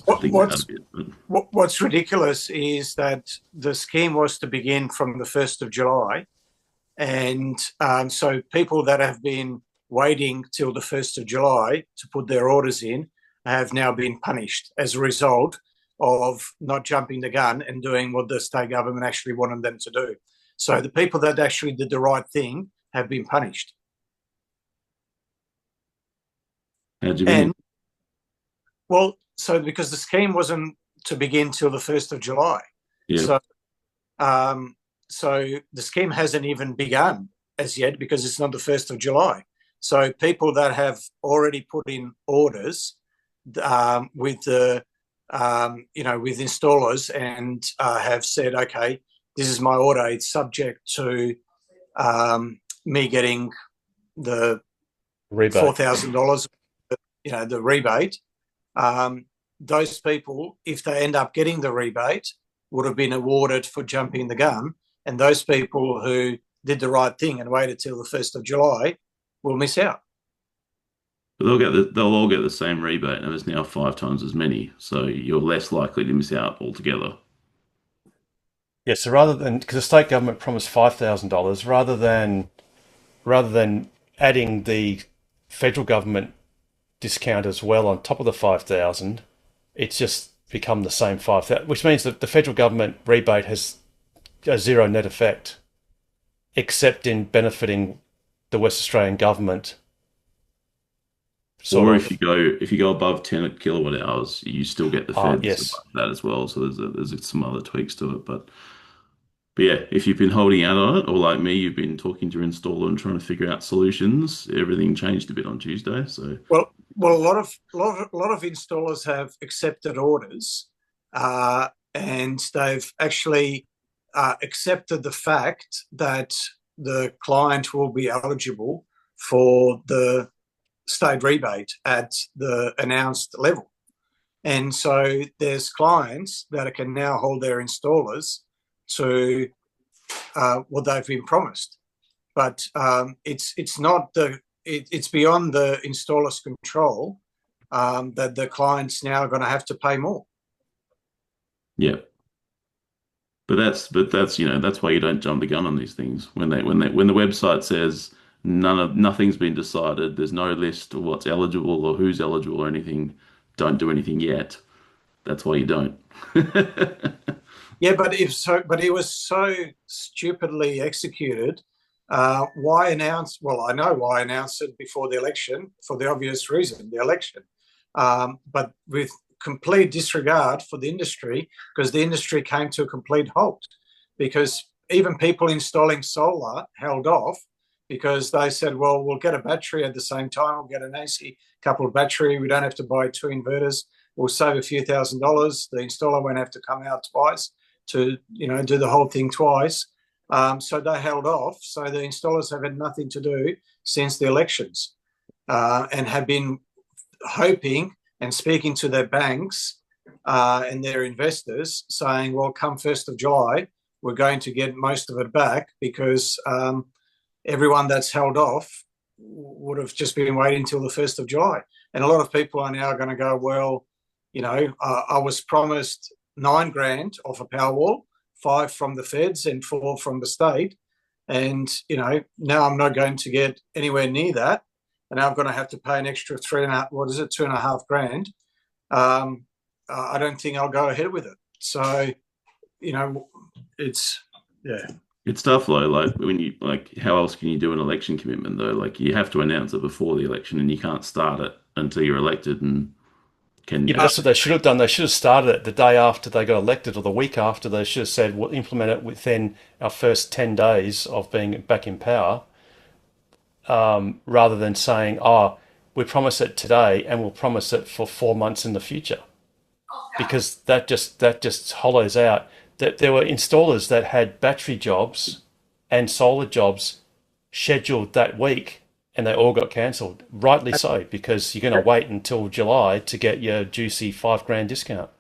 what's ridiculous is that the scheme was to begin from the 1st of July. And so people that have been waiting till the 1st of July to put their orders in have now been punished as a result of not jumping the gun and doing what the state government actually wanted them to do. So the people that actually did the right thing have been punished. How do you mean? Well, so because the scheme wasn't to begin till the 1st of July. Yeah. So so the scheme hasn't even begun as yet because it's not the 1st of July. So people that have already put in orders with the with installers and have said, okay, this is my order. It's subject to me getting the rebate. $4,000, the rebate. Those people, if they end up getting the rebate, would have been awarded for jumping the gun. And those people who did the right thing and waited till the 1st of July will miss out. But they'll all get the same rebate, and there's now 5 times as many, so you're less likely to miss out altogether. Yeah, so rather than, because the state government promised $5,000, rather than adding the federal government discount as well on top of the 5,000, it's just become the same 5,000, which means that the federal government rebate has a zero net effect, except in benefiting the West Australian government. Or if you go above 10 kilowatt hours, you still get the feds above that as well. So there's some other tweaks to it, but yeah, if you've been holding out on it, or like me, you've been talking to your installer and trying to figure out solutions, everything changed a bit on Tuesday. So well, a lot of installers have accepted orders, and they've actually accepted the fact that the client will be eligible for the state rebate at the announced level. And so there's clients that can now hold their installers to what they've been promised. But it's not it's beyond the installer's control that the client's now going to have to pay more. Yeah. But that's why you don't jump the gun on these things. When the website says nothing's been decided, there's no list of what's eligible or who's eligible or anything, don't do anything yet. That's why you don't. Yeah, but it was so stupidly executed. Why announce? Well, I know why announce it before the election, for the obvious reason, the election. But with complete disregard for the industry, because the industry came to a complete halt. Because even people installing solar held off because they said, well, we'll get a battery at the same time. We'll get an AC coupled battery. We don't have to buy 2 inverters. We'll save a few $1,000s. The installer won't have to come out twice to do the whole thing twice. So they held off. So the installers have had nothing to do since the elections, and have been hoping and speaking to their banks and their investors, saying, well, come 1st of July, we're going to get most of it back, because everyone that's held off would have just been waiting until the 1st of July. And a lot of people are now going to go, well, I was promised $9,000 off a Powerwall, 5 from the feds and 4 from the state. And, now I'm not going to get anywhere near that. And now I'm going to have to pay an extra $2,500. I don't think I'll go ahead with it. So, it's tough though. Like how else can you do an election commitment though? Like you have to announce it before the election, and you can't start it until you're elected. And but that's what they should have done. They should have started it the day after they got elected, or the week after. They should have said, we'll implement it within our first 10 days of being back in power, rather than saying, we promise it today and we'll promise it for 4 months in the future. Because that just hollows out. That there were installers that had battery jobs and solar jobs scheduled that week, and they all got cancelled. Rightly so, because you're going to wait until July to get your juicy $5,000 discount.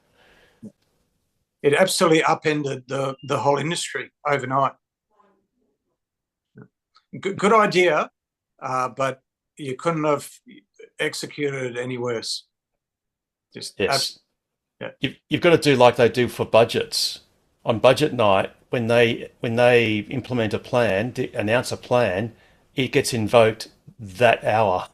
It absolutely upended the whole industry overnight. Good idea, but you couldn't have executed it any worse. You've got to do like they do for budgets. On budget night, when they implement a plan, announce a plan, it gets invoked that hour,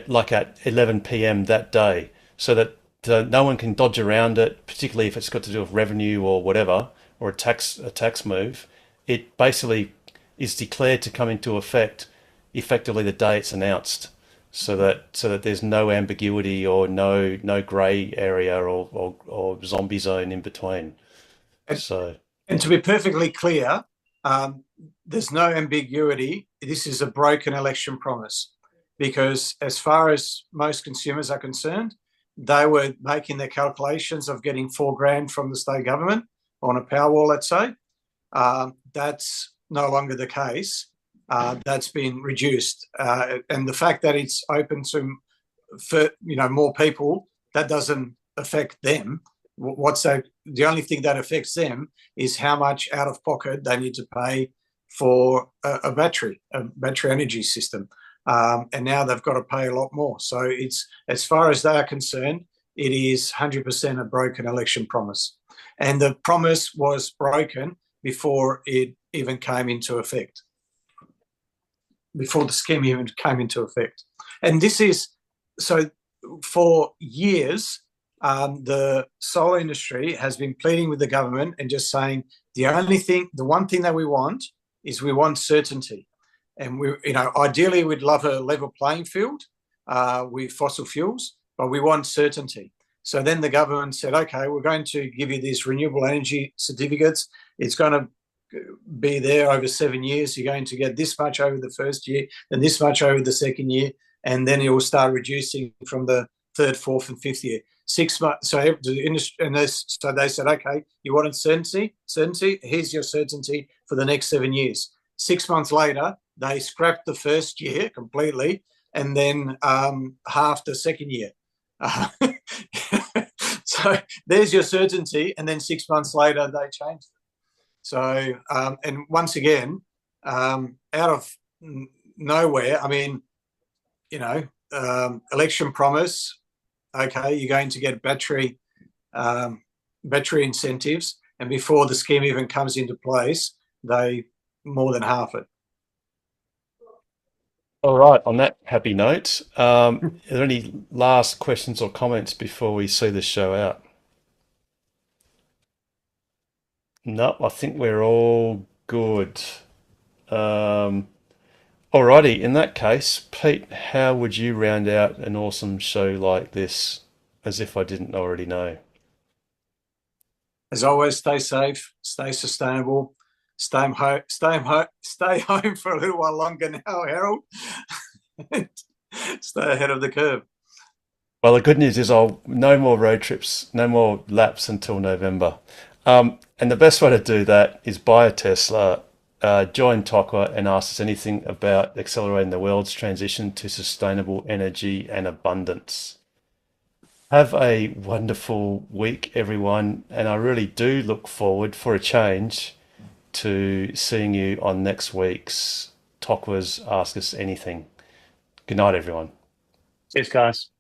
like at 11 p.m. that day, so that no one can dodge around it, particularly if it's got to do with revenue or whatever, or a tax move. It basically is declared to come into effect effectively the day it's announced, so that there's no ambiguity or no grey area or zombie zone in between. And to be perfectly clear, there's no ambiguity. This is a broken election promise, because as far as most consumers are concerned, they were making their calculations of getting $4,000 from the state government on a Powerwall, let's say. That's no longer the case. That's been reduced. And the fact that it's open to more people, that doesn't affect them. The only thing that affects them is how much out of pocket they need to pay for a battery energy system. And now they've got to pay a lot more. So it's, as far as they are concerned, it is 100% a broken election promise. And the promise was broken before it even came into effect, before the scheme even came into effect. And this is, so for years, the solar industry has been pleading with the government and just saying the one thing that we want is we want certainty. And ideally we'd love a level playing field with fossil fuels, but we want certainty. So then the government said, okay, we're going to give you these renewable energy certificates. It's going to be there over 7 years. You're going to get this much over the first year, then this much over the second year, and then it will start reducing from the third, fourth, and fifth year. 6 months. So the industry, so they said, okay, you wanted certainty. Here's your certainty for the next 7 years. 6 months later, they scrapped the first year completely, and then half the second year. So there's your certainty, and then 6 months later they changed it. So and once again, out of nowhere, I mean, election promise. Okay, you're going to get battery incentives, and before the scheme even comes into place, they more than half it. All right, on that happy note, are there any last questions or comments before we see the show out? No, I think we're all good. Alrighty, in that case, Pete, how would you round out an awesome show like this, as if I didn't already know? As always, stay safe, stay sustainable, stay home for a little while longer now, Harold. Stay ahead of the curve. Well, the good news is no more road trips, no more laps until November. And the best way to do that is buy a Tesla, join TOCWA, and ask us anything about accelerating the world's transition to sustainable energy and abundance. Have a wonderful week, everyone, and I really do look forward, for a change, to seeing you on next week's TOCWA's Ask Us Anything. Good night, everyone. Cheers, guys.